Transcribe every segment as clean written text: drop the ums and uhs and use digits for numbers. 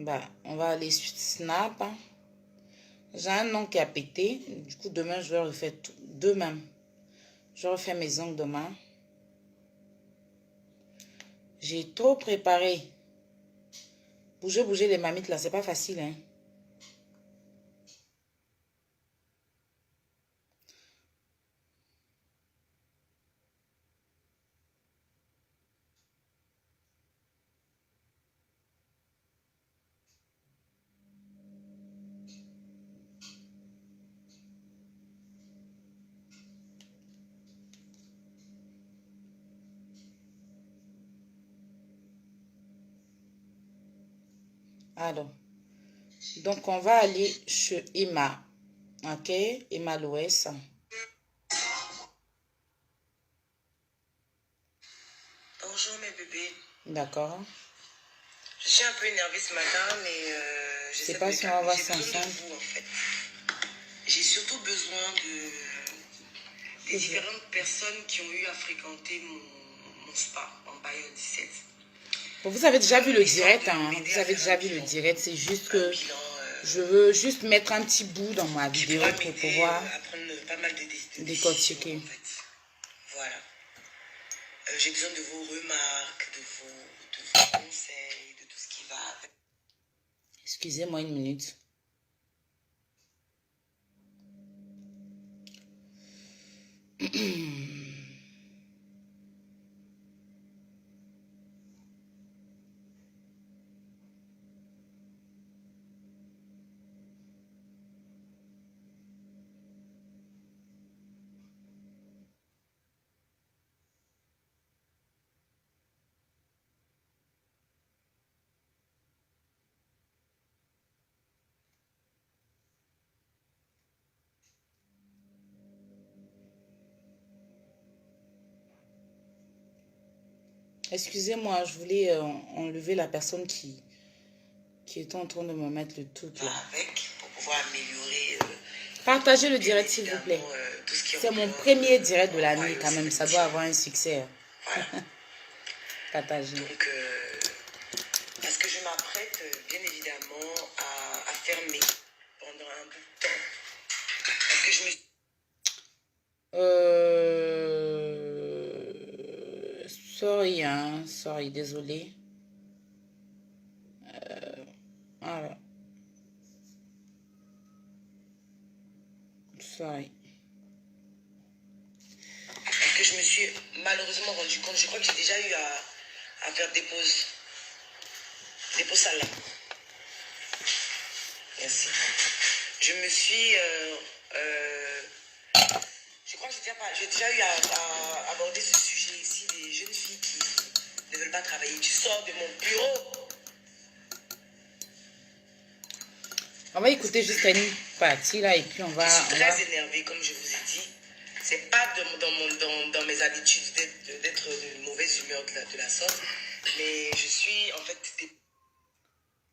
Bah, on va aller sur Snap. J'ai un nom qui a pété. Du coup, demain, je vais refaire tout. Demain, je refais mes ongles demain. J'ai trop préparé. Bouger les mamites là, c'est pas facile, hein. Alors, donc on va aller chez Emma. Ok, Emma Louès. Bonjour mes bébés. D'accord. Je suis un peu énervée ce matin, mais C'est pas si on va voir ça J'ai besoin ensemble. de vous en fait. J'ai surtout besoin des différentes personnes qui ont eu à fréquenter mon spa en Bayeux 17. Bon, vous avez déjà vu le direct, hein. Vous avez déjà vu le direct. C'est juste que je veux juste mettre un petit bout dans ma vidéo pour pouvoir apprendre pas mal de décortiquer. en fait. Voilà. J'ai besoin de vos remarques, de vos conseils, de tout ce qui va. Excusez-moi une minute. Excusez-moi, je voulais enlever la personne qui est en train de me mettre le tout là. Avec, pour pouvoir améliorer. Partagez le direct s'il vous plaît. C'est mon premier direct de l'année quand même. Ça doit avoir un succès. Voilà. Partagez. Donc, parce que je m'apprête bien évidemment à fermer pendant un bout de temps. Parce que je me... Sorry, hein. Sorry, désolé. Voilà. Sorry. Parce que je me suis malheureusement rendu compte, je crois que j'ai déjà eu à faire des pauses. Des pauses sales. Merci. Je me suis... je crois que j'ai déjà eu à aborder ce sujet ici, des jeunes filles qui ne veulent pas travailler. Tu sors de mon bureau. On va écouter jusqu'à une partie là et puis on va... Je suis très énervée, comme je vous ai dit. C'est pas dans mes habitudes d'être de mauvaise humeur de la sorte, mais je suis en fait...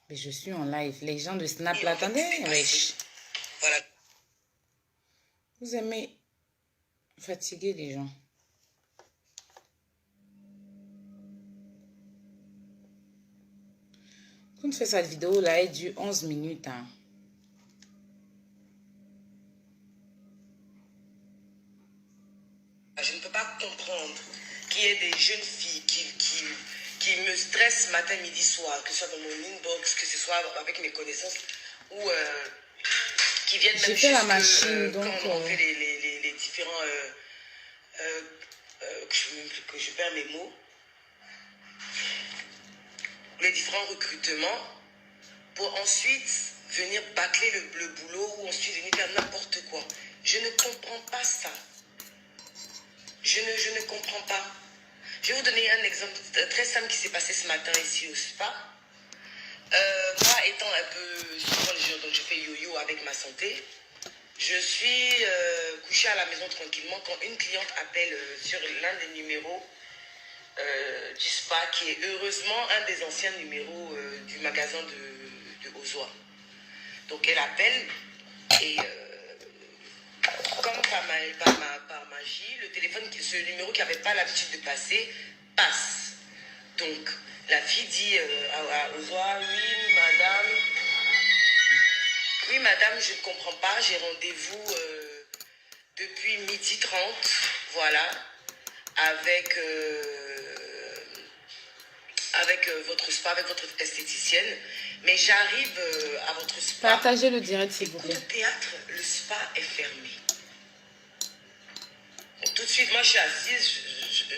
Mais je suis en live. Les gens de Snap là, attendez. Voilà. Vous aimez fatiguer les gens. Quand on fait cette vidéo là, elle dure 11 minutes. Hein. Je ne peux pas comprendre qu'il y ait des jeunes filles qui me stressent matin, midi, soir, que ce soit dans mon inbox, que ce soit avec mes connaissances, ou qui viennent même fait la machine, donc, quand on fait les différents... que je perds mes mots. Les différents recrutements, pour ensuite venir bâcler le boulot, ou ensuite venir faire n'importe quoi. Je ne comprends pas ça. Je ne comprends pas. Je vais vous donner un exemple très simple qui s'est passé ce matin ici au spa. Moi, étant un peu souvent le jour, donc je fais yo-yo avec ma santé, je suis couchée à la maison tranquillement quand une cliente appelle sur l'un des numéros du spa, qui est heureusement un des anciens numéros du magasin de Ozoa. Donc elle appelle et... comme par magie, le téléphone, ce numéro qui n'avait pas l'habitude de passer, passe. Donc, la fille dit aux oies, oui, madame, Oui, madame, je ne comprends pas. J'ai rendez-vous depuis 12h30, voilà, avec, votre spa, avec votre esthéticienne. Mais j'arrive à votre spa. Partagez le direct, s'il vous Coup plaît. de théâtre, le spa est fermé. Donc, tout de suite, moi, je suis assise,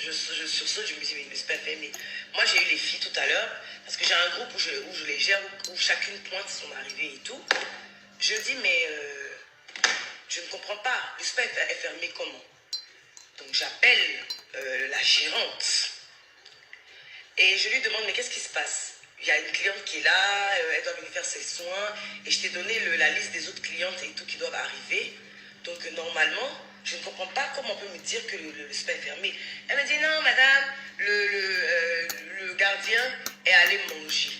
je sursaute, je me dis, mais le spa est fermé. Moi, j'ai eu les filles tout à l'heure, parce que j'ai un groupe où je les gère, où chacune pointe son arrivée et tout. Je dis, mais je ne comprends pas, le spa est fermé comment? Donc, j'appelle la gérante. Et je lui demande, mais qu'est-ce qui se passe? Il y a une cliente qui est là, elle doit venir faire ses soins. Et je t'ai donné la liste des autres clientes et tout qui doivent arriver. Donc normalement, je ne comprends pas comment on peut me dire que le spa est fermé. Elle me dit, non madame, le gardien est allé manger.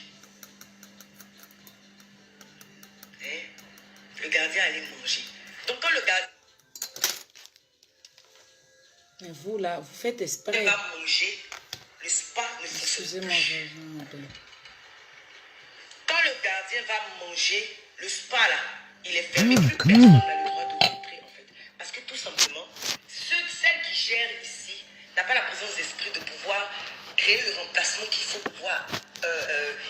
Hein? Le gardien est allé manger. Donc quand le gardien Vous, là, vous faites exprès. va manger, le spa ne fonctionne Excusez-moi, plus. Quand le gardien va manger, le spa là, il est fermé. Plus personne n'a le droit de rentrer en fait. Parce que tout simplement, celle qui gère ici n'a pas la présence d'esprit de pouvoir créer le remplacement qu'il faut pour pouvoir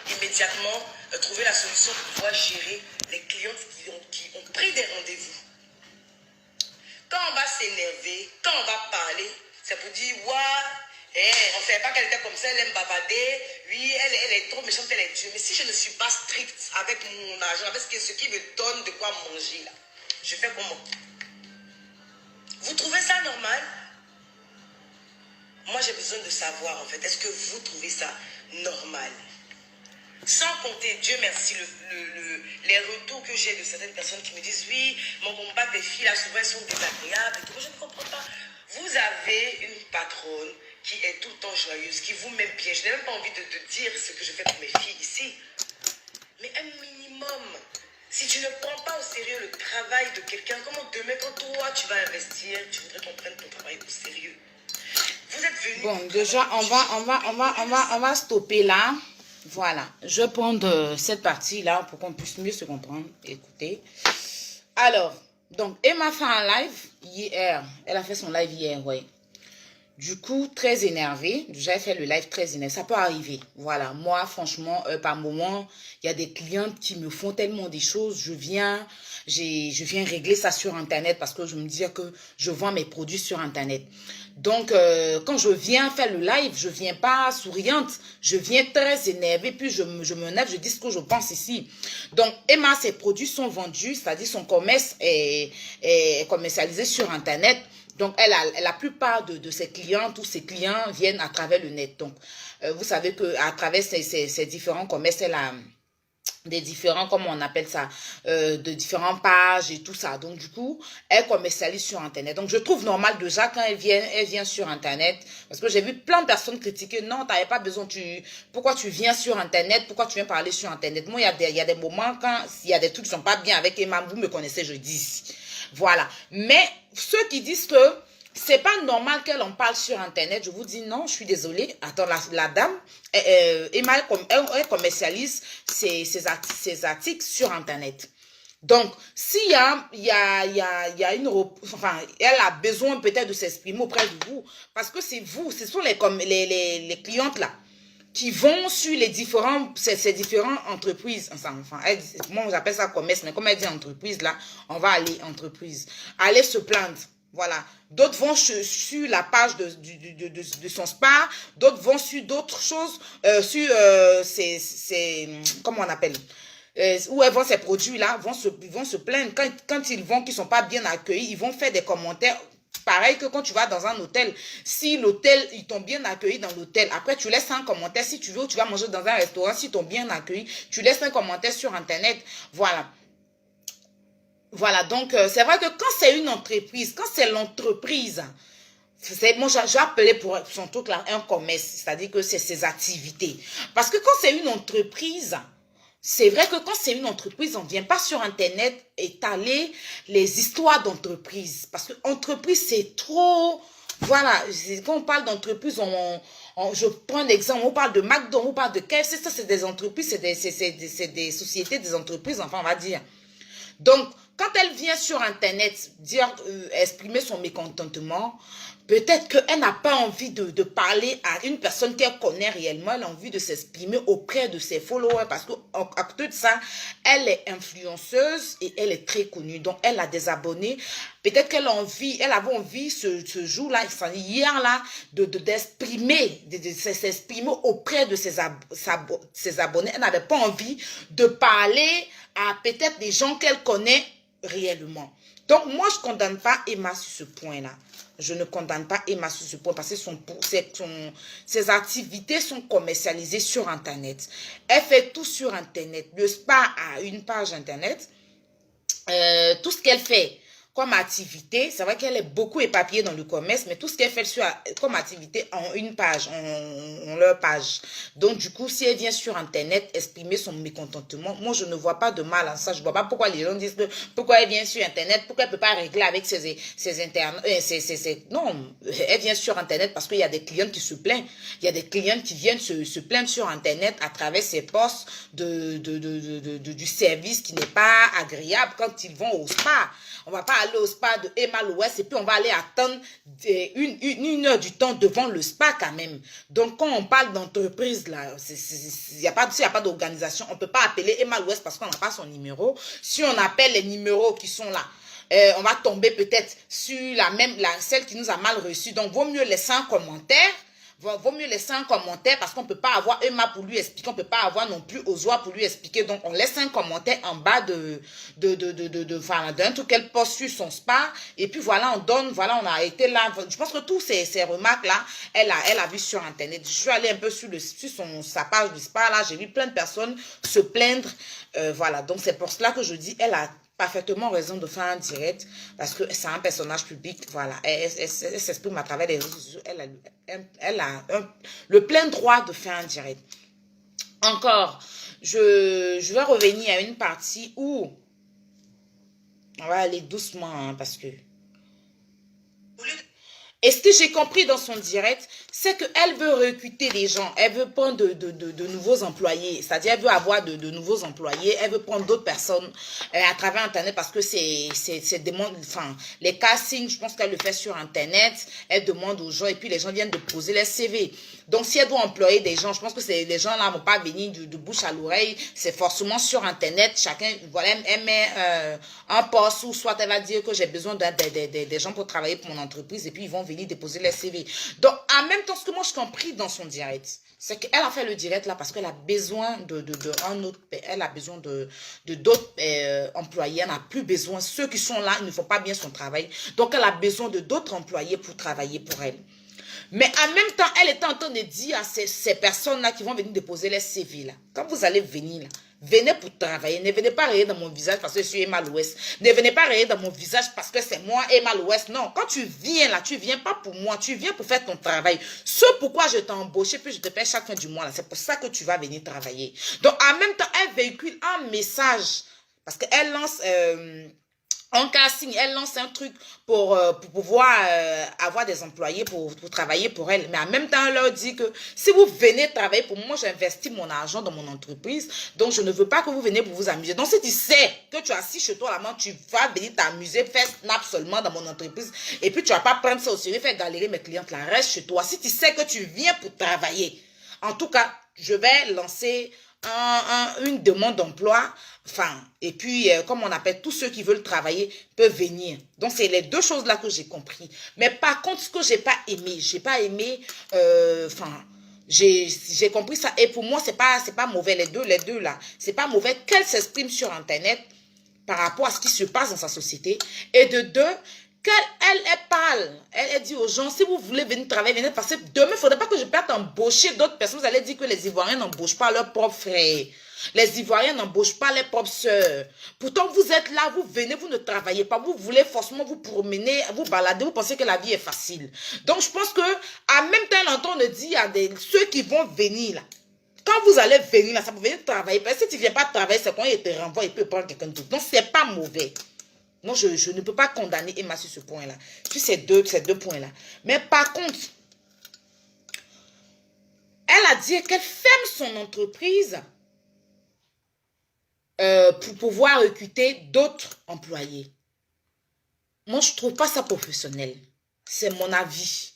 immédiatement trouver la solution pour pouvoir gérer les clientes qui ont pris des rendez-vous. Quand on va s'énerver, quand on va parler, c'est pour dire, ouais, on ne savait pas qu'elle était comme ça, elle aime bavarder, oui, elle est trop méchante, elle est dure. Mais si je ne suis pas stricte avec mon argent, avec ce qui me donne de quoi manger, là, je fais comment? Vous trouvez ça normal? Moi, j'ai besoin de savoir, en fait, est-ce que vous trouvez ça normal? Sans compter, Dieu merci, les retours que j'ai de certaines personnes qui me disent, oui, mon combat des filles, là, souvent, elles sont désagréables. Et tout. Je ne comprends pas. Vous avez une patronne qui est tout le temps joyeuse, qui vous met bien. Je n'ai même pas envie de dire ce que je fais pour mes filles ici. Mais un minimum. Si tu ne prends pas au sérieux le travail de quelqu'un, comment demain, quand toi, tu vas investir, tu voudrais qu'on prenne ton travail au sérieux? Vous êtes venu... Bon, déjà, on va stopper là. Voilà, je vais prendre cette partie-là pour qu'on puisse mieux se comprendre. Écoutez. Alors, donc, Emma fait un live hier. Elle a fait son live hier, oui. Du coup, très énervée. J'avais fait le live très énervé. Ça peut arriver. Voilà. Moi, franchement, par moment, il y a des clientes qui me font tellement des choses. Je viens régler ça sur Internet parce que je me dis que je vends mes produits sur Internet. Donc, quand je viens faire le live, je viens pas souriante. Je viens très énervée. Puis, je me lève, je dis ce que je pense ici. Donc, Emma, ses produits sont vendus, c'est-à-dire son commerce est commercialisé sur Internet. Donc, la plupart de ses clients, tous ses clients viennent à travers le net. Donc, vous savez qu'à travers ces différents commerces, elle a des différents, comment on appelle ça, de différentes pages et tout ça. Donc, du coup, elle commercialise sur Internet. Donc, je trouve normal déjà quand elle vient sur Internet. Parce que j'ai vu plein de personnes critiquer. Non, tu n'avais pas besoin. Pourquoi tu viens sur Internet? Pourquoi tu viens parler sur Internet? Moi, il y a des moments quand il y a des trucs qui ne sont pas bien avec Emma. Vous me connaissez, je dis. Voilà. Mais ceux qui disent que c'est pas normal qu'elle en parle sur Internet, je vous dis non, je suis désolée. Attends, la dame, Emma, elle commercialise ses articles sur Internet. Donc, s'il y a une... Enfin, elle a besoin peut-être de s'exprimer auprès de vous. Parce que c'est vous, ce sont les clientes là qui vont sur ces différentes entreprises. Enfin, moi, j'appelle ça commerce, mais comme elle dit entreprise, là, on va aller entreprise. Aller se plaindre. Voilà. D'autres vont sur la page de son spa. D'autres vont sur d'autres choses. Comment on appelle? Où elles vendent ces produits-là, vont se plaindre. Quand ils vont, qu'ils ne sont pas bien accueillis, ils vont faire des commentaires. Pareil que quand tu vas dans un hôtel, si l'hôtel, ils t'ont bien accueilli dans l'hôtel, après tu laisses un commentaire. Si tu veux, tu vas manger dans un restaurant, si ils t'ont bien accueilli, tu laisses un commentaire sur Internet. Voilà. Voilà, donc c'est vrai que quand c'est une entreprise, quand c'est l'entreprise, moi j'ai appelé pour son truc là un commerce, c'est-à-dire que c'est ses activités. Parce que quand c'est une entreprise, c'est vrai que quand c'est une entreprise, on ne vient pas sur Internet étaler les histoires d'entreprise. Parce que entreprise, c'est trop... Voilà, quand on parle d'entreprise, je prends l'exemple, on parle de McDonald's, on parle de KFC, ça c'est des entreprises, c'est des sociétés, des entreprises, enfin on va dire. Donc, quand elle vient sur Internet dire, exprimer son mécontentement, peut-être qu'elle n'a pas envie de parler à une personne qu'elle connaît réellement. Elle a envie de s'exprimer auprès de ses followers parce qu'à côté de ça, elle est influenceuse et elle est très connue. Donc, elle a des abonnés. Peut-être qu'elle a envie, elle avait envie ce jour-là, hier-là, d'exprimer, de s'exprimer auprès de ses abonnés. Elle n'avait pas envie de parler à peut-être des gens qu'elle connaît réellement. Donc, moi, je ne condamne pas Emma sur ce point-là. Je ne condamne pas Emma sur ce point parce que ses activités sont commercialisées sur Internet. Elle fait tout sur Internet. Le spa a une page Internet. Tout ce qu'elle fait comme activité, c'est vrai qu'elle est beaucoup éparpillée dans le commerce, mais tout ce qu'elle fait comme activité en une page, en leur page. Donc, du coup, si elle vient sur Internet exprimer son mécontentement, moi, je ne vois pas de mal à ça. Je ne vois pas pourquoi les gens disent que pourquoi elle vient sur Internet, pourquoi elle ne peut pas régler avec ses internes. Non, elle vient sur Internet parce qu'il y a des clients qui se plaignent. Il y a des clients qui viennent se plaindre sur Internet à travers ces postes du service qui n'est pas agréable quand ils vont au spa. On ne va pas aller au spa de Emma Louest et puis on va aller attendre une heure du temps devant le spa quand même. Donc, quand on parle d'entreprise, là, s'il n'y a pas d'organisation, on ne peut pas appeler Emma Louest parce qu'on n'a pas son numéro. Si on appelle les numéros qui sont là, on va tomber peut-être sur celle qui nous a mal reçu. Donc, vaut mieux laisser un commentaire. Vaut mieux laisser un commentaire parce qu'on ne peut pas avoir Emma pour lui expliquer, on ne peut pas avoir non plus Ozoa pour lui expliquer. Donc, on laisse un commentaire en bas d'un truc qu'elle poste sur son spa. Et puis, voilà, on a été là. Je pense que tous ces remarques-là, elle a vu sur Internet. Je suis allée un peu sur sa page du spa, là, j'ai vu plein de personnes se plaindre. Voilà, donc c'est pour cela que je dis, elle a parfaitement raison de faire un direct parce que c'est un personnage public, voilà, elle s'exprime à travers les réseaux sociaux, elle a le plein droit de faire un direct. Encore, je vais revenir à une partie où on va aller doucement hein, parce que et ce que j'ai compris dans son direct, c'est qu'elle veut recruter des gens. Elle veut prendre de nouveaux employés. C'est-à-dire, elle veut avoir de nouveaux employés. Elle veut prendre d'autres personnes à travers Internet parce que les castings, je pense qu'elle le fait sur Internet. Elle demande aux gens et puis les gens viennent de poser les CV. Donc, si elle doit employer des gens, je pense que les gens là ne vont pas venir de bouche à l'oreille. C'est forcément sur Internet. Chacun, voilà, elle met un poste ou soit elle va dire que j'ai besoin des gens pour travailler pour mon entreprise et puis ils vont venir déposer les CV. Donc, en même temps, ce que moi je compris dans son direct, c'est qu'elle a fait le direct là parce qu'elle a besoin elle a besoin d'autres employés. Elle n'a plus besoin. Ceux qui sont là, ils ne font pas bien son travail. Donc, elle a besoin d'autres employés pour travailler pour elle. Mais en même temps, elle était en train de dire à ces personnes-là qui vont venir déposer les CV là, quand vous allez venir là, venez pour travailler. Ne venez pas rayer dans mon visage parce que je suis Emma Louest. Ne venez pas rayer dans mon visage parce que c'est moi, Emma Louest. Non, quand tu viens là, tu viens pas pour moi. Tu viens pour faire ton travail. Ce pourquoi je t'ai embauché, puis je te paie chaque fin du mois. C'est pour ça que tu vas venir travailler. Donc, en même temps, elle véhicule un message. Parce qu'elle lance... en casting, elle lance un truc pour pouvoir avoir des employés pour travailler pour elle. Mais en même temps, elle leur dit que si vous venez travailler pour moi, j'investis mon argent dans mon entreprise. Donc, je ne veux pas que vous venez pour vous amuser. Donc, si tu sais que tu es assis chez toi, là, tu vas venir t'amuser, faire snap seulement dans mon entreprise. Et puis, tu ne vas pas prendre ça au sérieux, faire galérer mes clientes là. Reste chez toi. Si tu sais que tu viens pour travailler. En tout cas, je vais lancer une demande d'emploi, et puis, comme on appelle, tous ceux qui veulent travailler peuvent venir. Donc, c'est les deux choses là que j'ai compris. Mais par contre, ce que j'ai pas aimé, j'ai compris ça. Et pour moi, c'est pas mauvais, les deux là. C'est pas mauvais qu'elle s'exprime sur Internet par rapport à ce qui se passe dans sa société. Et de deux, qu'elle parle, elle dit aux gens, si vous voulez venir travailler, venez passer. Demain, il ne faudrait pas que je parte embaucher d'autres personnes. Vous allez dire que les Ivoiriens n'embauchent pas leurs propres frères. Les Ivoiriens n'embauchent pas les propres sœurs. Pourtant, vous êtes là, vous venez, vous ne travaillez pas. Vous voulez forcément vous promener, vous balader. Vous pensez que la vie est facile. Donc, je pense que en même temps, elle entend dire à ceux qui vont venir là. Quand vous allez venir là, ça peut venir travailler. Parce que si tu ne viens pas travailler, c'est quand il te renvoie, il peut prendre quelqu'un d'autre. Donc, ce n'est pas mauvais. Non, je ne peux pas condamner Emma sur ce point-là. Sur ces deux points-là. Mais par contre, elle a dit qu'elle ferme son entreprise pour pouvoir recruter d'autres employés. Moi, je ne trouve pas ça professionnel. C'est mon avis.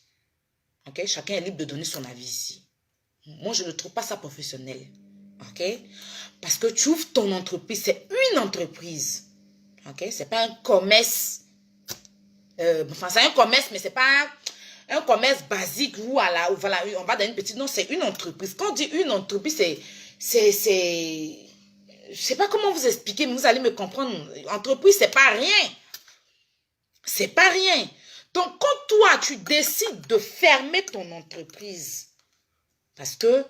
Ok? Chacun est libre de donner son avis ici. Moi, je ne trouve pas ça professionnel. Ok? Parce que tu ouvres ton entreprise, c'est une entreprise. Ok? C'est pas un commerce. Enfin, c'est un commerce, mais c'est pas un commerce basique où, voilà, on va dans une petite... Non, c'est une entreprise. Quand on dit une entreprise, je sais pas comment vous expliquer, mais vous allez me comprendre. Entreprise, c'est pas rien. C'est pas rien. Donc, quand toi, tu décides de fermer ton entreprise, parce que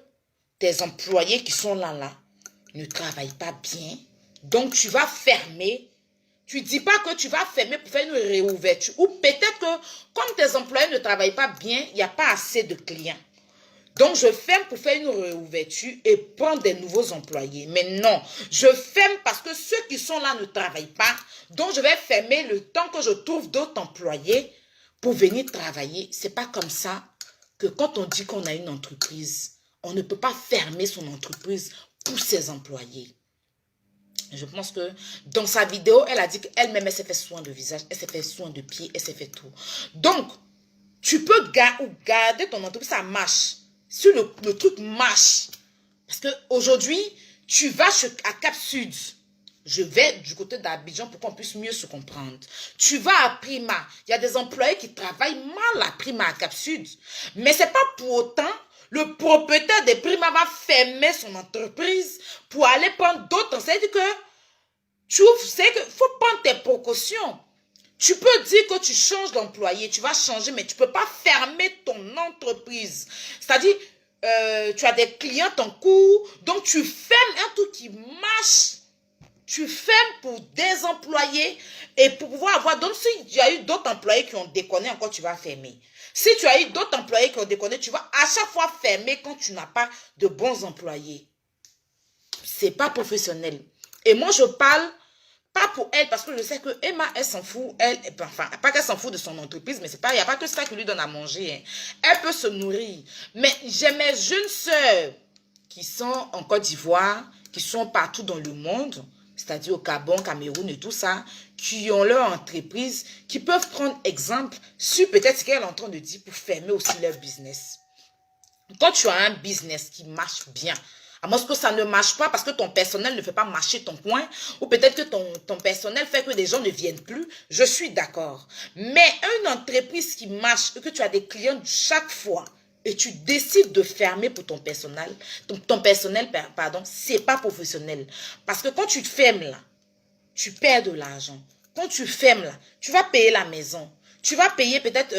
tes employés qui sont là, ne travaillent pas bien, donc tu vas fermer. Tu ne dis pas que tu vas fermer pour faire une réouverture. Ou peut-être que, comme tes employés ne travaillent pas bien, il n'y a pas assez de clients. Donc, je ferme pour faire une réouverture et prendre des nouveaux employés. Mais non, je ferme parce que ceux qui sont là ne travaillent pas. Donc, je vais fermer le temps que je trouve d'autres employés pour venir travailler. Ce n'est pas comme ça que quand on dit qu'on a une entreprise, on ne peut pas fermer son entreprise pour ses employés. Je pense que dans sa vidéo, elle a dit qu'elle-même, elle s'est fait soin de visage, elle s'est fait soin de pied, elle s'est fait tout. Donc, tu peux garder ton entreprise, ça marche. Si le truc marche, parce qu'aujourd'hui, tu vas à Cap Sud. Je vais du côté d'Abidjan pour qu'on puisse mieux se comprendre. Tu vas à Prima. Il y a des employés qui travaillent mal à Prima, à Cap Sud. Mais ce n'est pas pour autant le propriétaire de Prima va fermer son entreprise pour aller prendre d'autres. C'est-à-dire que tu sais qu'il faut prendre tes précautions. Tu peux dire que tu changes d'employé, tu vas changer, mais tu ne peux pas fermer ton entreprise. C'est-à-dire, tu as des clients en cours, donc tu fermes un truc qui marche. Tu fermes pour des employés et pour pouvoir avoir... Donc, si tu as eu d'autres employés qui ont déconné, encore tu vas fermer. Si tu as eu d'autres employés qui ont déconné, tu vas à chaque fois fermer quand tu n'as pas de bons employés. Ce n'est pas professionnel. Et moi, je parle pas pour elle, parce que je sais que Emma, elle s'en fout. Enfin, pas qu'elle s'en fout de son entreprise, mais il n'y a pas que ça qui lui donne à manger. Hein. Elle peut se nourrir. Mais j'ai mes jeunes sœurs qui sont en Côte d'Ivoire, qui sont partout dans le monde, c'est-à-dire au Gabon, Cameroun et tout ça, qui ont leur entreprise, qui peuvent prendre exemple sur peut-être ce qu'elle est en train de dire pour fermer aussi leur business. Quand tu as un business qui marche bien, à moins que ça ne marche pas parce que ton personnel ne fait pas marcher ton coin, ou peut-être que ton personnel fait que des gens ne viennent plus, je suis d'accord. Mais une entreprise qui marche, que tu as des clients chaque fois, et tu décides de fermer pour ton personnel, c'est pas professionnel. Parce que quand tu te fermes là, tu perds de l'argent. Quand tu fermes là, tu vas payer la maison. Tu vas payer peut-être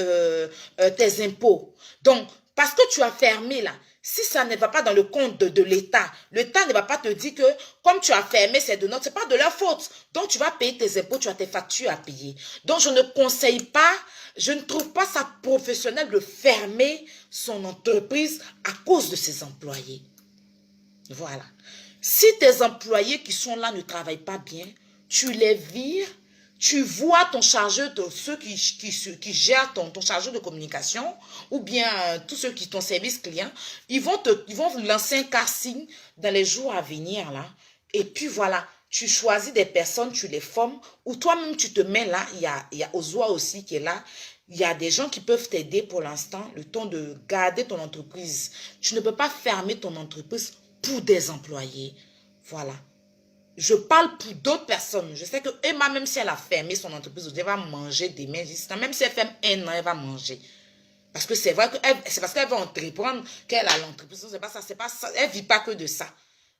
tes impôts. Donc, parce que tu as fermé là, si ça ne va pas dans le compte de l'État, l'État ne va pas te dire que comme tu as fermé, c'est de notre, c'est pas de leur faute. Donc, tu vas payer tes impôts, tu as tes factures à payer. Donc, je ne conseille pas, je ne trouve pas ça professionnel de fermer son entreprise à cause de ses employés. Voilà. Si tes employés qui sont là ne travaillent pas bien, tu les vires. Tu vois ton chargeur, ceux qui gèrent ton chargeur de communication, ou bien tous ceux qui ton service client, ils vont lancer un casting dans les jours à venir là. Et puis voilà, tu choisis des personnes, tu les formes, ou toi-même tu te mets là. Il y a Ozwa aussi qui est là. Il y a des gens qui peuvent t'aider pour l'instant, le temps de garder ton entreprise. Tu ne peux pas fermer ton entreprise pour des employés. Voilà. Je parle pour d'autres personnes. Je sais que Emma, même si elle a fermé son entreprise, elle va manger demain. Même si elle ferme un an, elle va manger. Parce que c'est vrai que c'est parce qu'elle va entreprendre qu'elle a l'entreprise. C'est pas ça. Elle ne vit pas que de ça.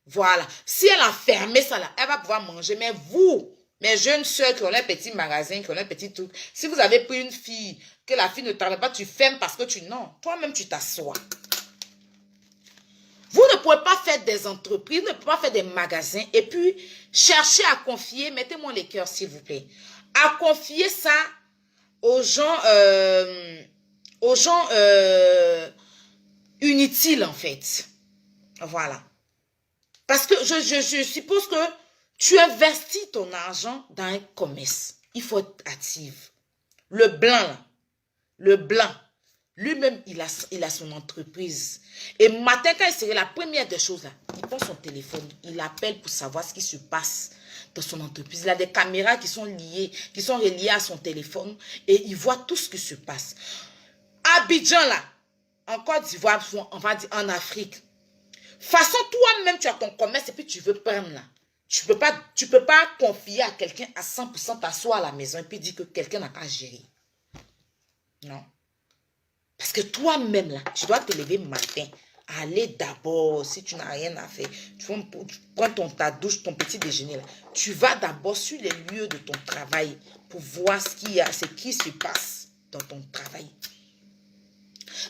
Voilà. Si elle a fermé ça là, elle va pouvoir manger. Mais vous, mes jeunes soeurs qui ont leur petit magasin, qui ont leur petit truc, si vous avez pris une fille, que la fille ne travaille pas, tu fermes parce que non. Toi-même, tu t'assois. Vous ne pouvez pas faire des entreprises, vous ne pouvez pas faire des magasins et puis chercher à confier, mettez-moi les cœurs s'il vous plaît, à confier ça aux gens inutiles en fait. Voilà. Parce que je suppose que tu investis ton argent dans un commerce. Il faut être active. Le blanc, Lui-même, il a son entreprise. Et matin, quand il serait la première des choses, là, il prend son téléphone, il appelle pour savoir ce qui se passe dans son entreprise. Il a des caméras qui sont reliées à son téléphone et il voit tout ce qui se passe. Abidjan, là, en Côte d'Ivoire, on va dire en Afrique. Façon, toi-même, tu as ton commerce et puis tu veux prendre là. Tu peux pas confier à quelqu'un à 100% t'asseoir à la maison et puis dire que quelqu'un n'a pas géré. Non. Parce que toi-même, là, tu dois te lever matin. Aller d'abord, si tu n'as rien à faire. Tu prends ta douche, ton petit déjeuner. Là. Tu vas d'abord sur les lieux de ton travail pour voir ce qui se passe dans ton travail.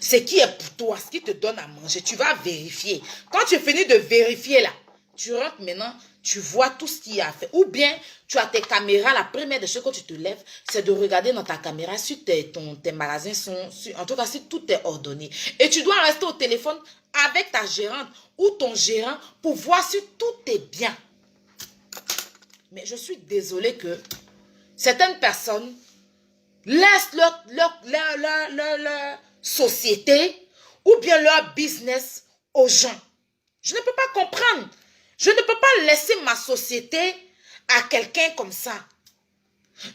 Ce qui est pour toi, ce qui te donne à manger. Tu vas vérifier. Quand tu finis de vérifier, là, tu rentres maintenant, tu vois tout ce qu'il y a à faire. Ou bien, tu as tes caméras, la première des choses quand tu te lèves, c'est de regarder dans ta caméra si tes magasins sont... En tout cas, si tout est ordonné. Et tu dois rester au téléphone avec ta gérante ou ton gérant pour voir si tout est bien. Mais je suis désolée que certaines personnes laissent leur société ou bien leur business aux gens. Je ne peux pas comprendre. Je ne peux pas laisser ma société à quelqu'un comme ça.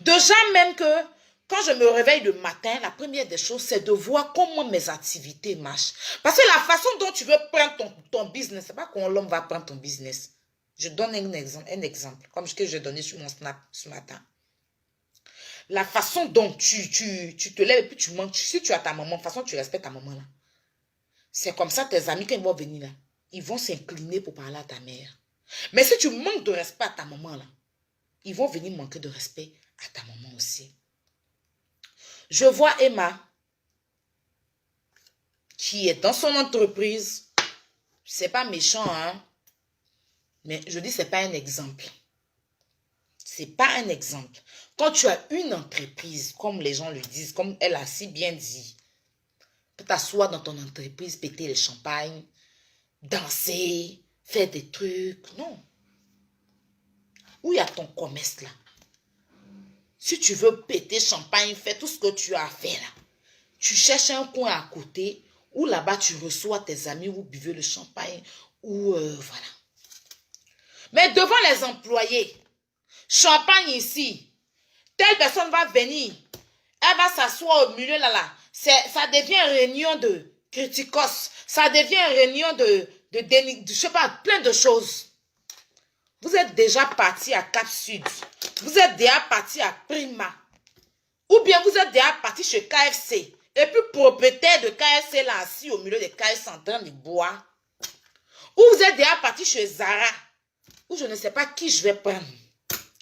De gens même que quand je me réveille le matin, la première des choses, c'est de voir comment mes activités marchent. Parce que la façon dont tu veux prendre ton business, c'est pas qu'on l'homme va prendre ton business. Je donne un exemple comme ce que j'ai donné sur mon Snap ce matin. La façon dont tu te lèves et puis tu manges, si tu as ta maman, de toute façon tu respectes ta maman là. C'est comme ça tes amis quand ils vont venir là, ils vont s'incliner pour parler à ta mère. Mais si tu manques de respect à ta maman là, ils vont venir manquer de respect à ta maman aussi. Je vois Emma qui est dans son entreprise. C'est pas méchant, hein. Mais je dis c'est pas un exemple. C'est pas un exemple. Quand tu as une entreprise, comme les gens le disent, comme elle a si bien dit, tu t'asseoir dans ton entreprise, péter le champagne, danser, faire des trucs. Non. Où il y a ton commerce là? Si tu veux péter champagne, fais tout ce que tu as à faire là. Tu cherches un coin à côté où là-bas tu reçois tes amis, ou buvez le champagne, ou voilà. Mais devant les employés, champagne ici, telle personne va venir, elle va s'asseoir au milieu là. Ça devient réunion de criticos, ça devient réunion de je sais pas, plein de choses. Vous êtes déjà parti à Cap Sud, vous êtes déjà parti à Prima, ou bien vous êtes déjà parti chez KFC, et puis propriétaire de KFC là, assis au milieu de KFC en train de boire, ou vous êtes déjà parti chez Zara, ou je ne sais pas qui je vais prendre,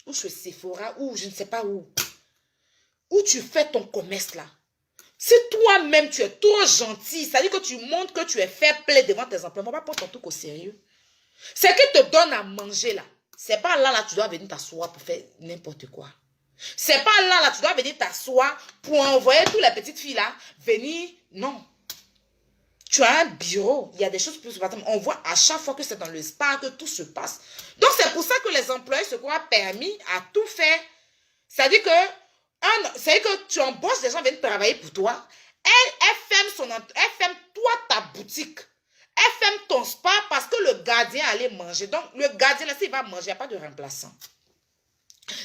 ou chez Sephora, ou je ne sais pas où tu fais ton commerce là. Si toi-même tu es trop gentil, ça veut dire que tu montres que tu es fair play devant tes employés, on va pas prendre ton truc au sérieux. Ce qui te donne à manger là, c'est pas là tu dois venir t'asseoir pour faire n'importe quoi. C'est pas là tu dois venir t'asseoir pour envoyer toutes les petites filles là venir. Non. Tu as un bureau, il y a des choses plus importantes. On voit à chaque fois que c'est dans le spa que tout se passe. Donc c'est pour ça que les employés se croient permis à tout faire. C'est-à-dire que tu embauches des gens qui viennent travailler pour toi. Elle ferme toi ta boutique. Elle ferme ton spa parce que le gardien allait manger. Donc le gardien là, s'il va manger, il n'y a pas de remplaçant.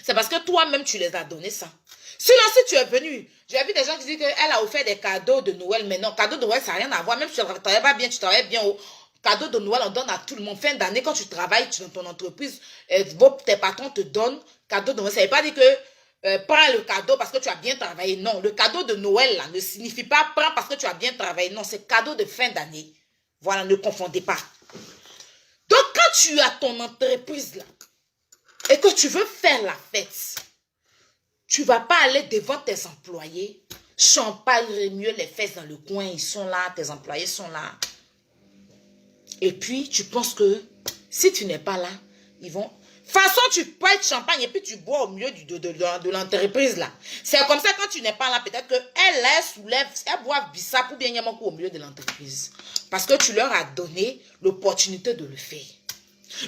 C'est parce que toi-même tu les as donné ça. Sinon, si tu es venu, j'ai vu des gens qui disent qu'elle a offert des cadeaux de Noël. Mais non, cadeau de Noël, ça n'a rien à voir. Même si tu ne travailles pas bien, tu travailles bien au cadeau de Noël, on donne à tout le monde. Fin d'année, quand tu travailles dans ton entreprise, tes patrons te donnent cadeau de Noël. Ça ne veut pas dire que prends le cadeau parce que tu as bien travaillé. Non, le cadeau de Noël là, ne signifie pas prends parce que tu as bien travaillé. Non, c'est cadeau de fin d'année. Voilà, ne confondez pas. Donc, quand tu as ton entreprise là, et que tu veux faire la fête, tu ne vas pas aller devant tes employés, champagne, mieux les fesses dans le coin, ils sont là, tes employés sont là. Et puis, tu penses que si tu n'es pas là, ils vont... De toute façon, tu prêtes champagne et puis tu bois au milieu de l'entreprise là. C'est comme ça, quand tu n'es pas là, peut-être qu'elle soulève, elle boit bissap ou bien Yamako au milieu de l'entreprise. Parce que tu leur as donné l'opportunité de le faire.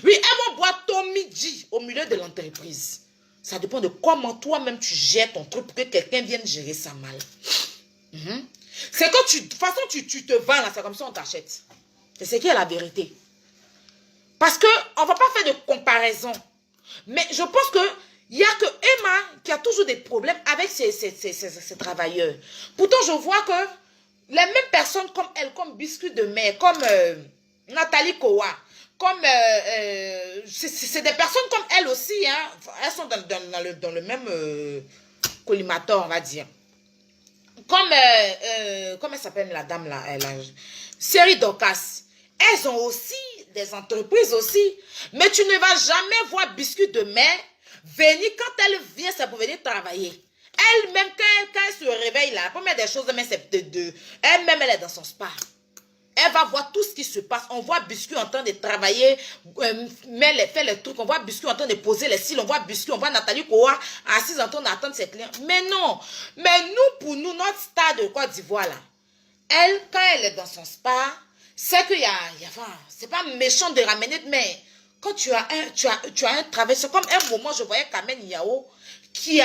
Oui, elles vont boire ton midi au milieu de l'entreprise. Ça dépend de comment toi-même tu gères ton truc pour que quelqu'un vienne gérer ça mal. C'est que de toute façon, tu te vends là, c'est comme ça on t'achète. C'est ce qui est la vérité. Parce qu'on ne va pas faire de comparaison. Mais je pense qu'il n'y a que Emma qui a toujours des problèmes avec ces travailleurs. Pourtant, je vois que les mêmes personnes comme elle, comme Biscuit de Mer, comme Nathalie Kowa, comme c'est des personnes comme elle aussi, hein, elles sont dans le même collimateur, on va dire. Comme comment elle s'appelle la dame là, Série Docas. Elles ont aussi des entreprises aussi. Mais tu ne vas jamais voir Biscuit de Mer venir quand elle vient, c'est pour venir travailler. Elle-même, quand elle se réveille là, la première des choses, elle-même, elle est dans son spa. Elle va voir tout ce qui se passe. On voit Biscuit en train de travailler, faire les trucs. On voit Biscuit en train de poser les cils. On voit Biscuit, on voit Nathalie Kowa assise en train d'attendre ses clients. Mais non. Mais nous, pour nous, notre star de Côte d'Ivoire là, elle, quand elle est dans son spa, c'est qu'il y a enfin, c'est pas méchant de ramener, mais quand tu as un travail, c'est comme un moment, je voyais Kamen Yao qui est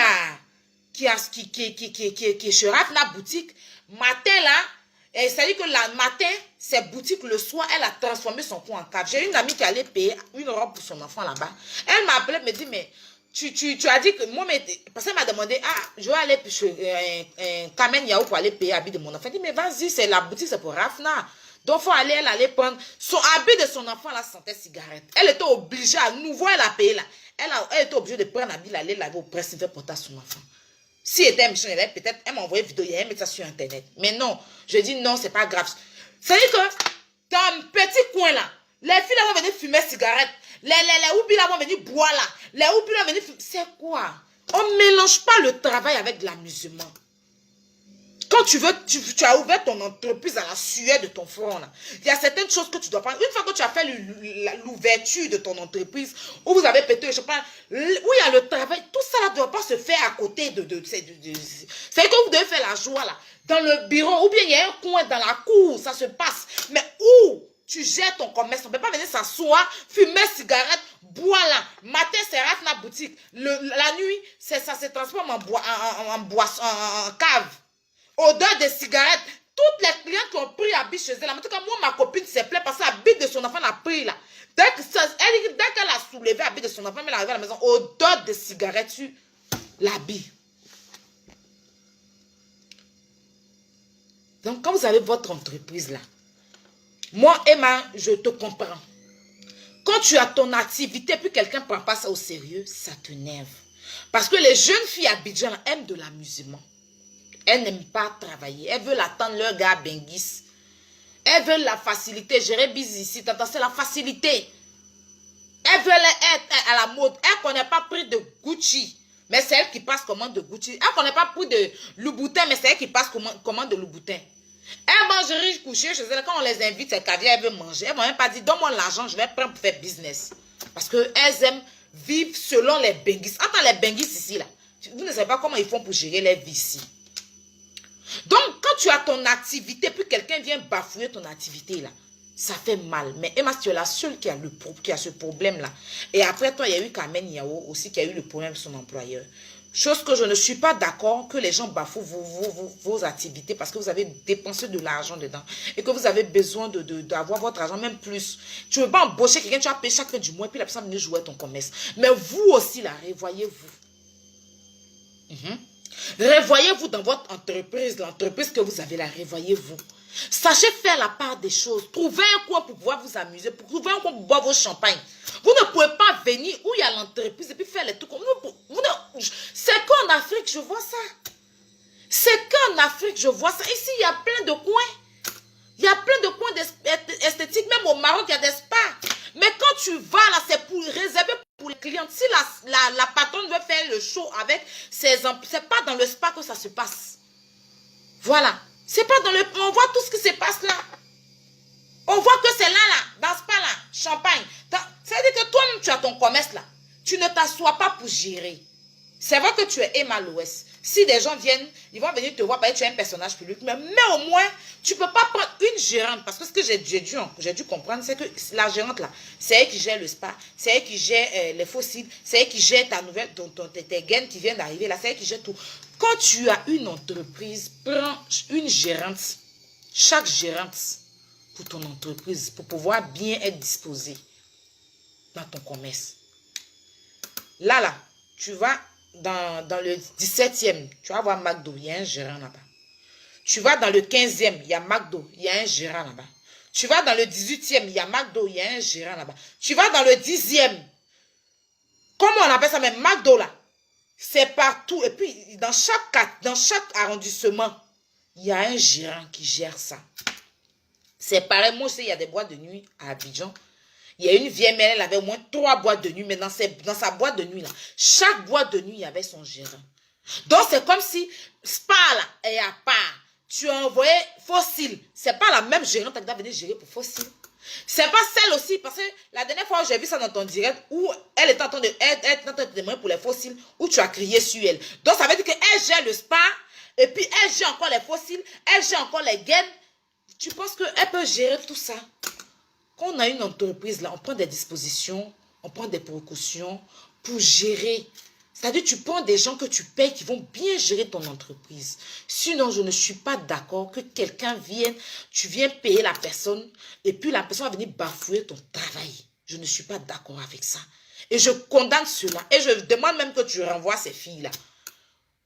chez Rafna boutique, matin là, c'est-à-dire que le matin, c'est boutique, le soir, elle a transformé son coin en cave. J'ai une amie qui allait payer une robe pour son enfant là-bas. Elle m'a appelé, me dit, mais tu as dit que moi, parce qu'elle m'a demandé, je vais aller chez Kamen Yao pour aller payer l'habit de mon enfant. Elle dit, mais vas-y, c'est la boutique, c'est pour Rafna. Donc, elle allait prendre son habit de son enfant, là, sentait cigarette. Elle était obligée, à nouveau, elle a payé là. Elle était obligée de prendre l'habit, aller laver au presse, elle porter à son enfant. Si elle était méchant, peut-être, elle m'a envoyé une vidéo, elle met ça sur Internet. Mais non, je dis non, c'est pas grave. C'est-à-dire que, dans un petit coin là, les filles là vont venir fumer cigarette. Les oubis là vont venir boire là. Les oubis là vont venir fumer. C'est quoi? On ne mélange pas le travail avec l'amusement. Quand tu as ouvert ton entreprise à la sueur de ton front, là, il y a certaines choses que tu dois prendre. Une fois que tu as fait l'ouverture de ton entreprise, où vous avez pété, je sais pas, où il y a le travail, tout ça ne doit pas se faire à côté c'est que vous devez faire la joie là, dans le bureau, ou bien il y a un coin dans la cour, ça se passe. Mais où tu gères ton commerce, on ne peut pas venir s'asseoir, fumer cigarette, boire là. Matin, c'est Rafna boutique. La nuit, ça se transforme en cave. Odeur de cigarette. Toutes les clientes qui ont pris habit chez elle. En tout cas, moi, ma copine s'est plainte parce que l'habit de son enfant l'a pris là. Dès qu'elle a soulevé l'habit de son enfant, elle est arrivée à la maison, odeur de cigarette sur l'habit. Donc, quand vous avez votre entreprise là, moi, Emma, je te comprends. Quand tu as ton activité puis quelqu'un ne prend pas ça au sérieux, ça te nerve. Parce que les jeunes filles à Abidjan aiment de l'amusement. Elles n'aiment pas travailler. Elles veulent attendre leur gars Benguis. Elles veulent la facilité. Gérer busy ici. C'est la facilité. Elles veulent être à la mode. Elles ne connaissent pas prix de Gucci. Mais c'est elle qui passe commande de Gucci. Elle ne connaît pas prix de Louboutin. Mais c'est elle qui passe commande de Louboutin. Elles mangent riche couché chez elles. Quand on les invite, c'est caviar, elles veulent manger. Elles ne m'ont même pas dit, donne-moi l'argent, je vais prendre pour faire business. Parce qu'elles aiment vivre selon les Benguis. Attends, les Benguis ici, là. Vous ne savez pas comment ils font pour gérer leur vie ici. Donc, quand tu as ton activité, puis quelqu'un vient bafouer ton activité, là, ça fait mal. Mais Emma, tu es la seule qui a ce problème-là. Et après toi, il y a eu Kamen Yao aussi qui a eu le problème de son employeur. Chose que je ne suis pas d'accord que les gens bafouent vos activités parce que vous avez dépensé de l'argent dedans et que vous avez besoin d'avoir votre argent, même plus. Tu ne veux pas embaucher quelqu'un, tu vas payer chaque fin du mois et puis la personne va venir jouer à ton commerce. Mais vous aussi, là, revoyez-vous. Revoyez-vous dans votre entreprise, l'entreprise que vous avez là, revoyez-vous. Sachez faire la part des choses. Trouvez un coin pour pouvoir vous amuser, pour trouver un coin pour boire vos champagnes. Vous ne pouvez pas venir où il y a l'entreprise et puis faire les trucs. C'est qu'en Afrique, je vois ça. C'est qu'en Afrique, je vois ça. Ici, il y a plein de coins. Il y a plein de coins esthétiques. Même au Maroc, il y a des spas. Mais quand tu vas là, c'est pour réserver pour les clients. Si la patronne veut faire le show avec ses emplois, c'est pas dans le spa que ça se passe. Voilà. C'est pas dans le... On voit tout ce qui se passe là. On voit que c'est là, dans ce spa là, champagne. C'est-à-dire que toi-même, tu as ton commerce là. Tu ne t'assois pas pour gérer. C'est vrai que tu es Emma l'Ouest. Si des gens viennent, ils vont venir te voir, parce que tu es un personnage public. Mais au moins, tu ne peux pas prendre une gérante. Parce que ce que j'ai dû comprendre, c'est que la gérante là, c'est elle qui gère le spa, c'est elle qui gère les fossiles, c'est elle qui gère ta nouvelle, tes gaines qui viennent d'arriver là, c'est elle qui gère tout. Quand tu as une entreprise, prends une gérante, chaque gérante pour ton entreprise, pour pouvoir bien être disposée dans ton commerce. Là, tu vas dans le 17e, tu vas voir McDo, il y a un gérant là-bas. Tu vas dans le 15e, il y a McDo, il y a un gérant là-bas. Tu vas dans le 18e, il y a McDo, il y a un gérant là-bas. Tu vas dans le 10e, comment on appelle ça même, McDo là, c'est partout. Et puis, dans chaque arrondissement, il y a un gérant qui gère ça. C'est pareil, moi aussi, il y a des boîtes de nuit à Abidjan. Il y a une vieille mère, elle avait au moins 3 boîtes de nuit, mais dans sa boîte de nuit, là, chaque boîte de nuit, il y avait son gérant. Donc, c'est comme si Spa, là, est à part. Tu as envoyé Fossile. C'est pas la même gérante qui doit venir gérer pour Fossile. C'est pas celle aussi, parce que la dernière fois, j'ai vu ça dans ton direct, où elle était en train de demander pour les fossiles, où tu as crié sur elle. Donc, ça veut dire qu'elle gère le spa, et puis elle gère encore les fossiles, elle gère encore les gaines. Tu penses qu'elle peut gérer tout ça? Quand on a une entreprise, là, on prend des dispositions, on prend des précautions pour gérer. C'est-à-dire, tu prends des gens que tu payes qui vont bien gérer ton entreprise. Sinon, je ne suis pas d'accord que quelqu'un vienne, tu viens payer la personne, et puis la personne va venir bafouer ton travail. Je ne suis pas d'accord avec ça. Et je condamne cela. Et je demande même que tu renvoies ces filles-là.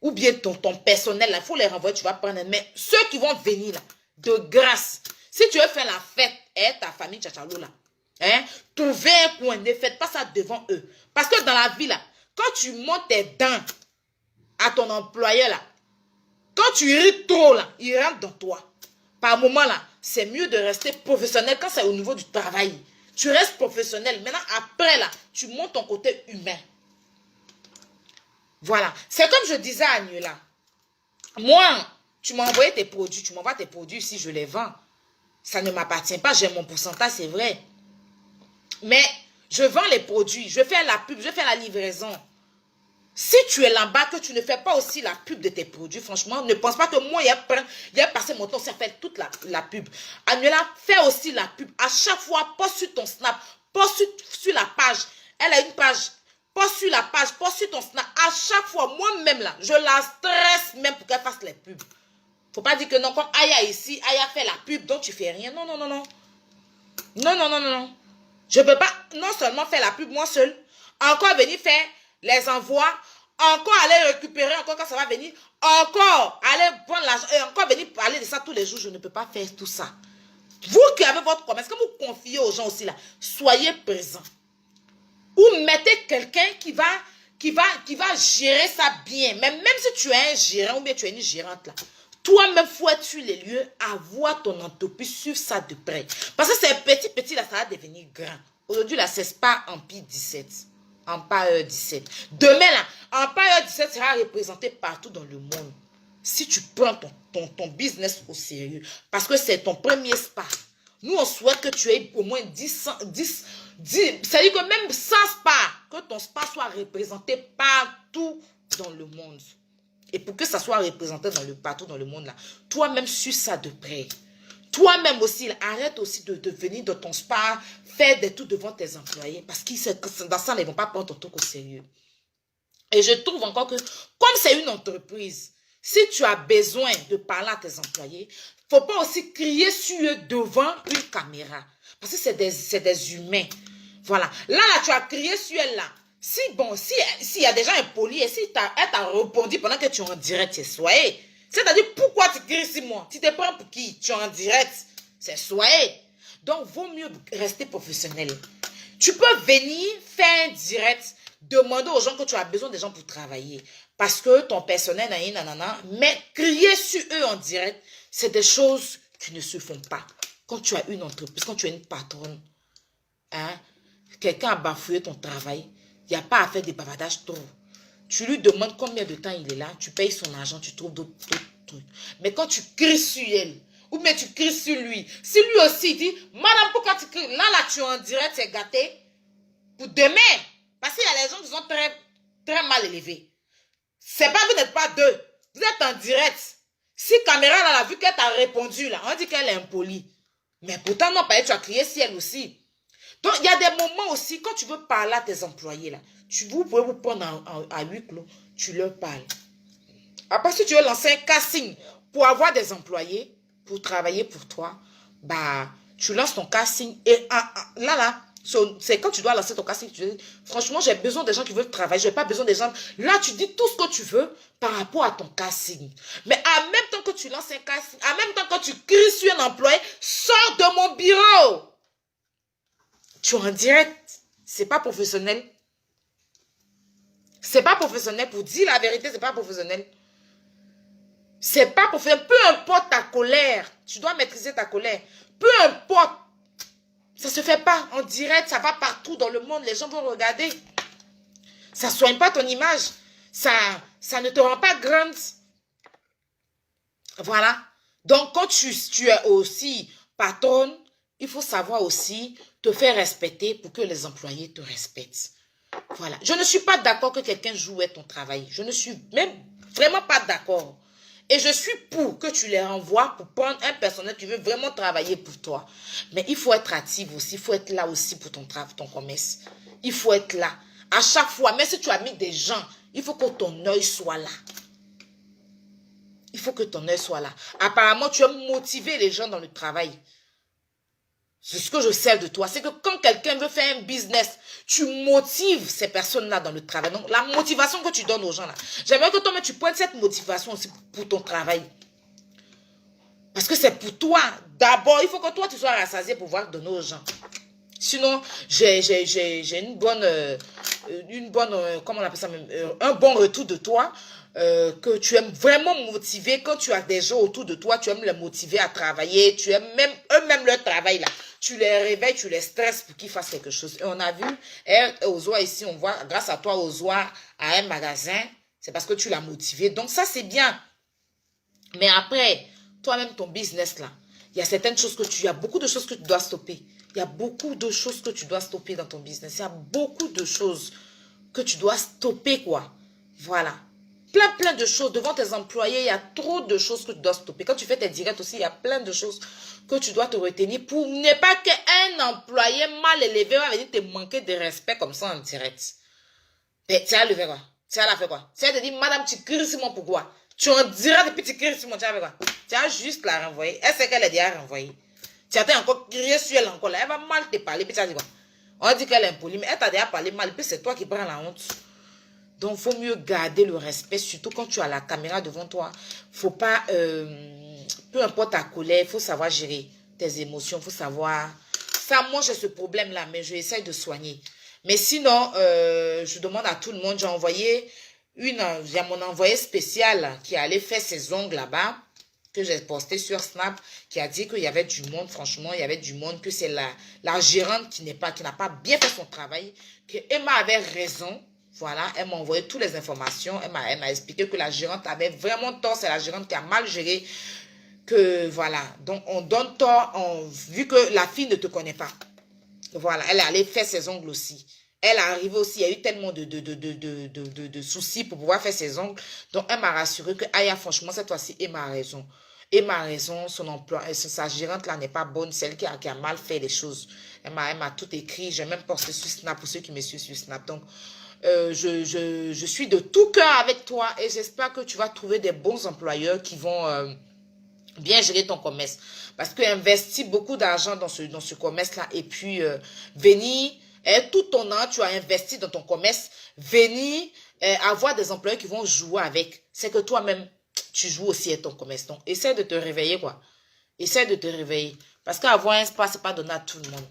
Ou bien ton personnel, il faut les renvoyer, tu vas prendre. Mais ceux qui vont venir, là, de grâce, si tu veux faire la fête, ta famille Tchachalo là, trouvez un coin, ne faites pas ça devant eux. Parce que dans la vie là, quand tu montes tes dents à ton employeur là, quand tu ris trop là, il rentre dans toi. Par moment là, c'est mieux de rester professionnel quand c'est au niveau du travail. Tu restes professionnel. Maintenant, après là, tu montes ton côté humain. Voilà. C'est comme je disais à Agnella. Moi, tu m'as envoyé tes produits, tu m'envoies tes produits si je les vends. Ça ne m'appartient pas, j'ai mon pourcentage, c'est vrai. Mais je vends les produits, je fais la pub, je fais la livraison. Si tu es là-bas, que tu ne fais pas aussi la pub de tes produits, franchement, ne pense pas que moi, il a passé mon temps à faire toute la pub. Agnella, fais aussi la pub. À chaque fois, poste sur ton Snap, poste sur la page. Elle a une page. Poste sur la page, poste sur ton Snap. À chaque fois, moi-même là, je la stresse même pour qu'elle fasse les pubs. Faut pas dire que non, comme Aya ici, Aya fait la pub, donc tu fais rien. Non, non, non, non. Non, non, non, non, non. Je peux pas non seulement faire la pub moi seule, encore venir faire les envois, encore aller récupérer, encore quand ça va venir, encore aller prendre l'argent, et encore venir parler de ça tous les jours. Je ne peux pas faire tout ça. Vous qui avez votre commerce, quand vous confiez aux gens aussi là, soyez présents. Ou mettez quelqu'un qui va gérer ça bien. Même si tu es un gérant ou bien tu es une gérante là, toi-même, faut être sur les lieux, avoir ton entreprise, suivre ça de près. Parce que c'est petit, là, ça va devenir grand. Aujourd'hui, là, c'est Spa Empire 17. Empire 17. Demain, là, Empire 17 sera représenté partout dans le monde. Si tu prends ton business au sérieux, parce que c'est ton premier spa. Nous, on souhaite que tu aies au moins 10, c'est-à-dire que même 100 spas, que ton spa soit représenté partout dans le monde. Et pour que ça soit représenté partout dans le monde, là, toi-même, suis ça de près. Toi-même aussi, là, arrête aussi de venir dans ton spa, faire des trucs devant tes employés. Parce que dans ça, ils ne vont pas prendre ton truc au sérieux. Et je trouve encore que, comme c'est une entreprise, si tu as besoin de parler à tes employés, il ne faut pas aussi crier sur eux devant une caméra. Parce que c'est des humains. Voilà. Là, tu as crié sur elle, là. S'il y a des gens impolis et si elle t'a répondu pendant que tu es en direct, c'est soyez. C'est-à-dire, pourquoi tu cries sur moi? Tu te prends pour qui? Tu es en direct. C'est soyez. Donc, vaut mieux rester professionnel. Tu peux venir faire un direct, demander aux gens que tu as besoin des gens pour travailler. Parce que ton personnel, nanana, mais crier sur eux en direct, c'est des choses qui ne se font pas. Quand tu as une entreprise, quand tu es une patronne, quelqu'un a bafoué ton travail, il n'y a pas à faire des bavardages trop. Tu lui demandes combien de temps il est là, tu payes son argent, tu trouves d'autres trucs. Mais quand tu cries sur elle, ou bien tu cries sur lui, si lui aussi il dit, madame, pourquoi tu cries? Là, tu es en direct, c'est gâté. Pour demain, parce qu'il y a les gens qui sont très, très mal élevés. C'est pas, vous n'êtes pas deux. Vous êtes en direct. Si caméra là, a vu qu'elle t'a répondu, là, on dit qu'elle est impolie. Mais pourtant, non, pas elle, tu as crié si elle aussi. Donc, il y a des moments aussi, quand tu veux parler à tes employés, là, vous pouvez vous prendre à huis clos, tu leur parles. Après, si tu veux lancer un casting pour avoir des employés, pour travailler pour toi, bah, tu lances ton casting et là, c'est quand tu dois lancer ton casting, tu dis, franchement, j'ai besoin des gens qui veulent travailler, je n'ai pas besoin des gens. Là, tu dis tout ce que tu veux par rapport à ton casting. Mais en même temps que tu lances un casting, en même temps que tu cries sur un employé, sors de mon bureau. Tu es en direct. C'est pas professionnel. C'est pas professionnel. Pour dire la vérité, c'est pas professionnel. C'est pas professionnel. Peu importe ta colère, tu dois maîtriser ta colère. Peu importe. Ça se fait pas en direct, ça va partout dans le monde, les gens vont regarder. Ça ne soigne pas ton image. Ça ne te rend pas grande. Voilà. Donc, quand tu es aussi patronne, il faut savoir aussi te faire respecter pour que les employés te respectent. Voilà. Je ne suis pas d'accord que quelqu'un jouait ton travail. Je ne suis même vraiment pas d'accord. Et je suis pour que tu les renvoies pour prendre un personnel qui veut vraiment travailler pour toi. Mais il faut être actif aussi. Il faut être là aussi pour ton travail, ton commerce. Il faut être là. À chaque fois, même si tu as mis des gens, il faut que ton œil soit là. Il faut que ton œil soit là. Apparemment, tu as motivé les gens dans le travail. C'est ce que je sais de toi. C'est que quand quelqu'un veut faire un business, tu motives ces personnes-là dans le travail. Donc, la motivation que tu donnes aux gens là. J'aimerais que toi-même, tu prennes cette motivation aussi pour ton travail. Parce que c'est pour toi. D'abord, il faut que toi, tu sois rassasié pour pouvoir donner aux gens. Sinon, j'ai une bonne, comment on appelle ça même, un bon retour de toi. Que tu aimes vraiment motiver. Quand tu as des gens autour de toi, tu aimes les motiver à travailler. Tu aimes même eux-mêmes leur travail là. Tu les réveilles, tu les stresses pour qu'ils fassent quelque chose. Et on a vu, Ozoa ici, on voit, grâce à toi, Ozoa a un magasin. C'est parce que tu l'as motivé. Donc ça, c'est bien. Mais après, toi-même, ton business là, il y a certaines choses il y a beaucoup de choses que tu dois stopper. Il y a beaucoup de choses que tu dois stopper dans ton business. Il y a beaucoup de choses que tu dois stopper, quoi. Voilà. Plein de choses. Devant tes employés, il y a trop de choses que tu dois stopper. Quand tu fais tes directs aussi, il y a plein de choses que tu dois te retenir pour ne pas qu'un employé mal élevé va venir te manquer de respect comme ça en direct. Mais tu as le fait quoi? Tu as la fait quoi? Tu as te dit, madame, tu cries sur moi pourquoi? Tu en diras depuis tu cries sur moi, tu as fait quoi? Tu as juste la renvoyer. Elle sait qu'elle est déjà renvoyée. Tu as encore crié sur elle encore là. Elle va mal te parler. Puis tu as dit quoi? On dit qu'elle est impolie, mais elle t'a déjà parlé mal. Puis c'est toi qui prends la honte. Donc, il faut mieux garder le respect, surtout quand tu as la caméra devant toi. Il ne faut pas, peu importe ta colère, il faut savoir gérer tes émotions, il faut savoir... Ça, moi, j'ai ce problème-là, mais je essaye de soigner. Mais sinon, je demande à tout le monde, j'ai envoyé il y a mon envoyé spécial qui allait faire ses ongles là-bas, que j'ai posté sur Snap, qui a dit qu'il y avait du monde, franchement, il y avait du monde, que c'est la gérante qui n'a pas bien fait son travail, que Emma avait raison. Voilà, elle m'a envoyé toutes les informations. Elle m'a expliqué que la gérante avait vraiment tort. C'est la gérante qui a mal géré. Que voilà. Donc, on donne tort vu que la fille ne te connaît pas. Voilà, elle est allée faire ses ongles aussi. Elle est arrivée aussi. Il y a eu tellement de soucis pour pouvoir faire ses ongles. Donc, elle m'a rassuré que, ah, franchement, cette fois-ci, Emma a raison. Emma a raison. Son emploi, sa gérante là n'est pas bonne. Celle qui a mal fait les choses. Elle m'a tout écrit. J'ai même posté sur Snap pour ceux qui me suivent sur Snap. Donc, je suis de tout cœur avec toi et j'espère que tu vas trouver des bons employeurs qui vont bien gérer ton commerce. Parce que investis beaucoup d'argent dans ce commerce-là et puis venir, tout ton an, tu as investi dans ton commerce, venir avoir des employeurs qui vont jouer avec. C'est que toi-même, tu joues aussi avec ton commerce. Donc, essaie de te réveiller, quoi. Essaie de te réveiller. Parce qu'avoir un spa, c'est pas donné à tout le monde.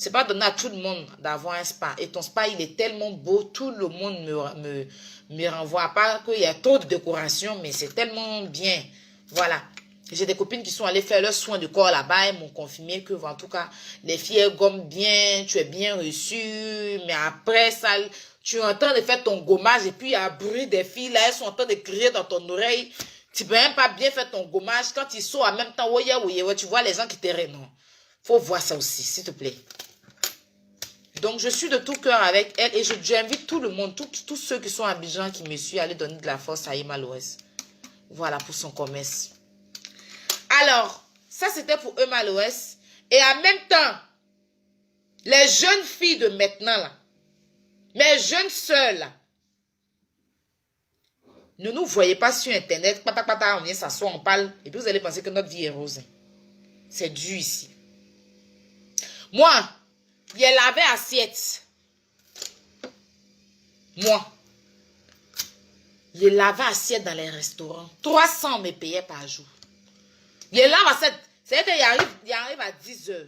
C'est pas donné à tout le monde d'avoir un spa. Et ton spa, il est tellement beau. Tout le monde me renvoie. À part qu'il y a trop de décoration, mais c'est tellement bien. Voilà. J'ai des copines qui sont allées faire leurs soins de corps là-bas. Elles m'ont confirmé que, en tout cas, les filles, elles gomment bien. Tu es bien reçu. Mais après ça, tu es en train de faire ton gommage. Et puis, il y a un bruit des filles. Là, elles sont en train de crier dans ton oreille. Tu peux même pas bien faire ton gommage. Quand ils sont en même temps, ouais, tu vois les gens qui te non. Faut voir ça aussi, s'il te plaît. Donc, je suis de tout cœur avec elle et j'invite tout le monde, tous ceux qui sont à Abidjan, qui me suivent, à aller donner de la force à Emma Loès. Voilà pour son commerce. Alors, ça c'était pour Emma Loès. Et en même temps, les jeunes filles de maintenant, là, mes jeunes sœurs, là, ne nous voyez pas sur Internet, on vient s'asseoir, on parle, et puis vous allez penser que notre vie est rose. C'est dur ici. Moi, il lavé assiette. Moi, il lavé assiette dans les restaurants. 300 me payaient par jour. Il lave assiette. C'est-à-dire qu'il arrive à 10 heures.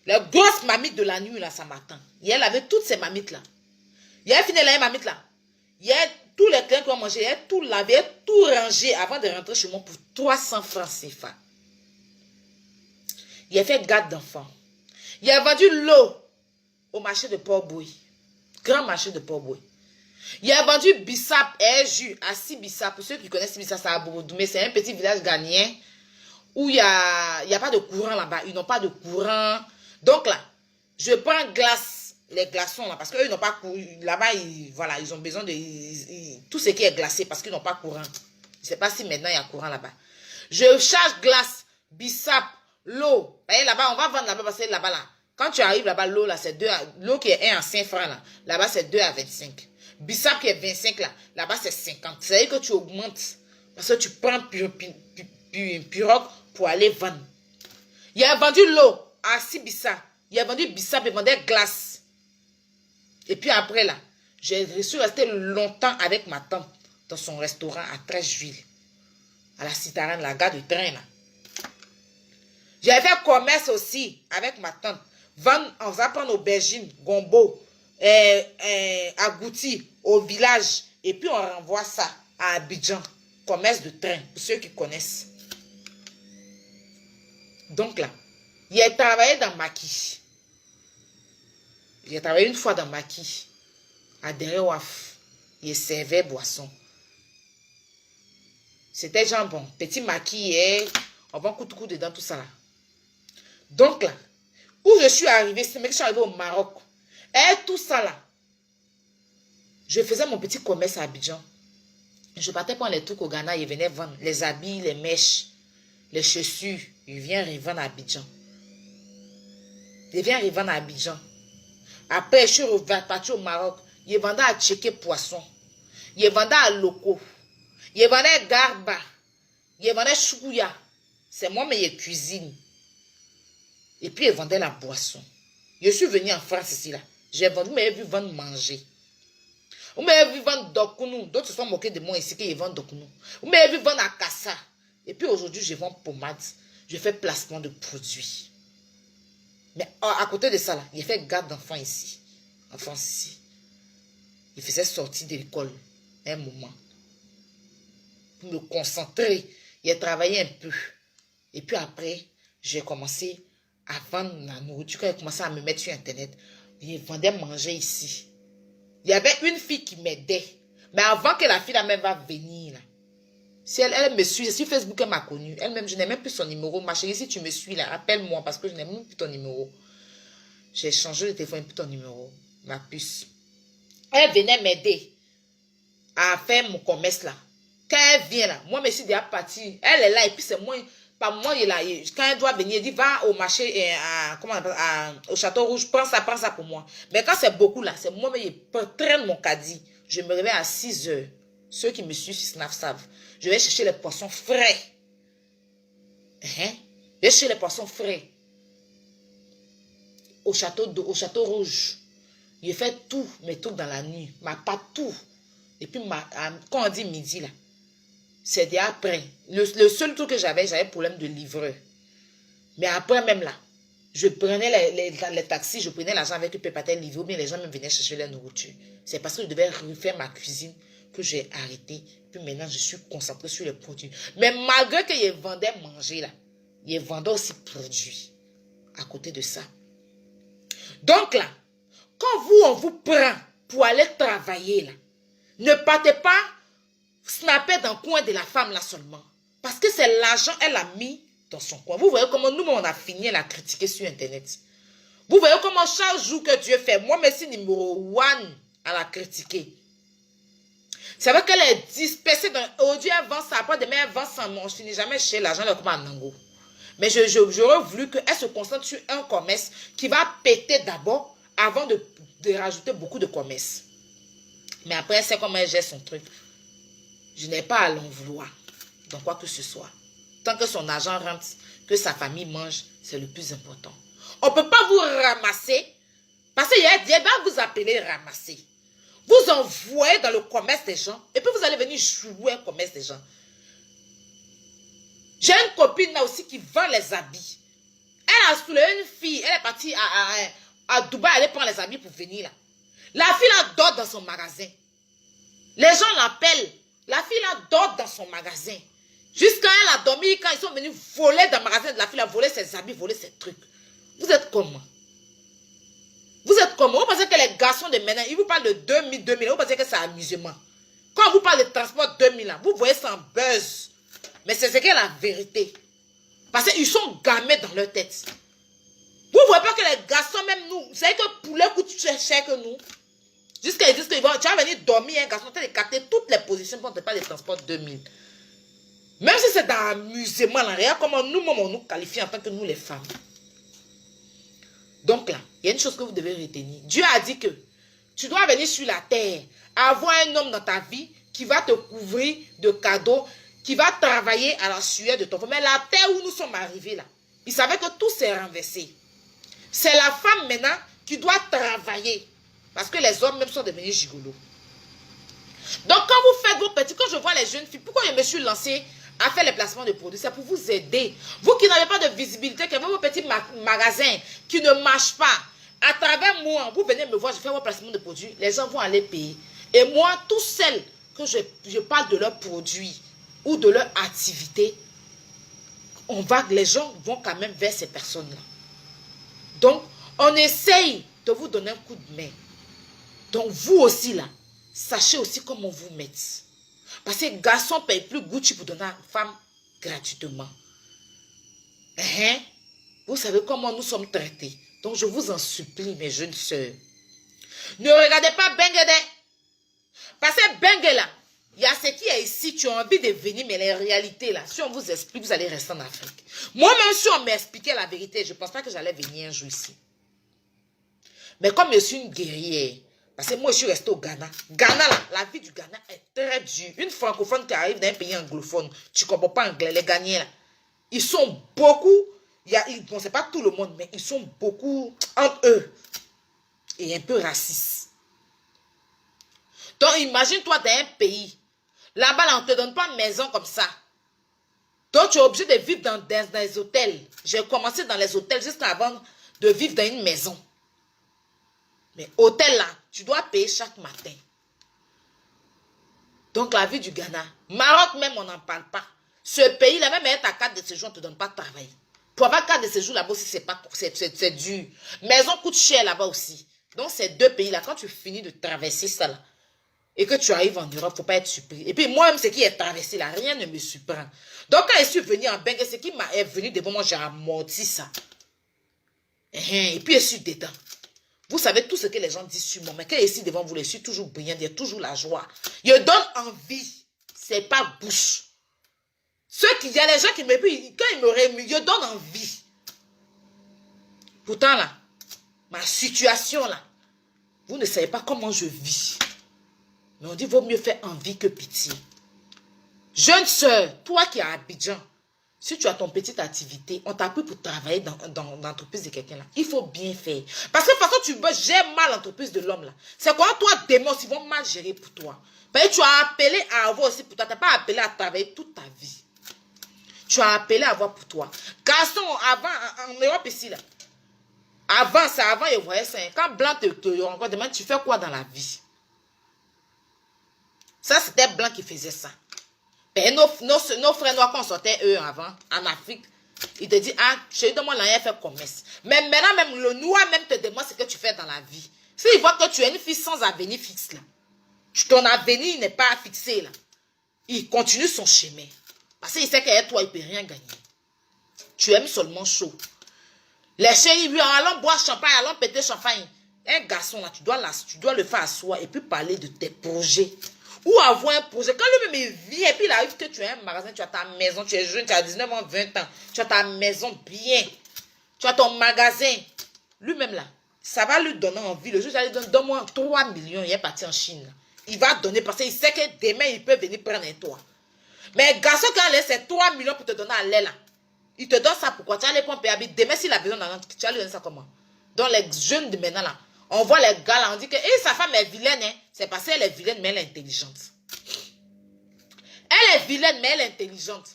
Les grosses mamites de la nuit, là, ça m'attend. Il avait toutes ces mamites-là. Il a fini les mamites là. Il y a tous les clients qui ont mangé, il a tout lavé, il a tout rangé avant de rentrer chez moi pour 300 francs CFA. Il a fait garde d'enfants. Il a vendu l'eau au marché de Port-Bouy. Grand marché de Port-Bouy. Il a vendu Bissap et jus à Sibissa. Pour ceux qui connaissent Sibissa, c'est à Bobodoumé. C'est un petit village ghanéen où il n'y a pas de courant là-bas. Ils n'ont pas de courant. Donc là, je prends glace, les glaçons là, parce qu'eux n'ont pas courant. Là-bas, voilà, ils ont besoin de tout ce qui est glacé parce qu'ils n'ont pas courant. Je ne sais pas si maintenant il y a courant là-bas. Je charge glace, Bissap, l'eau. Là-bas, on va vendre là-bas parce que là-bas, là, quand tu arrives là-bas, l'eau là, c'est 2 l'eau qui est 1 à 5 francs là. Là-bas, c'est 2 à 25. Bissap qui est 25 là. Là-bas, c'est 50. C'est-à-dire que tu augmentes parce que tu prends pirogue pour aller vendre. Il a vendu l'eau à Sibissa. Il a vendu Bissap et vendait glace. Et puis après là, je suis resté longtemps avec ma tante dans son restaurant à Trècheville. À la Citarane, la gare de train là. J'ai fait commerce aussi avec ma tante. On va prendre aubergines, gombo, agouti au village. Et puis on renvoie ça à Abidjan. Commerce de train, pour ceux qui connaissent. Donc là, il a travaillé dans Maki. Il a travaillé une fois dans Maki. À Derewaf. Il servait boisson. C'était genre bon. Petit Maki et on va coup dedans, tout ça là. Donc là, où je suis arrivé, c'est que je suis arrivé au Maroc. Et tout ça là, je faisais mon petit commerce à Abidjan. Je partais prendre les trucs au Ghana, ils venaient vendre les habits, les mèches, les chaussures. Ils viennent revendre à Abidjan. Ils viennent revendre à Abidjan. Après, je suis reparti au Maroc. Ils vendaient à Tchéké Poisson. Ils vendaient à Loco. Ils vendaient Garba. Ils vendaient Choukouya. C'est moi, mais ils cuisine. Et puis, ils vendaient la boisson. Je suis venu en France ici, là. J'ai vendu, mais j'ai vu vendre manger. Vous m'avez vu vendre Dokounou. D'autres se sont moqués de moi ici qu'ils vendent Dokounou. Vous m'avez vu vendre Akassa. Et puis aujourd'hui, je vends pommade. Je fais placement de produits. Mais à côté de ça, là, il fait garde d'enfants ici. En France ici. Il faisait sortir de l'école un moment. Pour me concentrer. Il a travaillé un peu. Et puis après, j'ai commencé à vendre la nourriture. Quand il a commencé à me mettre sur Internet, il vendait manger ici. Il y avait une fille qui m'aidait. Mais avant que la fille là même va venir, là, si elle me suit, sur Facebook, elle m'a connue. Elle-même, je n'ai même plus son numéro. Ma chérie, si tu me suis là, appelle-moi parce que je n'ai même plus ton numéro. J'ai changé de téléphone, plus ton numéro. Ma puce. Elle venait m'aider à faire mon commerce là. Quand elle vient là, moi, je suis déjà partie. Elle est là et puis c'est moi. Pas moi, il est là. Quand elle doit venir, elle dit va au marché, au Château Rouge, prends ça pour moi. Mais quand c'est beaucoup là, c'est moi, mais je traîne mon caddie. Je me réveille à 6 heures. Ceux qui me suivent sur Snap savent. Je vais chercher les poissons frais. Je vais chercher les poissons frais. Au château Rouge. Je fais tout, mes trucs dans la nuit. Ma pâte, tout. Et puis, quand on dit midi là, c'est déjà après. Le seul truc que j'avais problème de livreur. Mais après même là, je prenais les taxis, je prenais l'argent avec le pépatel livré, ou bien les gens me venaient chercher la nourriture. C'est parce que je devais refaire ma cuisine que j'ai arrêté. Puis maintenant, je suis concentrée sur les produits. Mais malgré que je vendais manger là, je vendais aussi produits à côté de ça. Donc là, quand on vous prend pour aller travailler là, ne partez pas snapper dans le coin de la femme là seulement. Parce que c'est l'argent qu'elle a mis dans son coin. Vous voyez comment nous, on a fini à la critiquer sur Internet. Vous voyez comment chaque jour que Dieu fait, moi, je suis numéro 1 à la critiquer. C'est vrai qu'elle est dispersée. Aujourd'hui, elle vend ça. Après, demain, elle vend ça. Non, je finis jamais chez l'argent de comme un nango. Mais j'aurais voulu qu'elle se concentre sur un commerce qui va péter d'abord avant de rajouter beaucoup de commerces. Mais après, elle sait comment elle gère son truc. Je n'ai pas à l'en vouloir dans quoi que ce soit. Tant que son argent rentre, que sa famille mange, c'est le plus important. On ne peut pas vous ramasser parce qu'il y a Dieu va vous appeler ramasser. Vous envoyez dans le commerce des gens et puis vous allez venir jouer au commerce des gens. J'ai une copine là aussi qui vend les habits. Elle a soulé une fille, elle est partie à Dubaï, elle prend les habits pour venir là. La fille là dort dans son magasin. Les gens l'appellent. La fille là dort dans son magasin. Jusqu'à elle a dormi quand ils sont venus voler dans le magasin de la fille, voler ses habits, voler ses trucs. Vous êtes comment? Vous êtes comment? Vous pensez que les garçons de maintenant, ils vous parlent de 2000, 2000, vous pensez que c'est amusement. Quand on vous parle de transport 2000, vous voyez ça en buzz. Mais c'est ce qu'est la vérité. Parce qu'ils sont gamés dans leur tête. Vous ne voyez pas que les garçons, même nous, vous savez que le poulet coûte cher que nous. Jusqu'à ils disent que tu vas venir dormir, un garçon, tu vas capter toutes les positions pour ne pas les transports 2000. Même si c'est dans l'amusement, regarde comment nous-mêmes on nous qualifie en tant que nous les femmes. Donc là, il y a une chose que vous devez retenir. Dieu a dit que tu dois venir sur la terre, avoir un homme dans ta vie qui va te couvrir de cadeaux, qui va travailler à la sueur de ton front. Mais la terre où nous sommes arrivés là, il savait que tout s'est renversé. C'est la femme maintenant qui doit travailler. Parce que les hommes même sont devenus gigolos. Donc quand vous faites vos petits, quand je vois les jeunes filles, pourquoi je me suis lancée à faire les placements de produits? C'est pour vous aider. Vous qui n'avez pas de visibilité, qui avez vos petits magasins qui ne marchent pas, à travers moi, vous venez me voir, je fais vos placements de produits, les gens vont aller payer. Et moi, tous celles que je parle de leurs produits ou de leur activité, les gens vont quand même vers ces personnes-là. Donc, on essaye de vous donner un coup de main. Donc, vous aussi là, sachez aussi comment vous mettre. Parce que les garçons ne payent plus Gucci pour donner à une femme gratuitement. Vous savez comment nous sommes traités. Donc, je vous en supplie, mes jeunes sœurs. Ne regardez pas Benguede. Parce que Bengue là, il y a ce qui est ici, tu as envie de venir, mais la réalité là, si on vous explique, vous allez rester en Afrique. Moi-même, si on m'expliquait la vérité, je ne pense pas que j'allais venir un jour ici. Mais comme je suis une guerrière, parce que moi, je suis restée au Ghana. Ghana, là, la vie du Ghana est très dure. Une francophone qui arrive d'un pays anglophone, tu ne comprends pas anglais, les Ghanéens, là, ils sont beaucoup, bon, c'est pas tout le monde, mais ils sont beaucoup entre eux et un peu racistes. Donc, imagine-toi dans un pays, là-bas, là, on ne te donne pas une maison comme ça. Donc, tu es obligé de vivre dans des hôtels. J'ai commencé dans les hôtels juste avant de vivre dans une maison. Mais hôtel là, tu dois payer chaque matin. Donc la vie du Ghana. Maroc même, on n'en parle pas. Ce pays-là, même avec ta carte de séjour, on ne te donne pas de travail. Pour avoir carte de séjour là-bas aussi, c'est dur. Maison coûte cher là-bas aussi. Donc ces deux pays-là, quand tu finis de traverser ça là, et que tu arrives en Europe, il ne faut pas être surpris. Et puis moi-même, ce qui est traversé là, rien ne me surprend. Donc quand je suis venu en Bengue, ce qui est venu de moi, j'ai amorti ça. Et puis je suis dedans. Vous savez tout ce que les gens disent sur moi, mais quand ici devant vous, je suis toujours brillant, il y a toujours la joie. Je donne envie, c'est pas bouche. Il y a les gens qui me quand ils me rémunérent, je donne envie. Pourtant là, ma situation là, vous ne savez pas comment je vis. Mais on dit, vaut mieux faire envie que pitié. Jeune soeur, toi qui es à Abidjan, si tu as ton petite activité, on t'a pris pour travailler dans l'entreprise de quelqu'un là. Il faut bien faire. Parce que de toute façon, tu gères mal l'entreprise de l'homme là. C'est quoi toi, démons, ils vont mal gérer pour toi. Parce que tu as appelé à avoir aussi pour toi. Tu n'as pas appelé à travailler toute ta vie. Tu as appelé à avoir pour toi. Garçon, avant, en Europe ici là. Avant, je voyais ça. Quand Blanc te demande, tu fais quoi dans la vie? Ça, c'était Blanc qui faisait ça. Et nos frères noirs, quand on sortait eux avant, en Afrique, ils te disent, ah, chez moi, là, il fait commerce. Mais maintenant, même le noir même te demande ce que tu fais dans la vie. S'il voit que tu es une fille sans avenir fixe, là, ton avenir n'est pas fixé, là, il continue son chemin. Parce qu'il sait qu'avec toi, il ne peut rien gagner. Tu aimes seulement chaud. Les chéris, oui, allons boire champagne, allons péter champagne. Un garçon, là, tu dois le faire asseoir et puis parler de tes projets. Ou avoir un projet. Quand lui-même vient et puis il arrive que tu as un magasin, tu as ta maison, tu es jeune, tu as 19 ans, 20 ans, tu as ta maison bien, tu as ton magasin. Lui-même là, ça va lui donner envie. Le jour où il donne, donne-moi 3 millions, il est parti en Chine. Là. Il va donner parce qu'il sait que demain, il peut venir prendre un toit. Mais garçon, quand il laisse ces 3 millions pour te donner à l'aile là, il te donne ça pourquoi? Tu as les pompes et habits. Demain, s'il a besoin d'argent, tu vas lui donner ça comment? Donc, les jeunes de maintenant, là, on voit les gars, là, on dit que sa femme est vilaine. Hein? C'est parce qu'elle est vilaine, mais elle est intelligente. Elle est vilaine, mais elle est intelligente.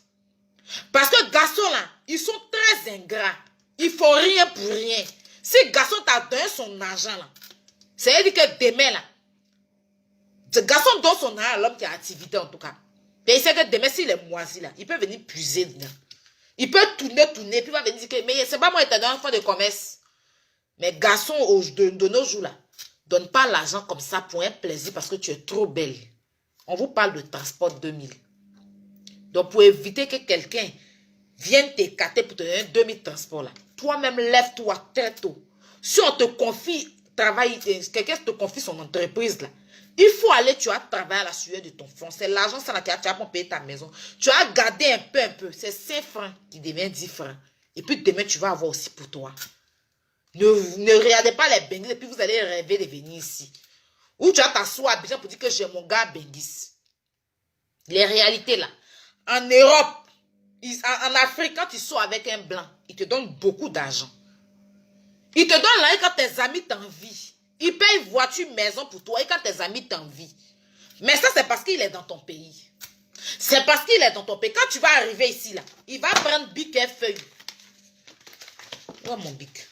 Parce que garçons, là, ils sont très ingrats. Ils font rien pour rien. Si garçon t'a donné son argent, là, c'est-à-dire que demain, là, ce garçon donne son argent à l'homme qui a activité, en tout cas. Mais il sait que demain, s'il est moisi, là, il peut venir puiser dedans. Il peut tourner, puis il va venir dire que, mais c'est pas moi qui t'ai donné un fonds de commerce. Mais garçon, de nos jours, là, donne pas l'argent comme ça pour un plaisir parce que tu es trop belle. On vous parle de transport 2000. Donc, pour éviter que quelqu'un vienne t'écarter pour te donner 2000 transports, là, toi-même, lève-toi très tôt. Si on te confie, quelqu'un te confie son entreprise, là, il faut aller, tu as travaillé à la sueur de ton front. C'est l'argent, ça, là, tu as pour payer ta maison. Tu as gardé un peu. C'est 5 francs qui devient 10 francs. Et puis, demain, tu vas avoir aussi pour toi. Ne regardez pas les Benguis et puis vous allez rêver de venir ici. Ou tu vas t'asseoir à Abidjan pour dire que j'ai mon gars Benguis. Les réalités là. En Europe, en Afrique, quand tu sors avec un blanc, il te donne beaucoup d'argent. Il te donne là et quand tes amis t'envient. Il paye voiture, maison pour toi et quand tes amis t'envient. Mais ça, c'est parce qu'il est dans ton pays. C'est parce qu'il est dans ton pays. Quand tu vas arriver ici, là, il va prendre bic et feuille. Oh mon bic.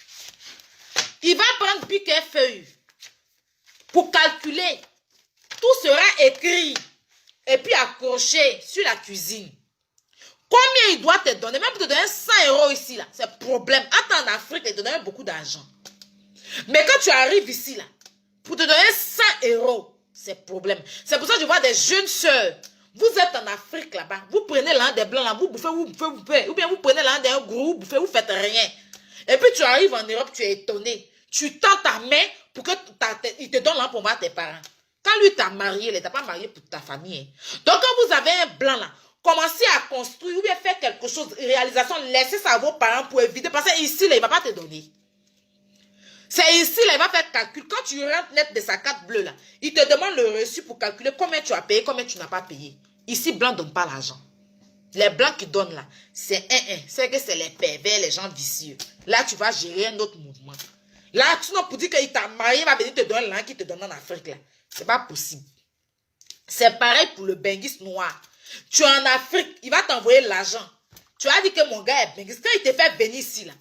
Il va prendre bic et feuille pour calculer. Tout sera écrit et puis accroché sur la cuisine. Combien il doit te donner? Même pour te donner 100 € ici, là, c'est problème. Attends, en Afrique, il te donne beaucoup d'argent. Mais quand tu arrives ici, là, pour te donner 100 €, c'est problème. C'est pour ça que je vois des jeunes sœurs. Vous êtes en Afrique là-bas, vous prenez l'un des blancs là, vous bouffez. Ou bien vous prenez l'un des gros, vous bouffez, vous faites rien. Et puis tu arrives en Europe, tu es étonné. Tu tends ta main pour que il te donne là pour voir tes parents. Quand lui t'a marié, il t'a pas marié pour ta famille. Donc quand vous avez un blanc là, commencez à construire ou bien faire quelque chose, réalisation, laissez ça à vos parents pour éviter. Parce que ici, là, il ne va pas te donner. C'est ici, là, il va faire calcul. Quand tu rentres net de sa carte bleue, là, il te demande le reçu pour calculer combien tu as payé, combien tu n'as pas payé. Ici, blanc ne donne pas l'argent. Les blancs qui donnent là, c'est c'est que c'est les pervers, les gens vicieux. Là, tu vas gérer un autre mouvement. Là, sinon, pour dire qu'il t'a marié, il va venir te donner l'argent qu'il te donne en Afrique, là. C'est pas possible. C'est pareil pour le benguis noir. Tu es en Afrique, il va t'envoyer l'argent. Tu as dit que mon gars est benguis. Quand il te fait venir ici, là,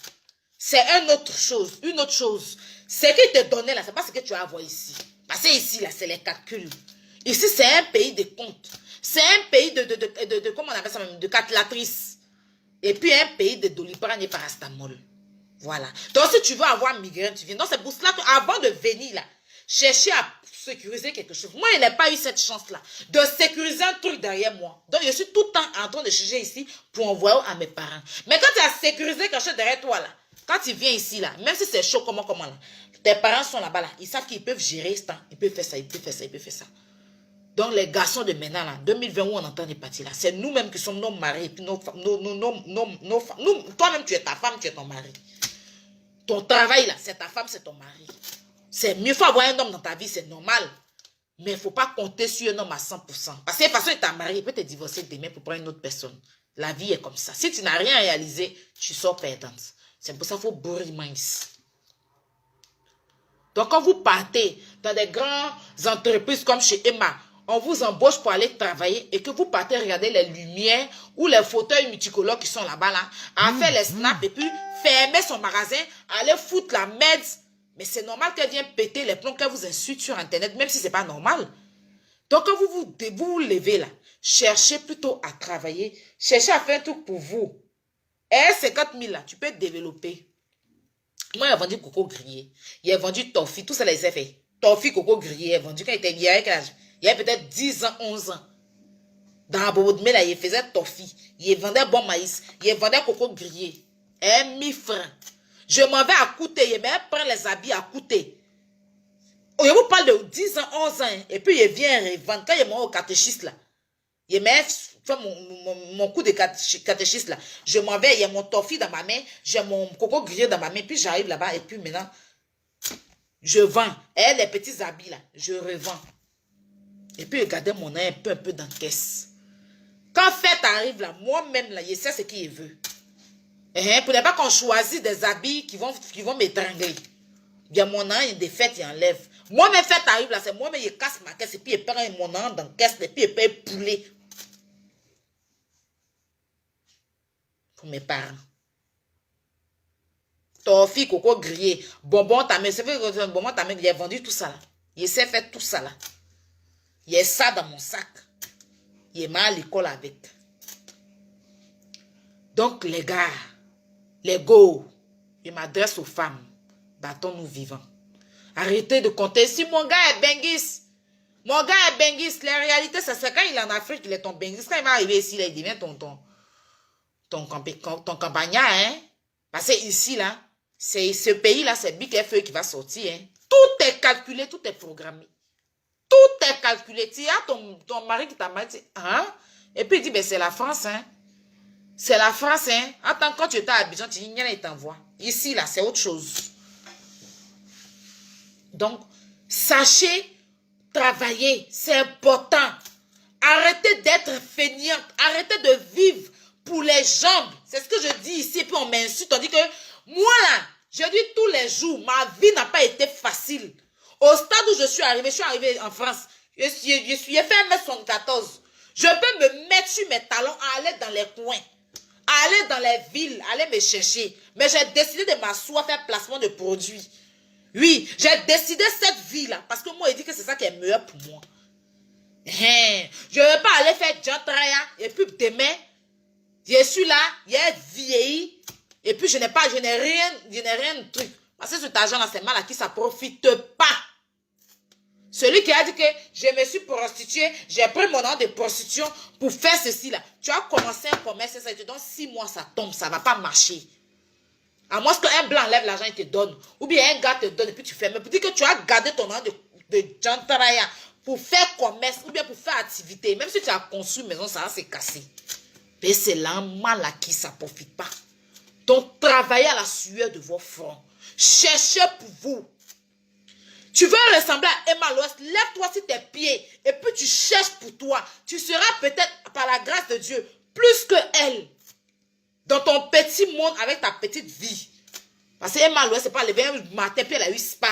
c'est une autre chose. Une autre chose. Ce qu'il te donnait, là, c'est pas ce que tu as à voir ici. Parce que ici, là, c'est les calculs. Ici, c'est un pays de comptes. C'est un pays de comment on appelle ça même, de calculatrice. Et puis un pays de doliprane et parastamol. Voilà. Donc, si tu veux avoir migraine, tu viens. Donc, c'est pour cela qu'avant de venir, là, chercher à sécuriser quelque chose. Moi, je n'ai pas eu cette chance-là de sécuriser un truc derrière moi. Donc, je suis tout le temps en train de chercher ici pour envoyer à mes parents. Mais quand tu as sécurisé quelque chose derrière toi, là, quand tu viens ici, là, même si c'est chaud, comment, là, tes parents sont là-bas, là, ils savent qu'ils peuvent gérer ce temps. Ils peuvent faire ça, ils peuvent faire ça, ils peuvent faire ça. Donc, les garçons de maintenant, là, 2020, où on entend des parties, là, c'est nous-mêmes qui sommes nos maris, et puis toi-même, tu es ta femme, tu es ton mari. Ton travail, là, c'est ta femme, c'est ton mari. C'est mieux, il faut avoir un homme dans ta vie, c'est normal. Mais il ne faut pas compter sur un homme à 100%. Parce que de toute façon, il t'a marié, il peut te divorcer demain pour prendre une autre personne. La vie est comme ça. Si tu n'as rien réalisé, tu sors perdante. C'est pour ça qu'il faut bourrer mince. Donc, quand vous partez dans des grandes entreprises comme chez Emma, on vous embauche pour aller travailler et que vous partez regarder les lumières ou les fauteuils multicolores qui sont là-bas, là, à faire les snaps et puis fermer son magasin, aller foutre la merde. Mais c'est normal qu'elle vienne péter les plombs, qu'elle vous insulte sur Internet, même si ce n'est pas normal. Donc, quand vous levez là, cherchez plutôt à travailler, cherchez à faire un truc pour vous. Et 50 000 là, tu peux développer. Moi, j'ai vendu coco grillé. Il a vendu toffee, tout ça, les a fait. Toffee, coco grillé, il a vendu quand il était lié avec l'âge. Il y a peut-être 10 ans, 11 ans. Dans la bobo de mai, là, il faisait toffee. Il vendait bon maïs. Il vendait coco grillé. 1 000 francs. Je m'en vais à Kouté. Il me prend les habits à Kouté. Oh, je vous parle de 10 ans, 11 ans. Hein. Et puis, il vient revendre. Quand il est au catéchiste, là, il me fait mon coup de catéchiste, là. Je m'en vais, il y a mon toffee dans ma main. J'ai mon coco grillé dans ma main. Puis, j'arrive là-bas. Et puis, maintenant, je vends. Et les petits habits, là, je revends. Et puis, regardez mon œil un peu dans la caisse. Quand fête arrive, là, moi-même, là, je sais ce qu'il veut. Pour ne pas qu'on choisisse des habits qui vont m'étrangler. Bien, mon âme, des fêtes, il enlève. Moi, mes fêtes arrivent là, c'est moi-même, il casse ma caisse et puis il prend mon âme dans la caisse et puis il paye poulet. Pour mes parents. Toffee, coco grillé, bonbon, ta mère, c'est vrai que bonbon, ta mère, il a vendu tout ça là. Il s'est fait tout ça là. Il y a ça dans mon sac. Il est mal à l'école avec. Donc, les gars, les go, je m'adresse aux femmes. Battons-nous vivants. Arrêtez de compter. Si mon gars est Bengis, mon gars est Bengis, la réalité, c'est quand il est en Afrique, il est ton Bengis. Quand il va arriver ici, là, il devient ton campagnard, hein. Parce que ici, là, c'est ce pays-là, c'est Big FE qui va sortir, hein. Tout est calculé, tout est programmé. Tout est calculé. Tu as ton mari qui t'a dit, hein? Et puis il dit, ben c'est la France, hein. C'est la France, hein. Attends, quand tu étais à Abidjan, tu dis, il t'envoie. Ici, là, c'est autre chose. Donc, sachez travailler, c'est important. Arrêtez d'être feignante, arrêtez de vivre pour les jambes. C'est ce que je dis ici, puis on m'insulte. On dit que moi, là, je dis tous les jours, ma vie n'a pas été facile. Au stade où je suis arrivée en France. J'ai fait 1m74. Je peux me mettre sur mes talons à aller dans les coins, à aller dans les villes, aller me chercher. Mais j'ai décidé de m'asseoir, faire placement de produits. Oui, j'ai décidé cette vie-là parce que moi, il dit que c'est ça qui est meilleur pour moi. Je ne vais pas aller faire Jantraya et puis demain, je suis là, il est vieilli et puis je n'ai rien de truc. Parce que cet argent-là, c'est mal à qui ça profite pas. Celui qui a dit que je me suis prostituée, j'ai pris mon nom de prostitution pour faire ceci-là. Tu as commencé un commerce, ça te donne 6 mois, ça tombe, ça ne va pas marcher. À moins qu'un blanc enlève l'argent et te donne. Ou bien un gars te donne et puis tu fais. Mais pour dire que tu as gardé ton nom de Jantaraya pour faire commerce ou bien pour faire activité. Même si tu as construit une maison, ça va se casser. Mais c'est là mal à qui ça ne profite pas. Donc travaillez à la sueur de vos fronts. Cherchez pour vous. Tu veux ressembler à Emma Loès, lève-toi sur tes pieds et puis tu cherches pour toi. Tu seras peut-être par la grâce de Dieu plus que elle. Dans ton petit monde avec ta petite vie. Parce que Emma Loès, c'est pas levé un matin, puis elle a eu spa.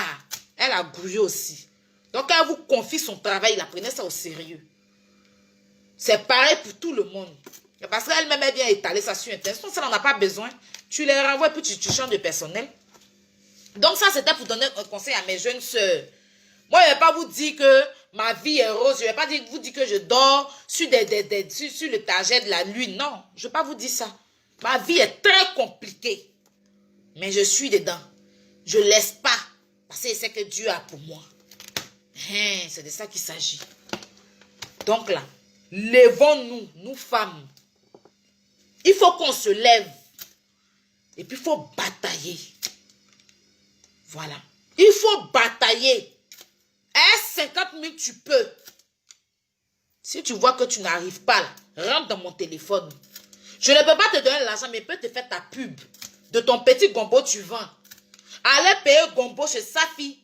Elle a grouillé aussi. Donc, quand elle vous confie son travail, la prenez ça au sérieux. C'est pareil pour tout le monde. Parce qu'elle-même, elle vient étaler ça sur Internet. Si elle n'en a pas besoin, tu les renvoies et puis tu changes de personnel. Donc, ça, c'était pour donner un conseil à mes jeunes sœurs. Moi, je ne vais pas vous dire que ma vie est rose. Je ne vais pas vous dire que je dors sur le tagère de la lune. Non, je ne vais pas vous dire ça. Ma vie est très compliquée. Mais je suis dedans. Je ne laisse pas. Parce que c'est que Dieu a pour moi. C'est de ça qu'il s'agit. Donc là, levons-nous, nous femmes. Il faut qu'on se lève. Et puis il faut batailler. Voilà. Il faut batailler. À 50 000, tu peux. Si tu vois que tu n'arrives pas là, rentre dans mon téléphone. Je ne peux pas te donner l'argent, mais je peux te faire ta pub. De ton petit gombo, tu vends. Allez payer gombo chez Safi.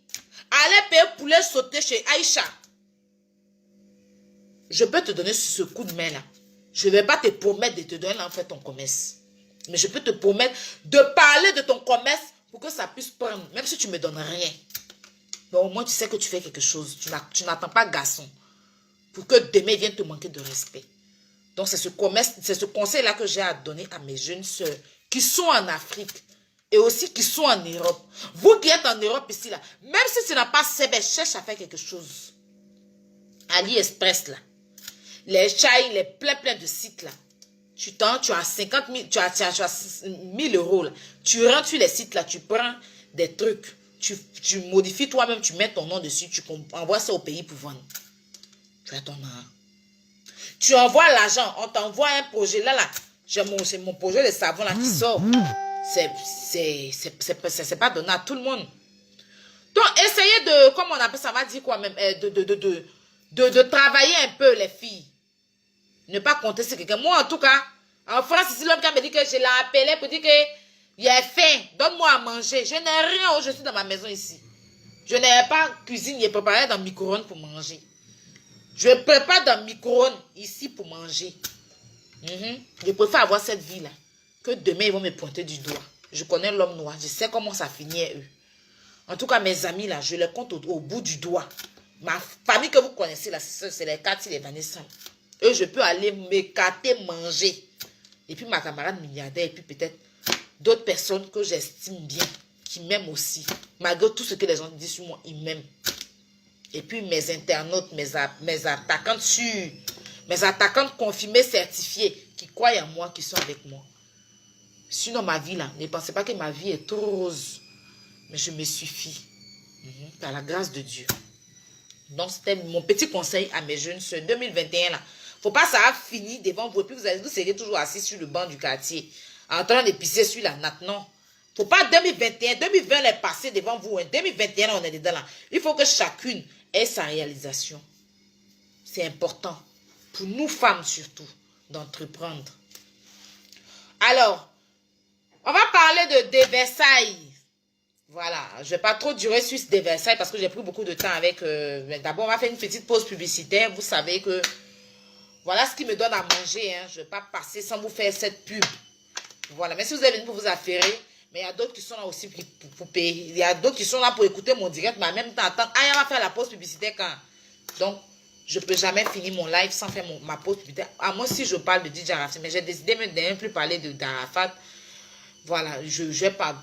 Allez payer poulet sauté chez Aïcha. Je peux te donner ce coup de main là. Je ne vais pas te promettre de te donner en fait ton commerce. Mais je peux te promettre de parler de ton commerce pour que ça puisse prendre. Même si tu ne me donnes rien. Mais au moins tu sais que tu fais quelque chose. Tu n'attends pas garçon. Pour que demain il vienne te manquer de respect. Donc c'est ce conseil-là que j'ai à donner à mes jeunes sœurs qui sont en Afrique et aussi qui sont en Europe. Vous qui êtes en Europe ici, là, même si tu n'as pas CB, cherche à faire quelque chose. AliExpress, là. Les chai, les plein de sites, là. Tu as 50 000, tu as 1000 euros, là. Tu rentres sur les sites, là, tu prends des trucs. Tu modifies toi-même, tu mets ton nom dessus, tu envoies ça au pays pour vendre. Tu as ton nom. Tu envoies l'argent, on t'envoie un projet, là, c'est mon projet de savon, là, qui sort. c'est pas donné à tout le monde. Donc, essayez de, comme on appelle ça, va dire quoi même, de travailler un peu, les filles. Ne pas compter sur quelqu'un. Moi, en tout cas, en France, ici, l'homme qui me dit que je l'ai appelé pour dire que il a faim, donne-moi à manger. Je n'ai rien, je suis dans ma maison ici. Je n'ai pas cuisine, je préparé dans le micro-ondes pour manger. Je prépare dans le micro-ondes ici pour manger. Je préfère avoir cette vie-là que demain, ils vont me pointer du doigt. Je connais l'homme noir, je sais comment ça finit eux. En tout cas, mes amis là, je les compte au bout du doigt. Ma famille que vous connaissez là, c'est les Cathy, les Vanessa. Eux, je peux aller m'écarter, manger. Et puis ma camarade milliardaire, et puis peut-être d'autres personnes que j'estime bien, qui m'aiment aussi. Malgré tout ce que les gens disent sur moi, ils m'aiment. Et puis mes internautes, mes attaquantes sûres, mes attaquantes confirmées, certifiées, qui croient en moi, qui sont avec moi. Sinon, ma vie là, ne pensez pas que ma vie est trop rose. Mais je me suffis. Par la grâce de Dieu. Donc, c'était mon petit conseil à mes jeunes sœurs. 2021 là. Faut pas ça a fini devant vous. Et puis vous serez toujours assis sur le banc du quartier. En train d'épicer sur la natte. Non. Faut pas 2021. 2020 est passé devant vous. 2021 là, on est dedans là. Il faut que chacune ait sa réalisation. C'est important. Pour nous femmes surtout. D'entreprendre. Alors. On va parler de Versailles. Voilà, je ne vais pas trop durer sur ce Versailles parce que j'ai pris beaucoup de temps avec... D'abord, on va faire une petite pause publicitaire. Vous savez que... Voilà ce qui me donne à manger. Hein. Je ne vais pas passer sans vous faire cette pub. Voilà, mais si vous êtes venu pour vous affairer, mais il y a d'autres qui sont là aussi pour payer. Il y a d'autres qui sont là pour écouter mon direct, mais en même temps, attendre. Ah, on va faire la pause publicitaire quand? Donc, je ne peux jamais finir mon live sans faire ma pause publicitaire. À moi, si je parle de DJ Arafat, mais j'ai décidé de ne plus parler d'Arafat. Voilà, je ne vais pas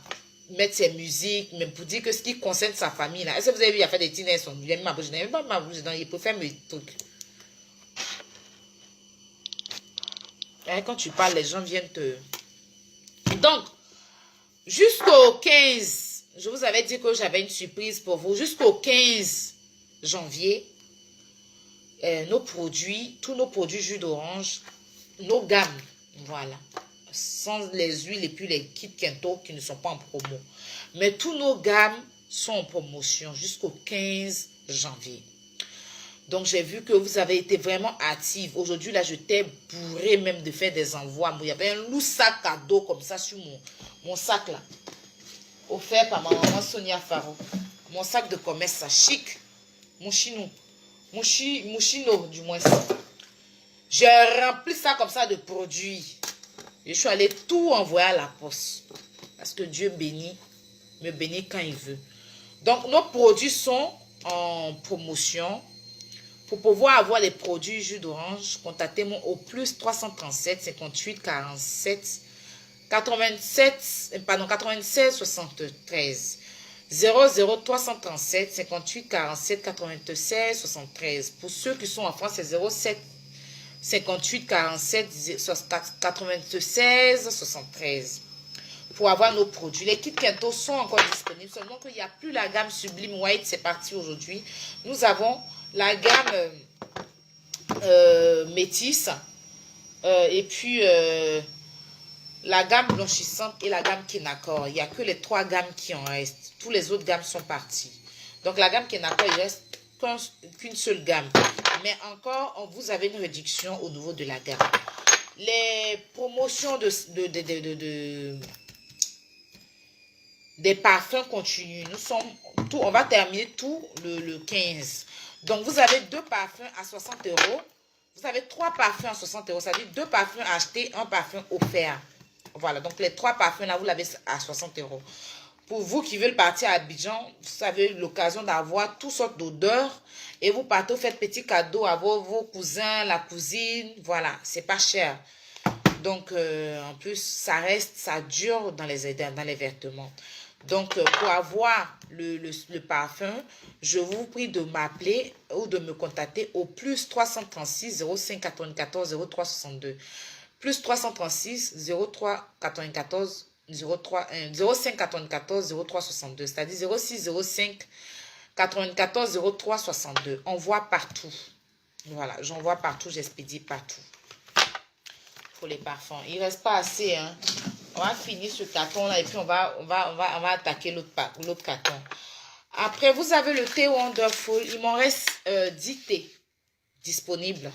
mettre ses musiques, même pour dire que ce qui concerne sa famille là. Est-ce que vous avez vu, il a fait des dîners, il a mis ma bouche, je n'ai pas ma bouche dedans, il peut faire mes trucs. Et quand tu parles, les gens viennent te... Donc, jusqu'au 15, je vous avais dit que j'avais une surprise pour vous. Jusqu'au 15 janvier, nos produits, tous nos produits jus d'orange, nos gammes, voilà. Sans les huiles et puis les kits Kento qui ne sont pas en promo. Mais tous nos gammes sont en promotion jusqu'au 15 janvier. Donc, j'ai vu que vous avez été vraiment active. Aujourd'hui, là, je t'ai bourré même de faire des envois. Il y avait un lourd sac cadeau comme ça sur mon sac là. Offert par ma maman Sonia Faro. Mon sac de commerce, ça chic. Mon chino du moins. J'ai rempli ça comme ça de produits. Je suis allée tout envoyer à la poste. Parce que Dieu me bénit quand il veut. Donc, nos produits sont en promotion. Pour pouvoir avoir les produits jus d'orange, contactez-moi au plus 337 58 47 96 73. 00337 58 47 96 73. Pour ceux qui sont en France, c'est 07 58 47 96 73 pour avoir nos produits. Les kits Kento sont encore disponibles, seulement qu'il n'y a plus la gamme Sublime White, c'est parti aujourd'hui. Nous avons la gamme métisse et puis la gamme blanchissante et la gamme Kenakor. Il n'y a que les trois gammes qui en restent. Tous les autres gammes sont parties. Donc la gamme Kenakor, il reste qu'une seule gamme. Mais encore, vous avez une réduction au niveau de la gamme. Les promotions des parfums continuent. On va terminer tout le 15. Donc, vous avez 2 parfums à 60 €. Vous avez 3 parfums à 60 €. Ça veut dire 2 parfums achetés, 1 parfum offert. Voilà. Donc, les 3 parfums là, vous l'avez à 60 €. Pour vous qui veulent partir à Abidjan, vous avez l'occasion d'avoir toutes sortes d'odeurs. Et vous partez, vous faites petit cadeau à vos cousins, la cousine. Voilà. C'est pas cher. Donc, en plus, ça dure dans les vêtements. Donc, pour avoir le parfum, je vous prie de m'appeler ou de me contacter au plus 336 05 94 03 62. Plus 336 03 94 05 94 03 62. C'est-à-dire 06 05 94 03 62. Envoie partout. Voilà, j'envoie partout, j'expédie partout. Pour les parfums. Il ne reste pas assez, hein. On va finir ce carton-là et puis on va attaquer l'autre carton. Après, vous avez le thé Wonderful. Il m'en reste 10 thés disponibles.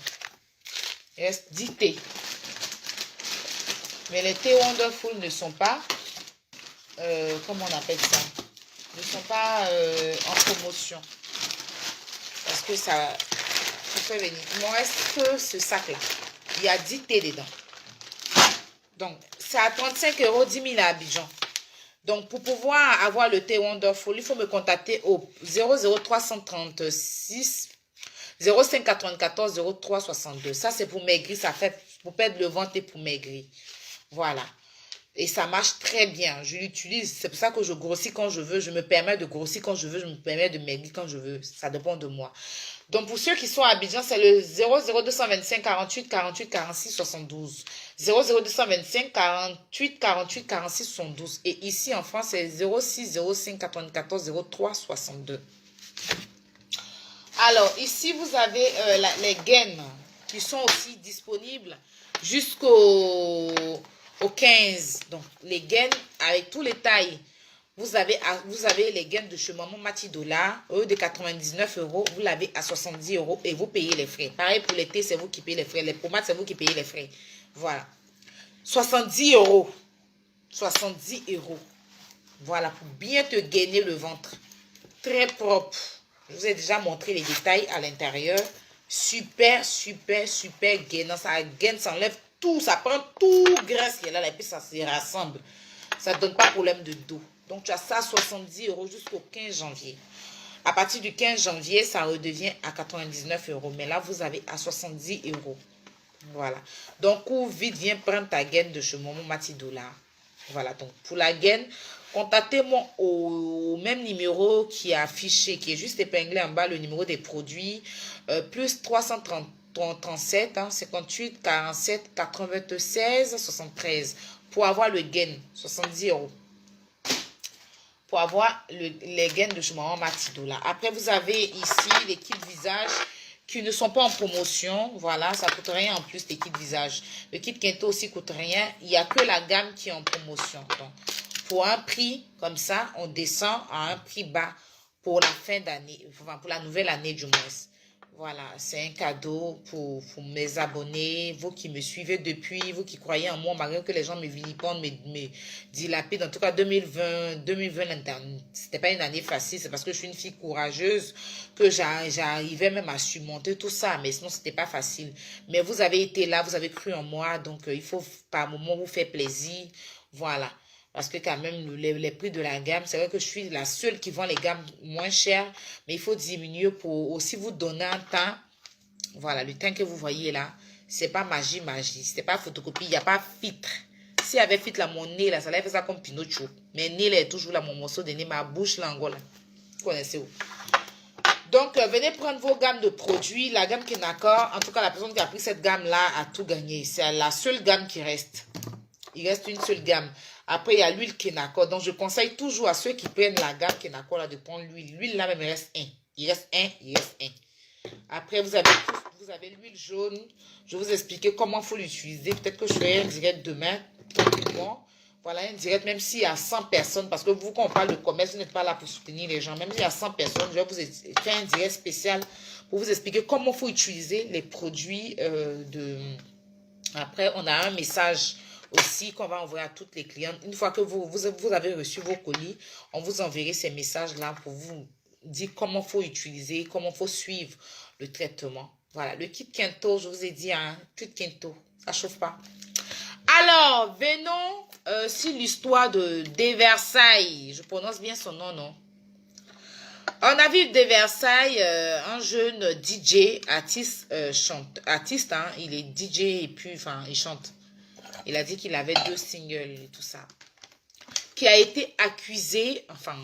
Il reste 10 thés. Mais les thés Wonderful ne sont pas, comment on appelle ça? Ne sont pas en promotion. Parce que ça fait venir. Il m'en reste que ce sac-là. Il y a 10 thés dedans. Donc, c'est à 35 €, 10 000 à Abidjan. Donc, pour pouvoir avoir le thé Wonderful, il faut me contacter au 00336 0594 0362. Ça, c'est pour maigrir. Ça fait pour perdre le ventre et pour maigrir. Voilà. Et ça marche très bien. Je l'utilise. C'est pour ça que je grossis quand je veux. Je me permets de grossir quand je veux. Je me permets de maigrir quand je veux. Ça dépend de moi. Donc, pour ceux qui sont à Abidjan, c'est le 00225 48 48 46 72. 00225 48 48 46 72. Et ici, en France, c'est 06 05 94 03 62. Alors, ici, vous avez les gaines qui sont aussi disponibles jusqu'au 15. Donc, les gaines avec tous les tailles. Vous avez les gaines de chez Maman Matidola, de 99 €. Vous l'avez à 70 € et vous payez les frais. Pareil pour les thés, c'est vous qui payez les frais. Les pommades, c'est vous qui payez les frais. Voilà. 70 €. 70 €. Voilà, pour bien te gainer le ventre. Très propre. Je vous ai déjà montré les détails à l'intérieur. Super, super, super gainant. Ça gaine, ça enlève tout. Ça prend tout graisse qui est là et puis ça se rassemble. Ça ne donne pas problème de dos. Donc, tu as ça à 70 € jusqu'au 15 janvier. À partir du 15 janvier, ça redevient à 99 €. Mais là, vous avez à 70 €. Voilà. Donc, cours vite, viens prendre ta gaine de chez Maman Matidola. Voilà. Donc, pour la gaine, contactez-moi au même numéro qui est affiché, qui est juste épinglé en bas, le numéro des produits, plus 337 58 47 96 73 pour avoir le gain, 70 €. Pour avoir les gaines de chez Maman Matidola. Après, vous avez ici les kits visage qui ne sont pas en promotion. Voilà, ça coûte rien en plus, les kits visage. Le kit Kento aussi coûte rien. Il n'y a que la gamme qui est en promotion. Donc, pour un prix comme ça, on descend à un prix bas pour la fin d'année, enfin, pour la nouvelle année du mois. Voilà, c'est un cadeau pour mes abonnés, vous qui me suivez depuis, vous qui croyez en moi, malgré que les gens me vilipendent, me dilapident. En tout cas, 2020, c'était pas une année facile. C'est parce que je suis une fille courageuse que j'arrivais même à surmonter tout ça. Mais sinon, c'était pas facile. Mais vous avez été là, vous avez cru en moi. Donc, il faut par moment vous faire plaisir. Voilà. Parce que quand même, les prix de la gamme, c'est vrai que je suis la seule qui vend les gammes moins chères. Mais il faut diminuer pour aussi vous donner un temps. Voilà, le teint que vous voyez là, c'est pas magie. C'est pas photocopie, il n'y a pas filtre. S'il y avait filtre là, mon nez là, ça allait faire ça comme Pinocchio. Mais nez là est toujours là, mon morceau de nez, ma bouche là, en gros là. Vous connaissez où? Donc, venez prendre vos gammes de produits. La gamme Kenako, en tout cas, la personne qui a pris cette gamme-là a tout gagné. C'est la seule gamme qui reste. Il reste une seule gamme. Après, il y a l'huile Kenako. Donc, je conseille toujours à ceux qui prennent la gamme Kenako là, de prendre l'huile. L'huile là, même, il reste un. Il reste un. Après, vous avez l'huile jaune. Je vais vous expliquer comment il faut l'utiliser. Peut-être que je ferai un direct demain. Tranquillement. Voilà, un direct, même s'il y a 100 personnes. Parce que vous, quand on parle de commerce, vous n'êtes pas là pour soutenir les gens. Même s'il y a 100 personnes, je vais vous faire un direct spécial pour vous expliquer comment il faut utiliser les produits Après, on a un message aussi qu'on va envoyer à toutes les clientes. Une fois que vous avez reçu vos colis, on vous enverra ces messages-là pour vous dire comment il faut utiliser, comment il faut suivre le traitement. Voilà, le kit Kento, je vous ai dit, kit Kento, ça chauffe pas. Alors, venons sur l'histoire de Versailles. Je prononce bien son nom, non? On a vu de Versailles un jeune DJ, artiste, il est DJ et puis, enfin, il chante. Il a dit qu'il avait 2 singles et tout ça. Qui a été accusé, enfin,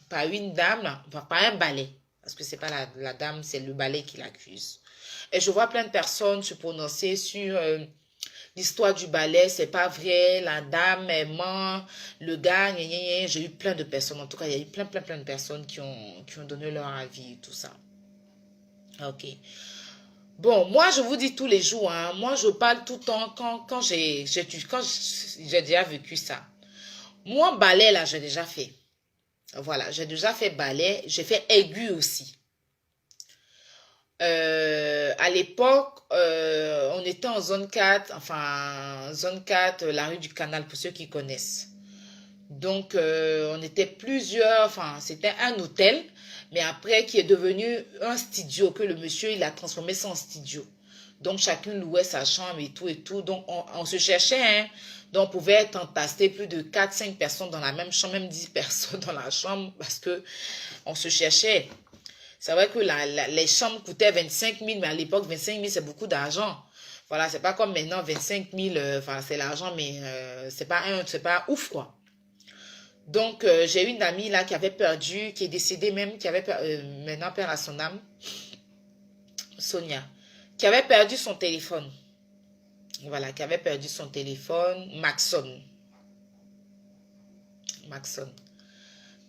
par une dame, enfin, par un balai. Parce que c'est pas la dame, c'est le balai qui l'accuse. Et je vois plein de personnes se prononcer sur l'histoire du balai, c'est pas vrai, la dame, elle ment, le gars, j'ai eu plein de personnes, en tout cas, il y a eu plein de personnes qui ont donné leur avis et tout ça. Ok. Bon, moi, je vous dis tous les jours, hein, moi, je parle tout le temps quand j'ai déjà vécu ça. Moi, balai, là, j'ai déjà fait. Voilà, j'ai déjà fait balai. J'ai fait aigu aussi. À l'époque, on était en zone 4, enfin, zone 4, la rue du Canal, pour ceux qui connaissent. Donc, on était plusieurs, enfin, c'était un hôtel, mais après, qui est devenu un studio, que le monsieur, il a transformé ça en studio. Donc, chacun louait sa chambre et tout et tout. Donc, on se cherchait, hein. Donc, on pouvait être entassé plus de 4, 5 personnes dans la même chambre, même 10 personnes dans la chambre, parce que on se cherchait. C'est vrai que les chambres coûtaient 25 000, mais à l'époque, 25 000, c'est beaucoup d'argent. Voilà, c'est pas comme maintenant, 25 000, enfin, c'est l'argent, mais c'est pas ouf, quoi. Donc, j'ai une amie là qui avait perdu, qui est décédée même, qui avait maintenant perd à son âme, Sonia, qui avait perdu son téléphone. Voilà, qui avait perdu son téléphone, Maxon. Maxon.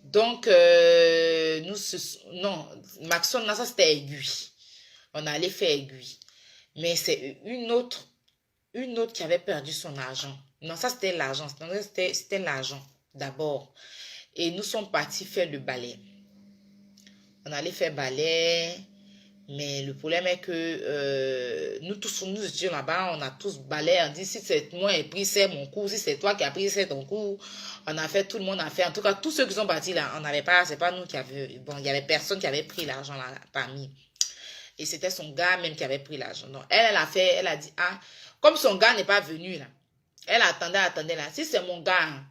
Donc, non, Maxon, là, ça c'était aiguille. On allait faire aiguille. Mais c'est une autre qui avait perdu son argent. Non, ça c'était l'argent. C'était l'argent d'abord. Et nous sommes partis faire le balai. On allait faire balai. Mais le problème est que nous tous, nous étions là-bas, on a tous balayé. On dit si c'est moi qui ai pris, c'est mon coup. Si c'est toi qui as pris, c'est ton coup. On a fait, tout le monde a fait. En tout cas, tous ceux qui sont partis là, on n'avait pas, c'est pas nous qui avions. Bon, il y avait personne qui avait pris l'argent là parmi. Et c'était son gars même qui avait pris l'argent. Donc, elle a fait, elle a dit, ah, comme son gars n'est pas venu là, elle attendait là. Si c'est mon gars hein,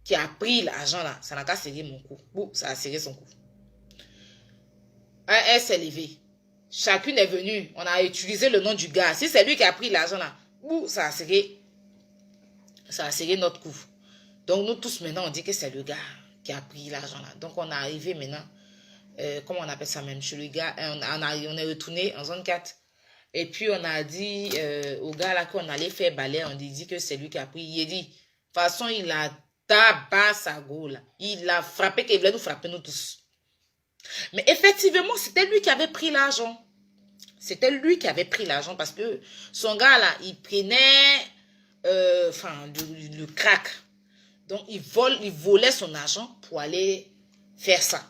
qui a pris l'argent là, ça n'a qu'à serrer mon cou. Ouh, ça a serré son cou. Elle s'est levée. Chacune est venue. On a utilisé le nom du gars. Si c'est lui qui a pris l'argent là, ouh, ça a serré notre cou. Donc, nous tous maintenant, on dit que c'est le gars qui a pris l'argent là. Donc, on est arrivé maintenant. Comment on appelle ça même chez le gars, on est retourné en zone 4. Et puis on a dit au gars là qu'on allait faire balai, on lui dit que c'est lui qui a pris. Il a dit, de toute façon, il a tabassé sa go là. Il a frappé, qu'il voulait nous frapper nous tous. Mais effectivement, c'était lui qui avait pris l'argent. C'était lui qui avait pris l'argent parce que son gars là, il prenait le crack. Donc il volait son argent pour aller faire ça.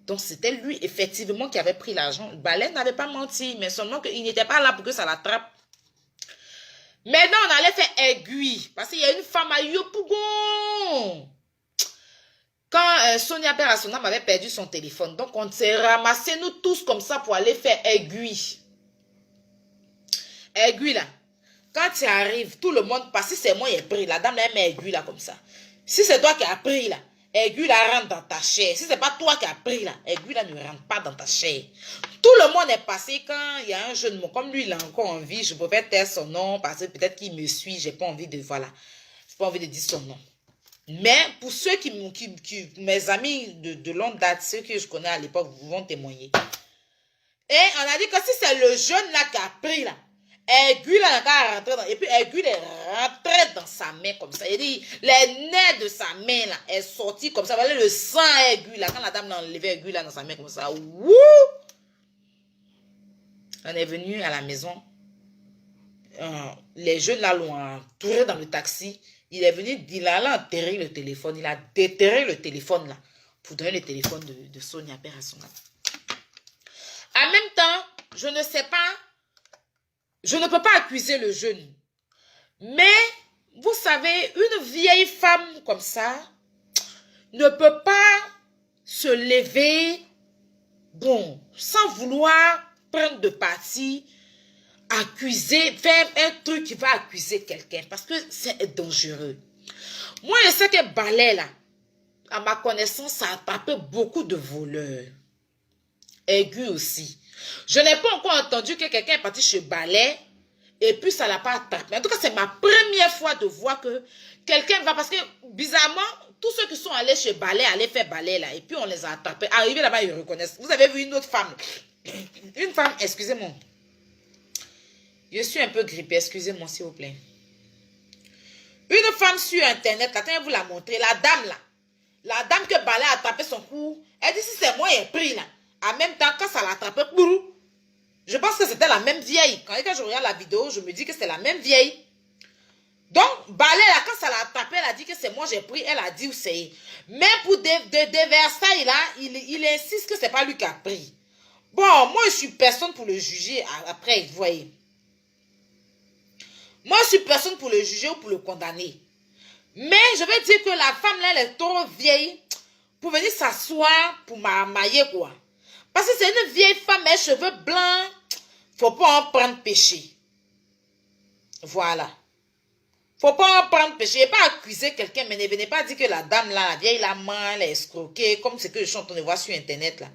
Donc, c'était lui, effectivement, qui avait pris l'argent. Le balai n'avait pas menti, mais seulement qu'il n'était pas là pour que ça l'attrape. Maintenant, on allait faire aiguille. Parce qu'il y a une femme à Yopougon. Quand Sonia Père à son âme avait perdu son téléphone. Donc, on s'est ramassés, nous tous, comme ça, pour aller faire aiguille. Aiguille, là. Quand tu arrives, tout le monde passe. Si c'est moi qui ai pris, la dame, elle met aiguille, là, comme ça. Si c'est toi qui as pris, là, aiguille là rentre dans ta chair. Si c'est pas toi qui as pris là, aiguille là ne rentre pas dans ta chair. Tout le monde est passé quand il y a un jeune mot. Comme lui, il a encore envie, je peux taire son nom parce que peut-être qu'il me suit. J'ai pas envie de, voilà. J'ai pas envie de dire son nom. Mais pour ceux mes amis de longue date, ceux que je connais à l'époque, vont témoigner. Et on a dit que si c'est le jeune là qui a pris là, aiguille là n'a rentré dans, et puis aiguille est rentrée dans sa main comme ça. Il dit les nerfs de sa main là est sorti comme ça. Voilà le sang aiguille là. Quand la dame l'a enlevé aiguille là dans sa main comme ça. Wouh! On est venu à la maison. Les jeunes là l'ont entouré dans le taxi. Il est venu, il a enterré le téléphone. Il a déterré le téléphone là pour donner le téléphone de Sonia Père à son âme. En même temps, je ne sais pas. Je ne peux pas accuser le jeune. Mais, vous savez, une vieille femme comme ça ne peut pas se lever, bon, sans vouloir prendre de parti, accuser, faire un truc qui va accuser quelqu'un. Parce que c'est dangereux. Moi, je sais que balai, là, à ma connaissance, ça a attrapé beaucoup de voleurs. Aigu aussi. Je n'ai pas encore entendu que quelqu'un est parti chez balai et puis ça ne l'a pas attrapé. En tout cas, c'est ma première fois de voir que quelqu'un va, parce que bizarrement, tous ceux qui sont allés chez balai, allaient faire balai là, et puis on les a attrapés. Arrivés là-bas, ils reconnaissent. Vous avez vu une autre femme. Une femme, excusez-moi. Je suis un peu grippée, excusez-moi s'il vous plaît. Une femme sur internet, quand elle vous l'a montré, la dame là, la dame que balai a attrapé son cou, elle dit si c'est moi qui ai pris là. En même temps, quand ça l'a attrapé, Je pense que c'était la même vieille. Quand je regarde la vidéo, je me dis que c'est la même vieille. Donc, Balé, là, quand ça l'a tapé, elle a dit que c'est moi, j'ai pris. Elle a dit où c'est. Mais pour des Versailles, là, il insiste que c'est pas lui qui a pris. Bon, moi, je suis personne pour le juger après, vous voyez. Moi, je suis personne pour le juger ou pour le condamner. Mais je veux dire que la femme, là, elle est trop vieille pour venir s'asseoir pour m'amailler, quoi. Parce que c'est une vieille femme, elle cheveux blancs. Faut pas en prendre péché. Voilà. Faut pas en prendre péché. Pas accuser quelqu'un, mais ne venez pas dire que la dame, là, la vieille, la main, elle est escroquée, comme ce que je suis en train de voir sur Internet, là.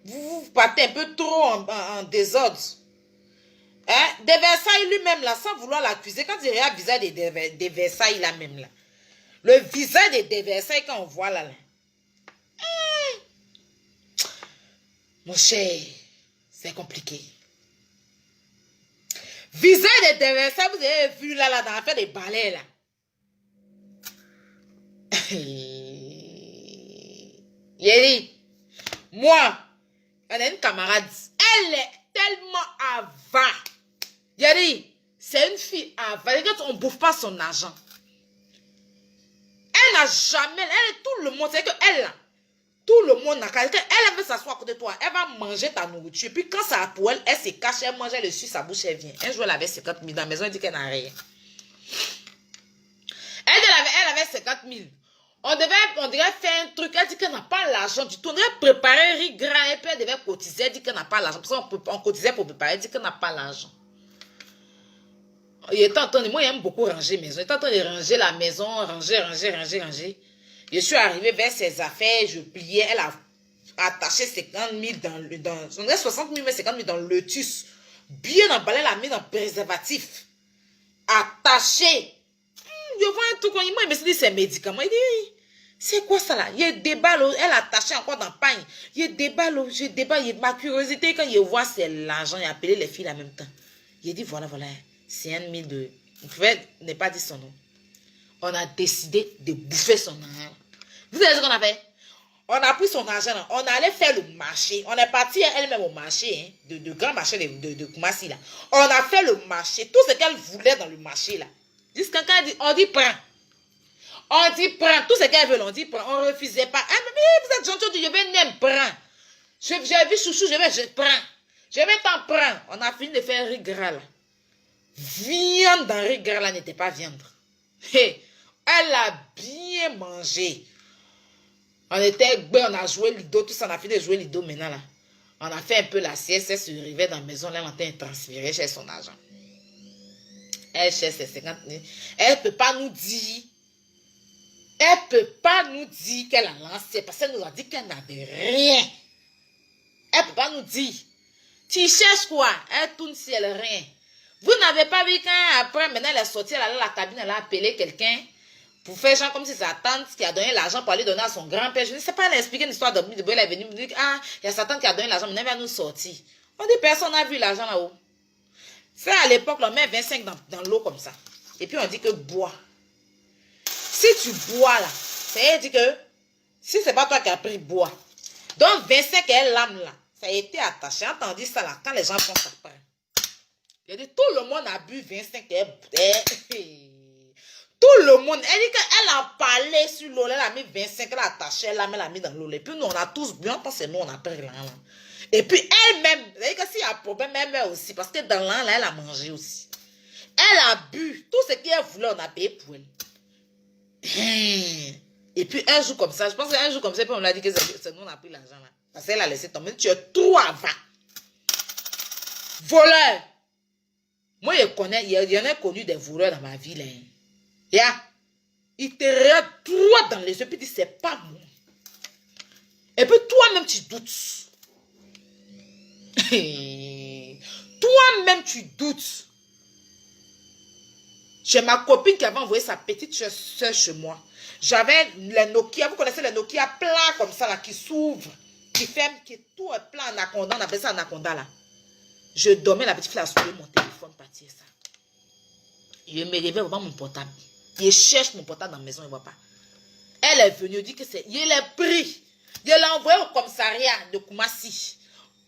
Vous partez un peu trop en désordre. Hein? Des Versailles lui-même, là, sans vouloir l'accuser, quand il regarde le visage des Versailles, là, même, là. Le visage des Versailles, quand on voit, là. Mon cher, c'est compliqué. Visage des Versailles, vous avez vu, là, dans l'affaire des balais, là. Yéli, moi, on a une camarade, elle est tellement avare. Yéli, c'est une fille avare. Regarde, on ne bouffe pas son argent. Elle n'a jamais, elle, tout le monde, c'est que elle, là, tout le monde n'a qu'à, elle veut s'asseoir à côté de toi, elle va manger ta nourriture, puis quand ça a pour elle, elle se cache, elle mange, elle le suit, sa bouche, elle vient. Un jour, elle avait 50 000 dans la maison, elle dit qu'elle n'a rien. Elle avait 50 000. On devait faire un truc, elle dit qu'elle n'a pas l'argent du tout. On devait préparer un riz gras, et puis elle devait cotiser, elle dit qu'elle n'a pas l'argent. Parce qu'on cotisait pour préparer, elle dit qu'elle n'a pas l'argent. Il était en train de, moi, j'aime beaucoup ranger maison. Il était en train de ranger la maison, ranger. Je suis arrivée vers ses affaires, je pliais, elle a attaché 50 000 on dirait 60 000, mais 50 000 dans le lotus. Bien emballé, elle a mis dans le préservatif. Attaché. Je vois un truc, moi, il me dit, c'est médicament. Il dit, c'est quoi ça là? Il y a des balles, elle a attaché encore dans le pain. Il y a des balles, ma curiosité, quand il voit, c'est l'argent, il a appelé les filles en même temps. Il a dit, voilà, c'est 1 000 de... Vous pouvez ne pas dire son nom. On a décidé de bouffer son argent. Vous savez ce qu'on a fait? On a pris son argent, là. On allait faire le marché. On est parti elle-même au marché, hein, de grand marché de Koumassi, là. On a fait le marché. Tout ce qu'elle voulait dans le marché, là. Jusqu'à quand on dit prends. On dit prends. Tout ce qu'elle veut, on dit prends. On ne refusait pas. Ah, mais vous êtes gentil, je vais n'aime prends. J'ai vu chouchou, je prends. Je vais t'en prendre. On a fini de faire un riz gras, là. Viande dans riz gras, là, n'était pas viande. Hey, elle a bien mangé. On était, on a joué Lido, tout ça, on a fini de jouer Lido maintenant, là. On a fait un peu la sieste, elle se réveille dans la maison, là, on a transféré chez son argent. Elle cherche ses 50 000. Elle ne peut pas nous dire. Elle ne peut pas nous dire qu'elle a lancé. Parce qu'elle nous a dit qu'elle n'avait rien. Elle ne peut pas nous dire. Tu cherches quoi? Elle tourne si elle n'a rien. Vous n'avez pas vu quand après, maintenant elle est sortie, elle a la cabine, elle a appelé quelqu'un pour faire genre comme si sa tante qui a donné l'argent pour aller donner à son grand-père. Je ne sais pas, elle a expliqué une histoire de elle est venue me dire, ah, il y a sa tante qui a donné l'argent, mais elle va nous sortir. On dit, personne n'a vu l'argent là-haut. C'est à l'époque, on met 25 dans l'eau comme ça. Et puis on dit que bois. Si tu bois là, ça veut dire que si c'est pas toi qui as pris bois. Donc 25 est l'âme là. Ça a été attaché. Entendu ça là, quand les gens font ça. Il dit tout le monde a bu 25 tout le monde. Elle dit qu'elle a parlé sur l'eau. Elle a mis 25, elle a attaché, elle l'a mis dans l'eau. Et puis nous on a tous bu. On pense que nous on a pris là. Et puis elle-même, vous savez que s'il y a un problème, elle aussi. Parce que dans l'an, là, elle a mangé aussi. Elle a bu. Tout ce qu'elle voulait, on a payé pour elle. Et puis un jour comme ça, je pense qu'un jour comme ça, puis on l'a dit que c'est nous, on a pris l'argent là. Parce qu'elle a laissé tomber. Tu es trop avant. Voleur. Moi, je connais, il y en a connu des voleurs dans ma vie là. Yeah. Il te regarde droit dans les yeux, puis il dit, c'est pas moi. Et puis toi-même, tu doutes. Toi-même, tu doutes. J'ai ma copine qui avait envoyé sa petite soeur chez moi. J'avais les Nokia, vous connaissez les Nokia plats comme ça, là, qui s'ouvrent, qui ferment, qui est tout plein anaconda, on appelle ça anaconda, là. Je dormais, la petite fille a soulevé mon téléphone, partir ça. Je me réveille, je vois mon portable. Je cherche mon portable dans la maison, il ne voit pas. Elle est venue, elle dit que c'est, il est pris. Je l'ai envoyé au commissariat de Koumassi.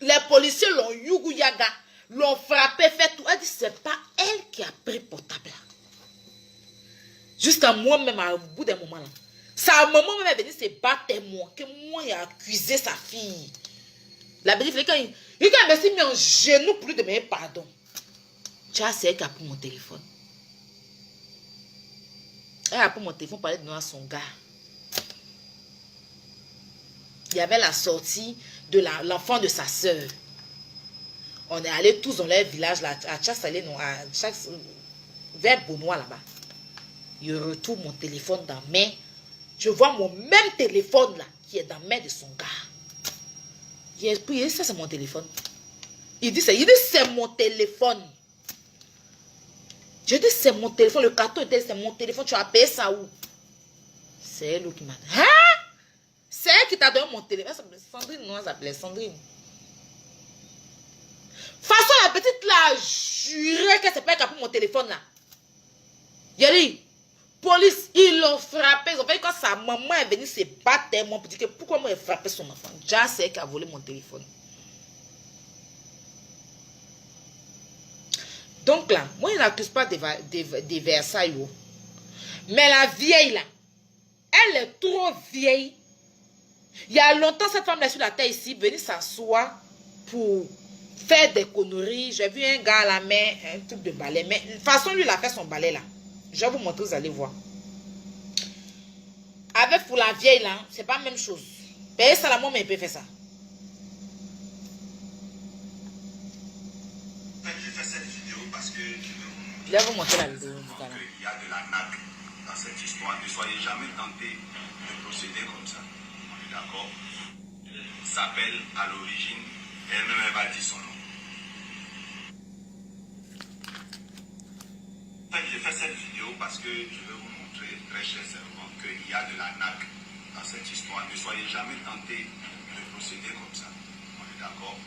Les policiers l'ont yougou yaga. l'ont frappé, fait tout. Elle dit, c'est pas elle qui a pris portable. Jusqu'à moi-même, au bout d'un moment là. Sa maman même est venue se battre moi, que moi, il a accusé sa fille. La belle fille, quand il m'a mis en genou pour lui demander pardon. Tu as c'est elle qui a pris mon téléphone. Elle a pris mon téléphone pour aller donner à son gars. Il y avait la sortie de l'enfant de sa soeur. On est allés tous dans leur village, là, à Tchassalé, vers Benoît là-bas. Je retrouve mon téléphone dans la main. Je vois mon même téléphone là, qui est dans la main de son gars. Il dit, ça c'est mon téléphone. Il dit, c'est mon téléphone. Je dis, c'est mon téléphone. Le carton était, c'est mon téléphone. Tu as payé ça où? C'est elle qui m'a dit. Hein? C'est elle qui t'a donné mon téléphone. Sandrine, non, elle s'appelait Sandrine. Façon, la petite là a juré que c'est pas elle qui a pris mon téléphone là. Il a dit, police, ils l'ont frappé. Ils ont fait quand sa maman est venue se battre tellement pour dire que pourquoi moi j'ai frappé son enfant. Déjà, c'est elle qui a volé mon téléphone. Donc là, moi je n'accuse pas des Versailles. Mais la vieille là, elle est trop vieille. Il y a longtemps, cette femme là sur la terre ici, venue s'asseoir pour faire des conneries. J'ai vu un gars à la main, un truc de balai. Mais de toute façon, lui, il a fait son balai là. Je vais vous montrer, vous allez voir. Avec pour la vieille là, c'est pas la même chose. Payer ça la moi, mais il peut faire ça. J'ai fait cette vidéo parce que Je vais vous montrer la vidéo. Il y a de la nappe dans cette histoire. Ne soyez jamais tentés de procéder comme ça. On est d'accord? Elle s'appelle à l'origine, elle-même elle va dire son nom. J'ai fait cette vidéo parce que je veux vous montrer très sincèrement qu'il y a de la nappe dans cette histoire. Ne soyez jamais tentés de procéder comme ça. On est d'accord?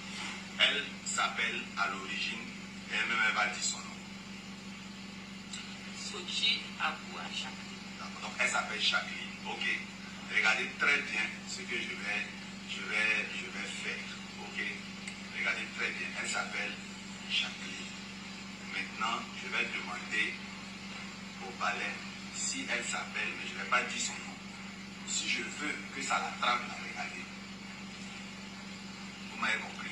Elle s'appelle à l'origine, elle-même elle va dire son nom. Sochi Abou Chakli. Donc elle s'appelle Chakli. Ok. Regardez très bien ce que je vais faire. Ok. Regardez très bien. Elle s'appelle Chakli. Maintenant, je vais demander au balai si elle s'appelle, mais je ne vais pas dire son nom. Si je veux que ça la trame, la regarder. Vous m'avez compris?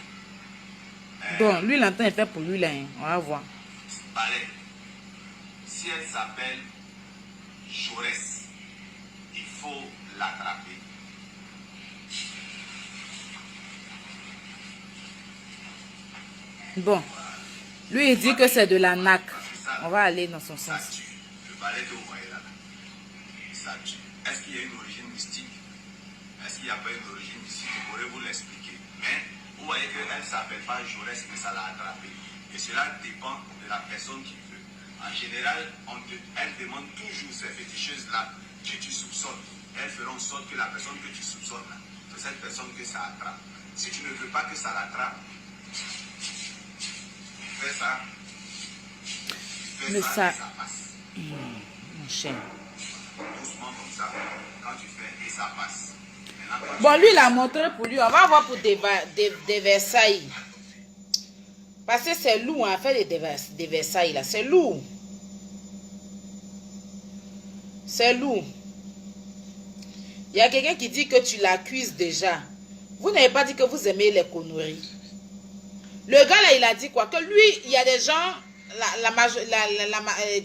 Bon, lui, l'entend est fait pour lui là. Hein. On va voir. Balai. Si elle s'appelle Jaurès, il faut l'attraper. Bon. Lui, il dit que c'est de la NAC. On va aller dans son Ça sens. tue. Le balai que vous voyez là, ça tue. Est-ce qu'il y a une origine mystique? Est-ce qu'il n'y a pas une origine mystique? Je pourrais vous l'expliquer. Mais vous voyez qu'elle ne s'appelle pas Jaurès, mais ça l'a attrapé. Et cela dépend de la personne qui veut. En général, elle demande toujours ces féticheuses-là qui tu soupçonnes. Elles feront en sorte que la personne que tu soupçonnes, c'est cette personne que ça attrape. Si tu ne veux pas que ça l'attrape, fais ça. Mais ça... Et ça passe. Mon cher. Doucement comme ça. Quand tu fais, et ça passe. Maintenant, quand Bon, lui, il a montré pour lui. On va voir pour des Versailles. Parce que c'est lourd, hein, faire des Versailles, là. C'est lourd. C'est lourd. Il y a quelqu'un qui dit que tu l'accuses déjà. Vous n'avez pas dit que vous aimez les conneries. Le gars, là, il a dit quoi? Que lui, il y a des gens...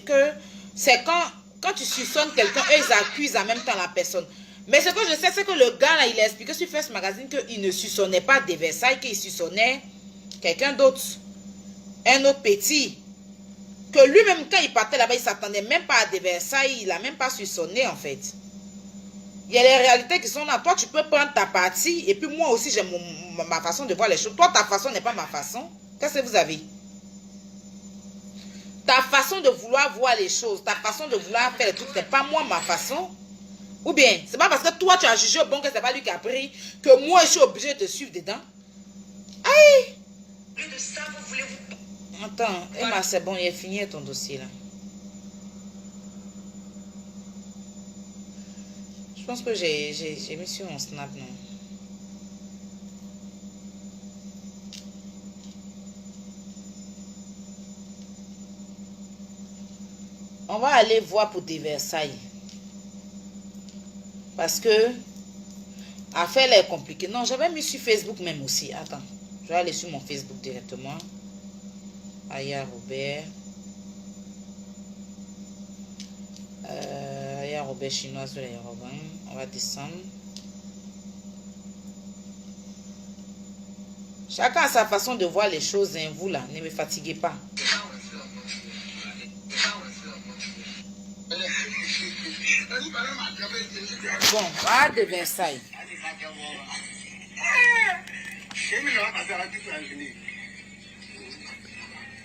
que c'est quand tu soupçonnes quelqu'un, eux, ils accusent en même temps la personne. Mais ce que je sais, c'est que le gars, là, il a expliqué sur First Magazine qu'il ne soupçonnait pas des Versailles, qu'il soupçonnait quelqu'un d'autre. Un autre petit. Que lui-même, quand il partait là-bas, il ne s'attendait même pas à des Versailles. Il n'a même pas soupçonné, en fait. Il y a les réalités qui sont là. Toi, tu peux prendre ta partie. Et puis moi aussi, j'ai ma façon de voir les choses. Toi, ta façon n'est pas ma façon. Qu'est-ce que vous avez? Ta façon de vouloir voir les choses, ta façon de vouloir faire les trucs, c'est pas moi ma façon. Ou bien, c'est pas parce que toi tu as jugé bon que c'est pas lui qui a pris, que moi je suis obligé de te suivre dedans. Aïe! Plus de ça, vous voulez vous... Attends, Emma, c'est bon, il est fini ton dossier là. Je pense que j'ai mis sur mon snap, non? On va aller voir pour des Versailles. Parce que affaire est compliquée. Non, j'avais mis sur Facebook même aussi. Attends, je vais aller sur mon Facebook directement. Aya Robert. Aya Robert chinoise de l'aérobin. On va descendre. Chacun a sa façon de voir les choses. Hein. Vous là, ne me fatiguez pas. Bon, voilà de Versailles.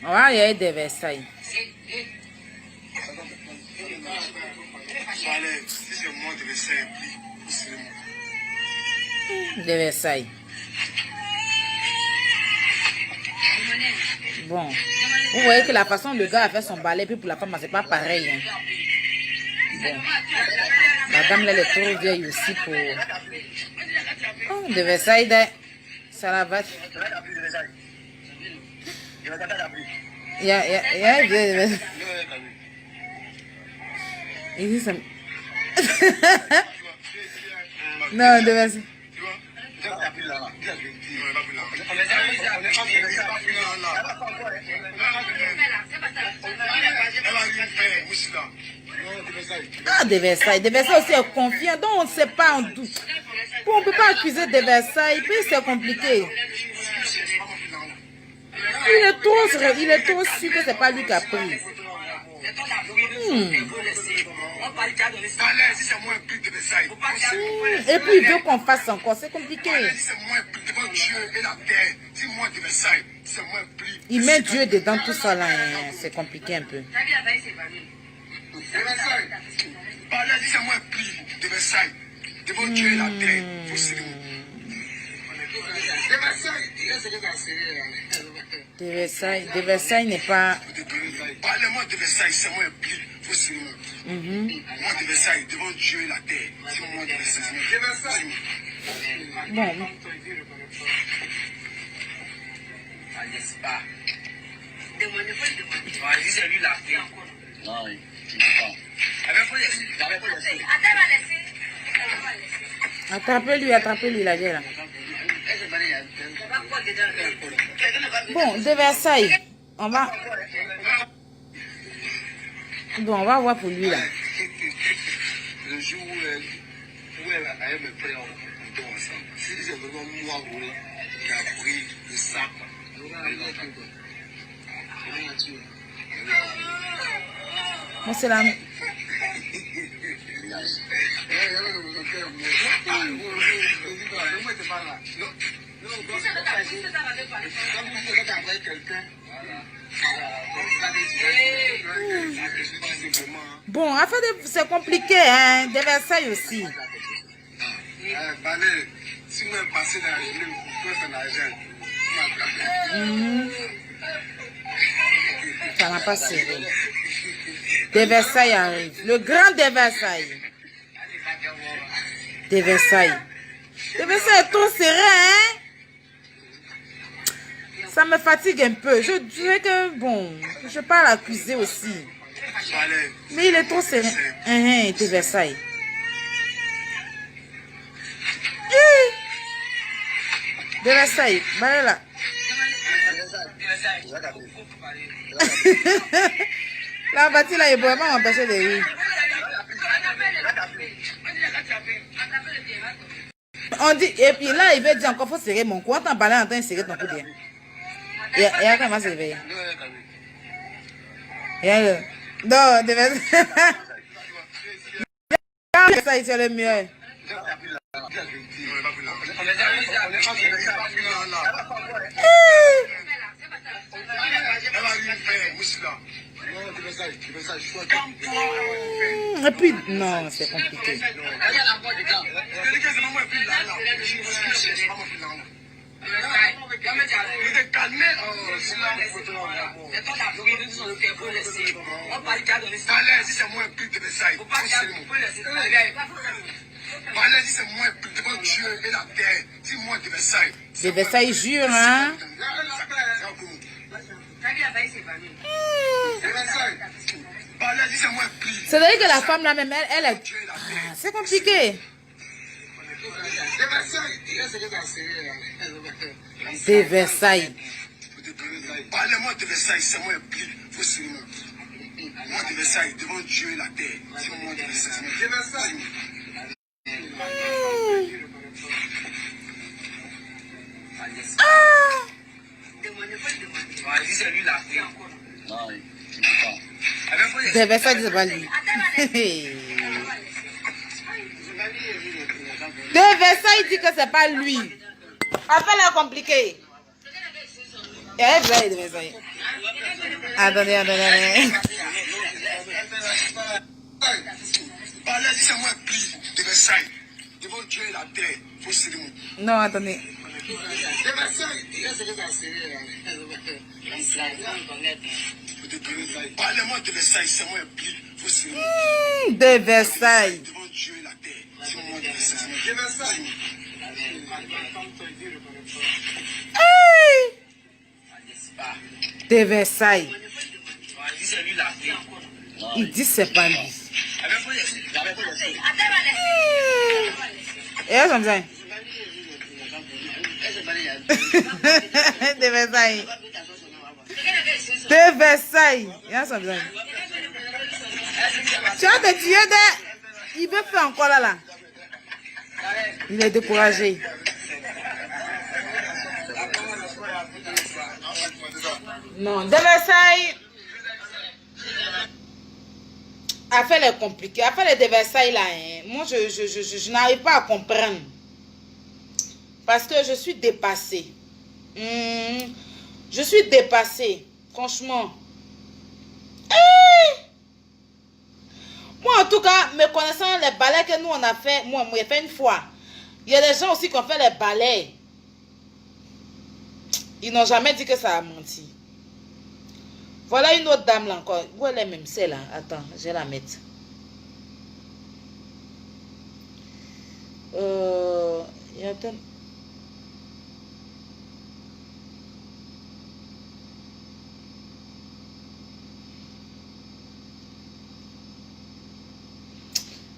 Voilà, il y a de Versailles. De Versailles. Bon, vous voyez que la façon le gars a fait son balai, puis pour la femme, c'est pas pareil. Hein. Bon, la dame, là, elle est trop vieille aussi pour... Oh, de Versailles, ça la va. Il y a ici, ça... Non, de Versailles. Ah, de Versailles. De Versailles aussi est confiant, donc on ne sait pas en doute. On ne peut pas accuser de Versailles, puis c'est compliqué. Il est trop sûr que c'est pas lui qui a pris. Et puis il veut qu'on fasse encore, c'est compliqué. Il met Dieu dedans tout ça là, c'est compliqué un peu. De Versailles n'est pas... Parlez-moi de Versailles, c'est moi pli. Moi de Versailles, devant Dieu et la terre. C'est moi de Versailles. Bon. N'est-ce pas? C'est lui la terre. Non, tu ne peux pas. Attrapez-lui la gueule. Bon, de Versailles, on va... Bon, on va voir pour lui là. Le jour où elle allait me prendre en dos ensemble, si c'est vraiment moi qui a pris le sac, Moi, c'est la... Bon, affaire de... c'est compliqué, hein, de Versailles aussi. Si moi passer dans l'argent, ça n'a pas serré. De Versailles arrive. Le grand de Versailles. De Versailles. De Versailles est trop serré, hein? Ça me fatigue un peu. Je dirais que, bon, je ne vais pas l'accuser aussi. Mais il est trop serré. De Versailles. De Versailles. Bah là. La bâtie là, il ne pourrait pas m'empêcher de rire. On dit, et puis là, il veut dire encore, il faut serrer mon cou. Quand on parle en train de serrer ton cou bien. Et là, comment se réveiller? Non, de Versailles. Ça, c'est le mieux. Et puis, non, c'est compliqué. De Versailles jure, hein? C'est-à-dire que la femme là même, elle est... Ah, c'est compliqué. De Versailles. Parlez-moi de Versailles, c'est moi plus. Faut suivre. Moi de Versailles, devant Dieu et la terre. C'est moi de Versailles. De Versailles. De Versailles, c'est pas lui. De Versailles dit que c'est pas lui. Après, là, compliqué. Elle est de Versailles. Attendez. Parlez, c'est moi plus. De Versailles. Devant Dieu et la terre. Faut suivre. Non, attendez. De Versailles. Parlez-moi de Versailles, c'est moi plus. Faut suivre. De Versailles. Devant Dieu et la terre. C'est moi de Versailles. De Versailles. De Versailles. Il dit c'est pas lui. Et elle comme ça. De Versailles. De Versailles. Et elle comme ça. Tu as te tuer de... Il veut faire encore là. Il est découragé. Non, de Versailles. Affaire est compliquée. Affaire de Versailles là, hein. Moi je n'arrive pas à comprendre. Parce que je suis dépassée. Je suis dépassée. Franchement. Moi en tout cas, me connaissant les balais que nous on a fait, moi j'ai fait une fois. Il y a des gens aussi qui ont fait les balais. Ils n'ont jamais dit que ça a menti. Voilà une autre dame là encore. Où elle est même celle-là? Attends, je vais la mettre. Attends.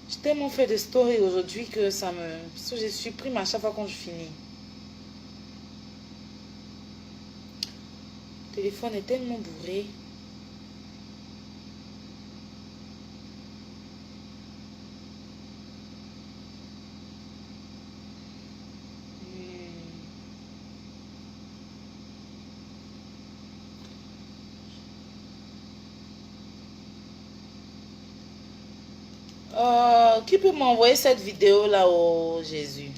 J'ai tellement fait de stories aujourd'hui que ça me... Je supprime à chaque fois quand je finis. Le téléphone est tellement bourré. Qui peut m'envoyer cette vidéo là au Jésus?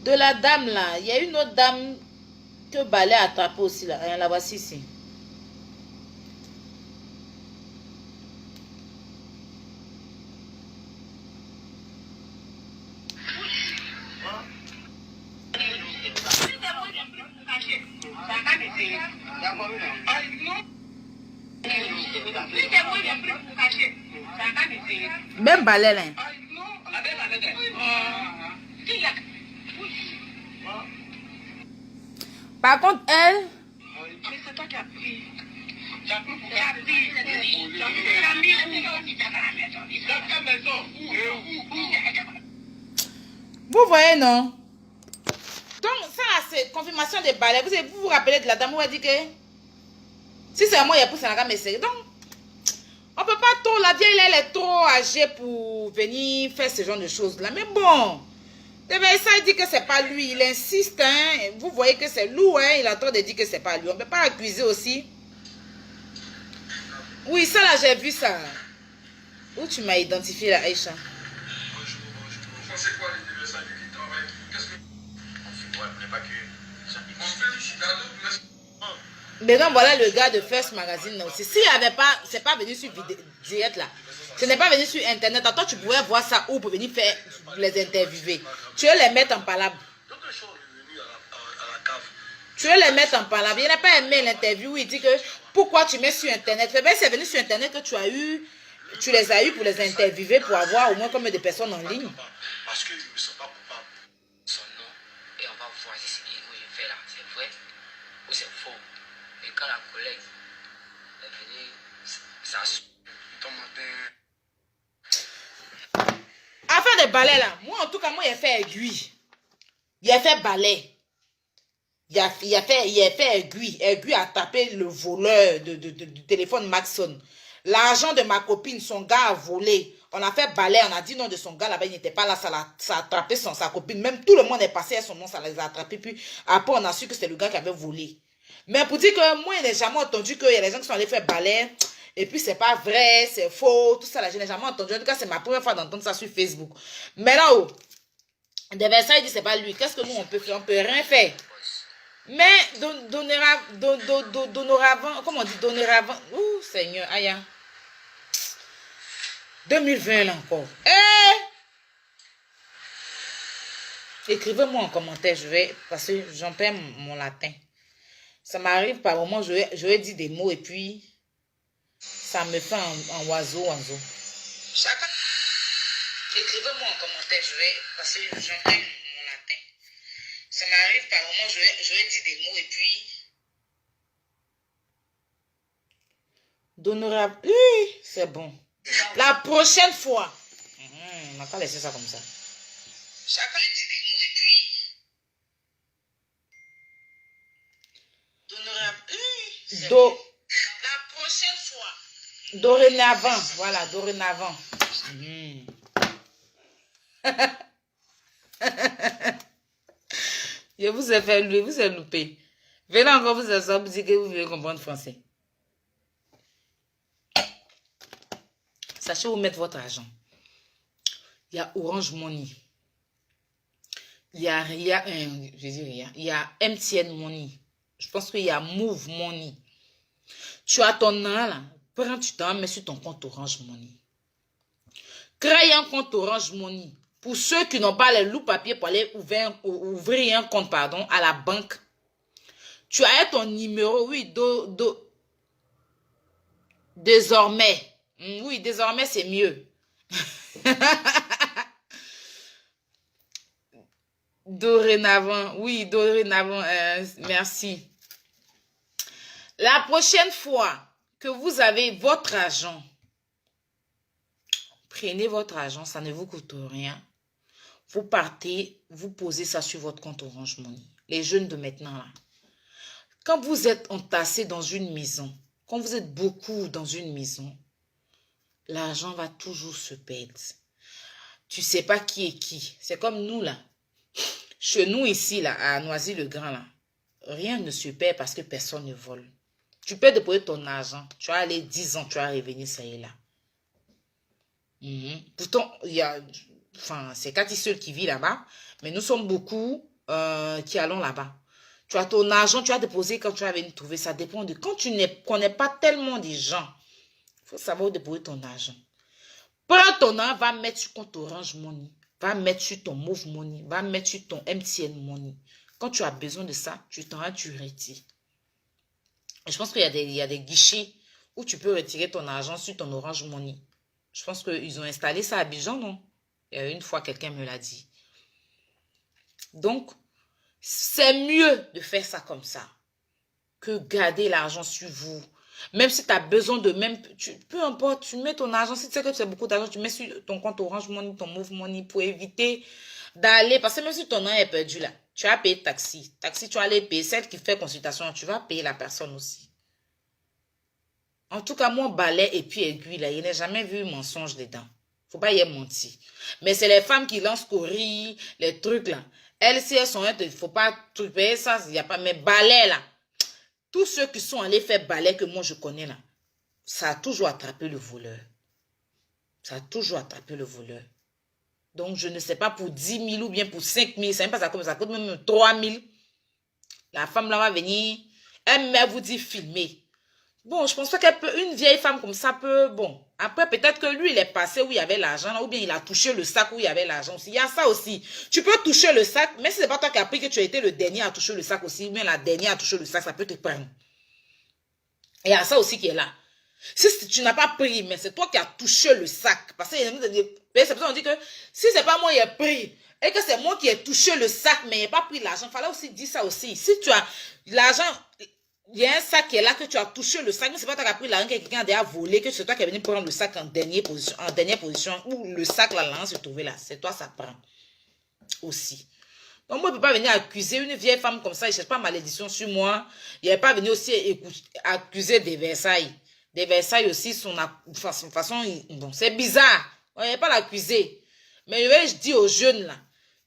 De la dame là, il y a une autre dame que Balai a attrapé aussi là. La voici ici. Même Balai là. Par contre, elle... Vous voyez, non? Donc, ça, c'est confirmation des balais. Vous vous rappelez de la dame où elle dit que... Si c'est moi, il y a pour ça, mais c'est... Donc, on peut pas trop... La vieille, elle est trop âgée pour venir faire ce genre de choses-là. Mais bon... De Versailles dit que c'est pas lui. Il insiste, hein. Vous voyez que c'est lourd, hein. Il a trop de dire que c'est pas lui. On peut pas accuser aussi. Oui, ça là, j'ai vu ça. Où tu m'as identifié là, Aïcha? Bonjour. C'est quoi les Versailles qui travaillent? Qu'est-ce que... Ouais, mais pas que... Mais non, voilà le gars de First Magazine aussi. S'il n'y avait pas... C'est pas venu sur vidéo direct là. Ce n'est pas venu sur internet. Toi, tu pourrais voir ça où pour venir faire les interviewer. Tu veux les mettre en palabre. Donc, un jour, on est venu à la cave. Tu veux les mettre en parlant. Il n'a pas aimé l'interview où il dit que pourquoi tu mets sur Internet. C'est venu sur Internet que tu les as eu pour les interviewer, pour avoir au moins combien de personnes en ligne. Parce que je ne me sens pas coupable. Son nom, et on va voir si ce que je fais là, c'est vrai ou c'est faux. Et quand la collègue est venue, ça se... Ton matin... Afin de balai là, moi en tout cas, moi il a fait aiguille. Il a fait balai. Il a fait aiguille. Aiguille a tapé le voleur du téléphone Maxon. L'argent de ma copine, son gars a volé. On a fait balai, on a dit non de son gars là-bas, il n'était pas là, ça a attrapé sa copine. Même tout le monde est passé à son nom, ça les a attrapés. Puis après, on a su que c'est le gars qui avait volé. Mais pour dire que moi, je n'ai jamais entendu qu'il y a des gens qui sont allés faire balai. Et puis, c'est pas vrai, c'est faux, tout ça là, je n'ai jamais entendu. En tout cas, c'est ma première fois d'entendre ça sur Facebook. Mais là-haut, des Versailles dit c'est pas lui. Qu'est-ce que nous, on peut faire? On peut rien faire. Mais, dorénavant, comment on dit, dorénavant, ouh, Seigneur, aïe. 2020 là encore. Écrivez-moi en commentaire, parce que j'en perds mon latin. Ça m'arrive par moment, je vais dire des mots et puis ça me fait un oiseau. Chacun. Écrivez-moi en commentaire, parce que j'en perds mon latin. Ça m'arrive par moment, je vais dire des mots et puis... D'honorable. Oui, c'est bon. La prochaine fois. On n'a pas laissé ça comme ça. Chacun dit des mots et puis... D'honorable. La prochaine fois. Dorénavant. Voilà, dorénavant. Je vous ai fait lui, vous ai loupé. Venez encore vous asseoir, vous dire que vous voulez comprendre français. Sachez où mettre votre argent. Il y a Orange Money. Il y a MTN Money. Je pense qu'il y a Move Money. Tu as ton nom là. Prends du temps, mets sur ton compte Orange Money. Crée un compte Orange Money. Pour ceux qui n'ont pas les loups papiers pour aller ouvrir un compte à la banque. Tu as ton numéro, oui, désormais. Oui, désormais, c'est mieux. Dorénavant, oui, dorénavant, merci. La prochaine fois que vous avez votre argent, prenez votre argent, ça ne vous coûte rien. Vous partez, vous posez ça sur votre compte Orange Money. Les jeunes de maintenant, là. Quand vous êtes entassés dans une maison, quand vous êtes beaucoup dans une maison, l'argent va toujours se perdre. Tu ne sais pas qui est qui. C'est comme nous, là. Chez nous, ici, là, à Noisy-le-Grand, là, rien ne se perd parce que personne ne vole. Tu peux déposer ton argent. Tu vas aller 10 ans, tu vas revenir, ça y est là. Pourtant, il y a... Enfin, c'est Cathy seul qui vit là-bas. Mais nous sommes beaucoup qui allons là-bas. Tu as ton argent, tu as déposé quand tu vas venir trouver. Ça dépend de... Quand tu ne connais pas tellement des gens, il faut savoir où déposer ton argent. Prends ton argent, va mettre sur compte Orange Money. Va mettre sur ton Move Money. Va mettre sur ton MTN Money. Quand tu as besoin de ça, tu t'en vas, tu retires. Et je pense qu'il y a des guichets où tu peux retirer ton argent sur ton Orange Money. Je pense qu'ils ont installé ça à Abidjan, non? Et une fois, quelqu'un me l'a dit. Donc, c'est mieux de faire ça comme ça que garder l'argent sur vous. Même si tu as besoin de même... peu importe, tu mets ton argent. Si tu sais que tu as beaucoup d'argent, tu mets sur ton compte Orange Money, ton Move Money pour éviter d'aller... Parce que même si ton nom est perdu là, tu vas payer taxi. Taxi, tu vas aller payer. Celle qui fait consultation, tu vas payer la personne aussi. En tout cas, mon balai et puis aiguille là, il n'a jamais vu mensonge dedans. Faut pas y mentir. Mais c'est les femmes qui lancent courir, les trucs là. Elles, si elles sont... Il faut pas payer ça, il n'y a pas... Mais balai là. Tous ceux qui sont allés faire balai que moi je connais là, ça a toujours attrapé le voleur. Ça a toujours attrapé le voleur. Donc je ne sais pas pour 10 000 ou bien pour 5 000, ça même pas ça, comme ça coûte même 3 000. La femme là va venir, elle vous dit filmer. Bon, je pense pas qu'une vieille femme comme ça peut... Bon, après, peut-être que lui, il est passé où il y avait l'argent, ou bien il a touché le sac où il y avait l'argent aussi. Il y a ça aussi. Tu peux toucher le sac, mais si c'est pas toi qui as pris que tu as été le dernier à toucher le sac aussi, ou bien la dernière à toucher le sac, ça peut te prendre. Et il y a ça aussi qui est là. Si tu n'as pas pris, mais c'est toi qui as touché le sac. Parce que c'est pour ça qu'on dit que si c'est pas moi qui ai pris, et que c'est moi qui ai touché le sac, mais il n'ai pas pris l'argent, il fallait aussi dire ça aussi. Si tu as l'argent... Il y a un sac qui est là, que tu as touché le sac, mais c'est pas toi qui as pris l'argent, que quelqu'un a déjà volé, que c'est toi qui es venu prendre le sac en dernière position, où le sac, là, l'argent se trouvait là. C'est toi, ça prend. Aussi. Donc, moi, je ne peux pas venir accuser une vieille femme comme ça, il ne cherche pas malédiction sur moi. Il ne pas venir aussi accuser des Versailles. Des Versailles aussi, son façon, bon, c'est bizarre. On ne va pas l'accuser. Mais je dis aux jeunes, là,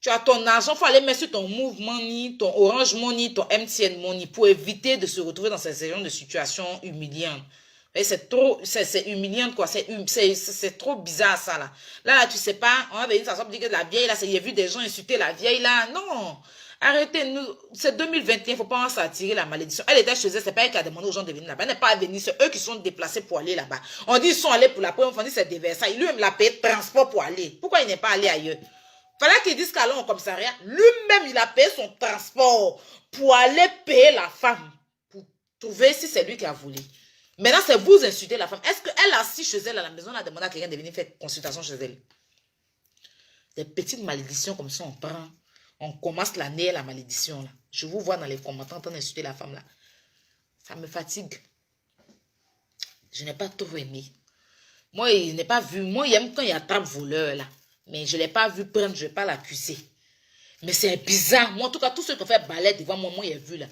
tu as ton argent, il faut aller mettre sur ton Move Money, ton Orange Money, ton MTN Money pour éviter de se retrouver dans ces genre de situations humiliantes. C'est trop, c'est humiliant, quoi. C'est trop bizarre, ça, là. Là, tu sais pas, on va venir s'asseoir pour dire que la vieille, là, il y a vu des gens insulter la vieille, là. Non. Arrêtez, nous, c'est 2021, il ne faut pas en s'attirer la malédiction. Elle était chez elle, c'est pas elle qui a demandé aux gens de venir là-bas. Elle n'est pas venue, c'est eux qui sont déplacés pour aller là-bas. On dit, ils sont allés pour la première fois, on dit, c'est des Versailles. Lui-même, il a payé transport pour aller. Pourquoi il n'est pas allé ailleurs? Fallait qu'il dise qu'allons au commissariat. Lui-même, il a payé son transport pour aller payer la femme. Pour trouver si c'est lui qui a volé. Maintenant, c'est vous insulter la femme. Est-ce qu'elle assise chez elle à la maison, elle a demandé à quelqu'un de venir faire consultation chez elle? Des petites malédictions comme ça, on prend. On commence l'année, la malédiction. Là. Je vous vois dans les commentaires en train d'insulter la femme là. Ça me fatigue. Je n'ai pas trop aimé. Moi, il n'est pas vu. Moi, il aime quand il attrape voleur là. Mais je ne l'ai pas vu prendre, je ne vais pas l'accuser. Mais c'est bizarre. Moi, en tout cas, tous ceux qui ont fait balai devant moi, moi, il a vu là.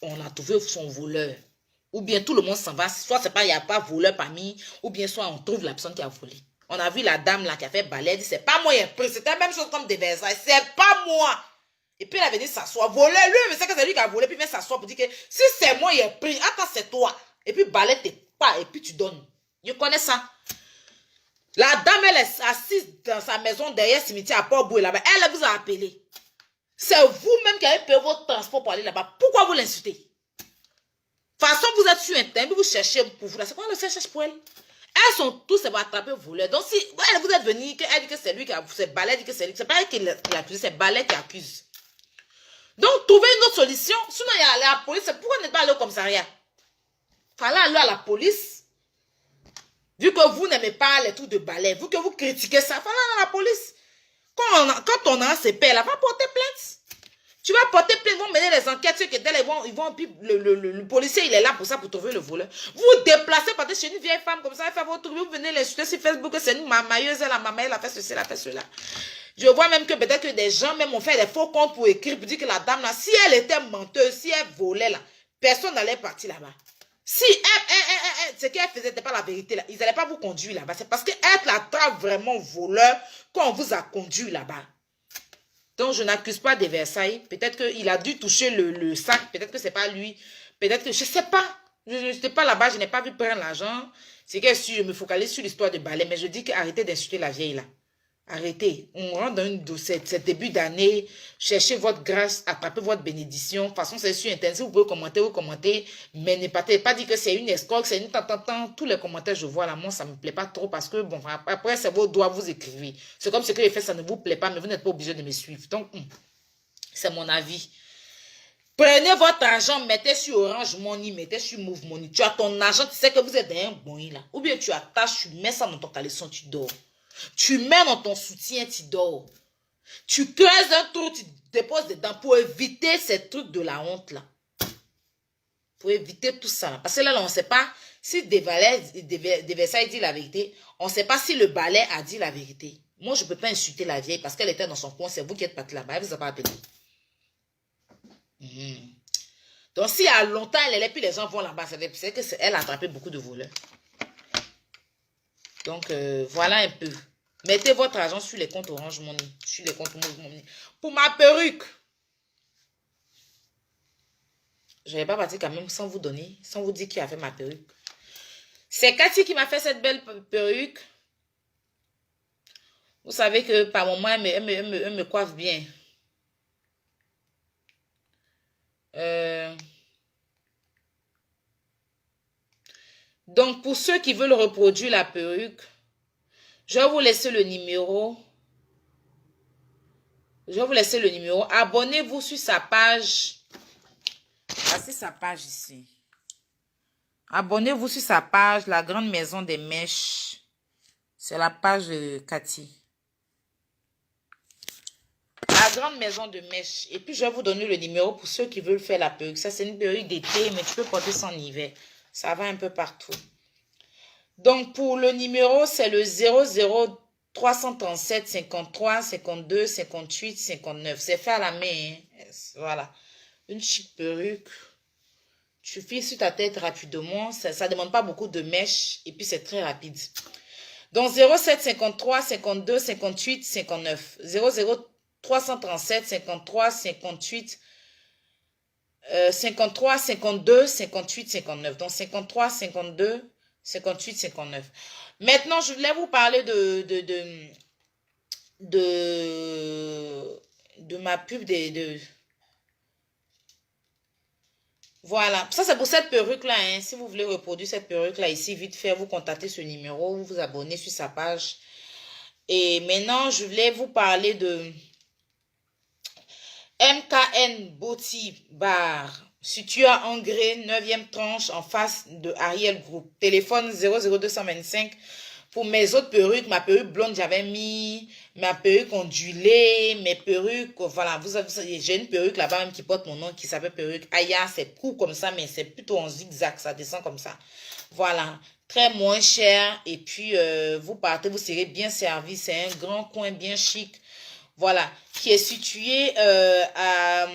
On a trouvé son voleur. Ou bien tout le monde s'en va. Soit c'est pas, il n'y a pas voleur parmi, ou bien soit on trouve la personne qui a volé. On a vu la dame là qui a fait balai, elle dit c'est pas moi qui ai pris. C'était la même chose comme des Versailles. C'est pas moi. Et puis elle est venue s'asseoir. Voler, lui, mais c'est que c'est lui qui a volé. Puis il vient s'asseoir pour dire que si c'est moi qui ai pris, attends, c'est toi. Et puis balai tes pas, et puis tu donnes. Je connais ça. La dame, elle est assise dans sa maison derrière le cimetière à Port-Boué là-bas. Elle vous a appelé. C'est vous-même qui avez payé votre transport pour aller là-bas. Pourquoi vous l'insultez? De toute façon, vous êtes sur Internet, vous cherchez pour vous. C'est quoi le cherche pour elle? Elles sont tous pour attraper voleur. Donc, si vous êtes venu, elle dit que c'est lui qui a... C'est Ballet dit que c'est lui. C'est pas elle qui l'accuse, c'est Ballet qui accuse. Donc, trouvez une autre solution. Sinon, il y a la police. Pourquoi n'êtes pas allé au commissariat? Fallait aller à la police. Vu que vous n'aimez pas les trucs de balai, vu que vous critiquez ça, fallait aller à la police. Quand on a ses pères, là, va porter plainte. Tu vas porter plainte, ils vont mener les enquêtes, ceux qui étaient là, le policier, il est là pour ça, pour trouver le voleur. Vous déplacez, partez chez une vieille femme comme ça, elle fait votre truc, vous venez l'insulter sur Facebook, c'est une mamailleuse, la maman, elle a fait ceci, elle a fait cela. Je vois même que peut-être que des gens même ont fait des faux comptes pour écrire, pour dire que la dame là, si elle était menteuse, si elle volait là, personne n'allait partir là-bas. Si ce qu'elle faisait n'était pas la vérité là, ils n'allaient pas vous conduire là-bas. C'est parce qu'elle l'attrape vraiment voleur qu'on vous a conduit là-bas. Donc, je n'accuse pas des Versailles. Peut-être qu'il a dû toucher le sac. Peut-être que ce n'est pas lui. Peut-être que, je ne sais pas. Je n'étais pas là-bas. Je n'ai pas vu prendre l'argent. C'est que je me focalise sur l'histoire de balai. Mais je dis qu'arrêtez d'insulter la vieille là. Arrêtez. On rentre dans ce début d'année. Cherchez votre grâce. Attrapez votre bénédiction. De toute façon, c'est sur Internet. Si vous pouvez commenter, vous commentez. Mais ne partez pas dire que c'est une escroque. C'est une tant. Tous les commentaires, je vois là. Moi, ça ne me plaît pas trop parce que, bon, après, c'est vos doigts, vous écrivez. C'est comme ce que j'ai fait, ça ne vous plaît pas, mais vous n'êtes pas obligé de me suivre. Donc, c'est mon avis. Prenez votre argent, mettez sur Orange Money, mettez sur Move Money. Tu as ton argent, tu sais que vous êtes dans un bon là. Ou bien tu attaches, tu mets ça dans ton caleçon, tu dors. Tu mets dans ton soutien, tu dors. Tu creuses un trou, tu déposes dedans pour éviter ces trucs de la honte là. Pour éviter tout ça là. Parce que là, on ne sait pas si des Versailles dit la vérité. On ne sait pas si le balai a dit la vérité. Moi, je ne peux pas insulter la vieille parce qu'elle était dans son coin. C'est vous qui êtes parti là-bas. Elle ne vous a pas appelé. Donc, s'il y a longtemps, elle est, puis les gens vont là-bas, c'est qu'elle a attrapé beaucoup de voleurs. Donc, voilà un peu. Mettez votre argent sur les comptes Orange Money, sur les comptes Move Money. Pour ma perruque, je ne vais pas partir quand même sans vous donner, sans vous dire qui a fait ma perruque. C'est Cathy qui m'a fait cette belle perruque. Vous savez que par moment, elle me coiffe bien. Donc, pour ceux qui veulent reproduire la perruque, je vais vous laisser le numéro. Je vais vous laisser le numéro. Abonnez-vous sur sa page. Ah, c'est sa page ici. Abonnez-vous sur sa page, La Grande Maison des Mèches. C'est la page de Cathy. La Grande Maison de Mèches. Et puis, je vais vous donner le numéro pour ceux qui veulent faire la perruque. Ça, c'est une perruque d'été, mais tu peux porter ça en hiver. Ça va un peu partout. Donc, pour le numéro, c'est le 00 337 53 52 58 59. C'est fait à la main. Hein. Voilà. Une chic perruque. Tu files sur ta tête rapidement. Ça ne demande pas beaucoup de mèches. Et puis, c'est très rapide. Donc, 07 53 52 58 59. 00 337 53 58 53 52 58 59. Donc, 53 52 58 59. Maintenant, je voulais vous parler de ma pub Voilà. Ça, c'est pour cette perruque-là. Hein. Si vous voulez reproduire cette perruque-là ici, vite fait, vous contactez ce numéro, vous vous abonnez sur sa page. Et maintenant, je voulais vous parler de MKN Beauty Bar, situé à Angré, 9e tranche, en face de Ariel Group. Téléphone 00225. Pour mes autres perruques, ma perruque blonde, j'avais mis ma perruque ondulée, mes perruques, voilà, vous savez, j'ai une perruque là-bas même qui porte mon nom, qui s'appelle perruque Aya, c'est court comme ça, mais c'est plutôt en zigzag, ça descend comme ça. Voilà, très moins cher, et puis vous partez, vous serez bien servi, c'est un grand coin bien chic, voilà, qui est situé à,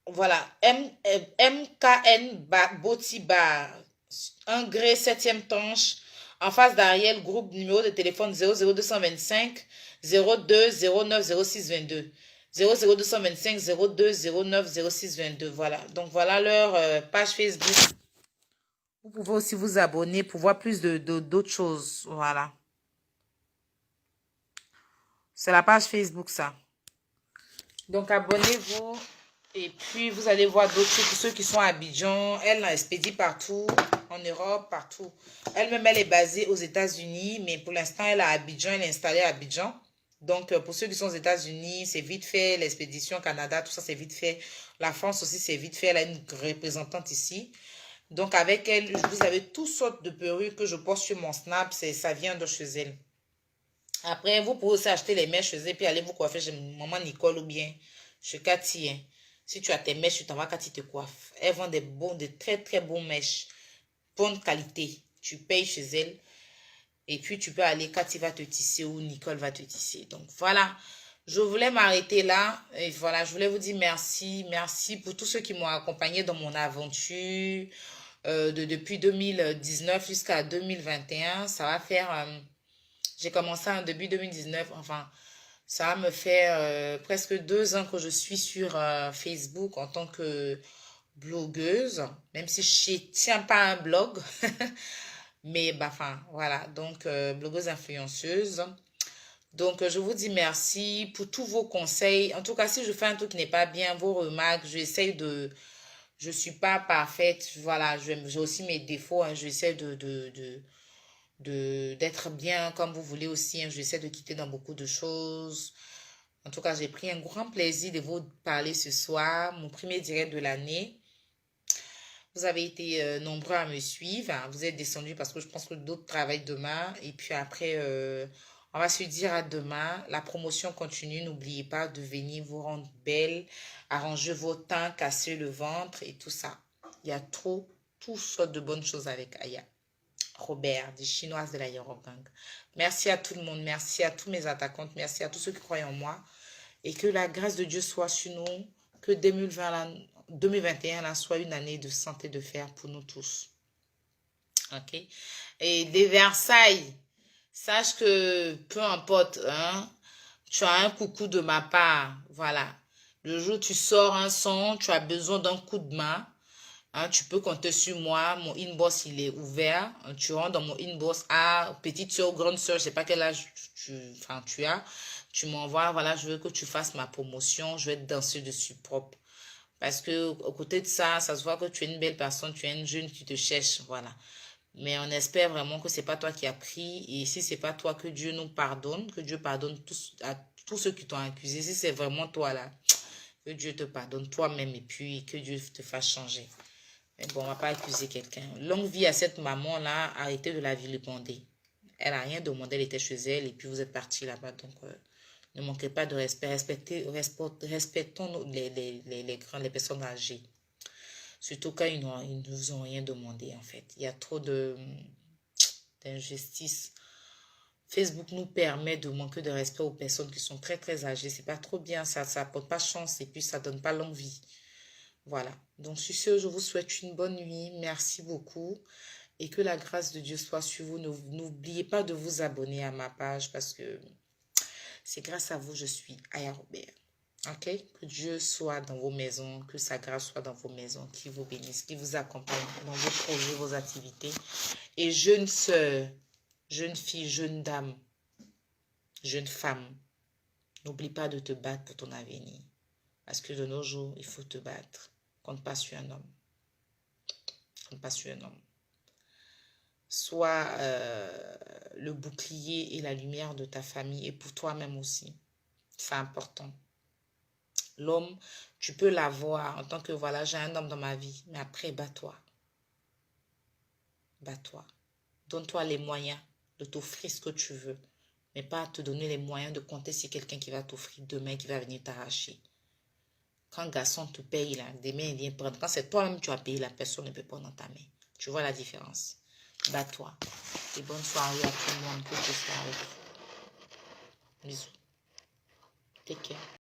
voilà, MKN Beauty Bar, Angré, 7e tranche, en face d'Ariel Group, numéro de téléphone 00225 02 09 06 22. 00225 02 09 06 22. Voilà. Donc, voilà leur page Facebook. Vous pouvez aussi vous abonner pour voir plus d'autres choses. Voilà. C'est la page Facebook, ça. Donc, abonnez-vous. Et puis, vous allez voir d'autres choses pour ceux qui sont à Abidjan. Elle expédie partout, en Europe, partout. Elle-même, elle est basée aux États-Unis, mais pour l'instant, elle est à Abidjan, elle est installée à Abidjan. Donc, pour ceux qui sont aux États-Unis, c'est vite fait. L'expédition Canada, tout ça, c'est vite fait. La France aussi, c'est vite fait. Elle a une représentante ici. Donc, avec elle, vous avez toutes sortes de perruques que je poste sur mon Snap. Ça vient de chez elle. Après, vous pouvez aussi acheter les mèches chez elle, puis aller vous coiffer chez maman Nicole ou bien chez Cathy, hein. Si tu as tes mèches, tu t'en vas, Cathy te coiffe. Elle vend de très très bons mèches. Bonne qualité. Tu payes chez elle. Et puis tu peux aller, Cathy va te tisser ou Nicole va te tisser. Donc voilà. Je voulais m'arrêter là. Et voilà, je voulais vous dire merci. Merci pour tous ceux qui m'ont accompagné dans mon aventure. Depuis 2019 jusqu'à 2021. Ça va faire... j'ai commencé en début 2019. Enfin... Ça va me faire presque 2 ans que je suis sur Facebook en tant que blogueuse, même si je ne tiens pas un blog. Mais bah, enfin, voilà, donc blogueuse influenceuse. Donc, je vous dis merci pour tous vos conseils. En tout cas, si je fais un truc qui n'est pas bien, vos remarques, j'essaie de... Je ne suis pas parfaite, voilà, j'ai aussi mes défauts, hein, j'essaie d'être bien comme vous voulez aussi, hein. J'essaie de quitter dans beaucoup de choses. En tout cas, j'ai pris un grand plaisir de vous parler ce soir, mon premier direct de l'année. Vous avez été nombreux à me suivre, hein. Vous êtes descendus parce que je pense que d'autres travaillent demain. Et puis après, on va se dire à demain. La promotion continue. N'oubliez pas de venir vous rendre belle, arranger vos teints, casser le ventre et tout ça. Il y a toutes sortes de bonnes choses avec Aya. Robert, des Chinoises de la Europe Gang. Merci à tout le monde, merci à tous mes attaquantes, merci à tous ceux qui croient en moi. Et que la grâce de Dieu soit sur nous, que 2021 là, soit une année de santé de fer pour nous tous. Ok? Et des Versailles, sache que peu importe, hein, tu as un coucou de ma part. Voilà. Le jour où tu sors un son, tu as besoin d'un coup de main. Hein, tu peux compter sur moi, mon inbox il est ouvert, tu rentres dans mon inbox, petite soeur, grande soeur, je sais pas quel âge tu as, tu m'envoies, voilà, je veux que tu fasses ma promotion, je vais te danser dessus propre. Parce que au côté de ça, ça se voit que tu es une belle personne, tu es une jeune qui te cherche, voilà. Mais on espère vraiment que c'est pas toi qui as pris. Et si c'est pas toi, que Dieu nous pardonne. Que Dieu pardonne à tous ceux qui t'ont accusé. Si c'est vraiment toi là, que Dieu te pardonne toi-même et puis que Dieu te fasse changer. Mais bon, on va pas accuser quelqu'un. Longue vie à cette maman-là, arrêtez de la vilipender. Elle a rien demandé, elle était chez elle et puis vous êtes partis là-bas. Donc, ne manquez pas de respect. Respectons les grands, les personnes âgées. Surtout quand ils ne vous ont rien demandé, en fait. Il y a trop d'injustice. Facebook nous permet de manquer de respect aux personnes qui sont très, très âgées. C'est pas trop bien, ça apporte pas chance et puis ça donne pas l'envie. Voilà. Donc, sur ce, je vous souhaite une bonne nuit. Merci beaucoup. Et que la grâce de Dieu soit sur vous. N'oubliez pas de vous abonner à ma page parce que c'est grâce à vous que je suis Aya Robert. Ok? Que Dieu soit dans vos maisons, que sa grâce soit dans vos maisons, qu'il vous bénisse, qu'il vous accompagne dans vos projets, vos activités. Et jeune sœur, jeune fille, jeune dame, jeune femme, n'oublie pas de te battre pour ton avenir. Parce que de nos jours, il faut te battre. Compte pas sur un homme. Compte pas sur un homme. Sois le bouclier et la lumière de ta famille et pour toi-même aussi. C'est important. L'homme, tu peux l'avoir en tant que, voilà, j'ai un homme dans ma vie. Mais après, bats-toi. Bats-toi. Donne-toi les moyens de t'offrir ce que tu veux. Mais pas te donner les moyens de compter sur quelqu'un qui va t'offrir demain, qui va venir t'arracher. Quand un garçon te paye, là, demain, il vient prendre. Quand c'est toi-même tu as payé, la personne ne peut prendre dans ta main. Tu vois la différence. Bats-toi. Et bonne soirée à tout le monde. Que Dieu soit avec vous. Bisous. Take care.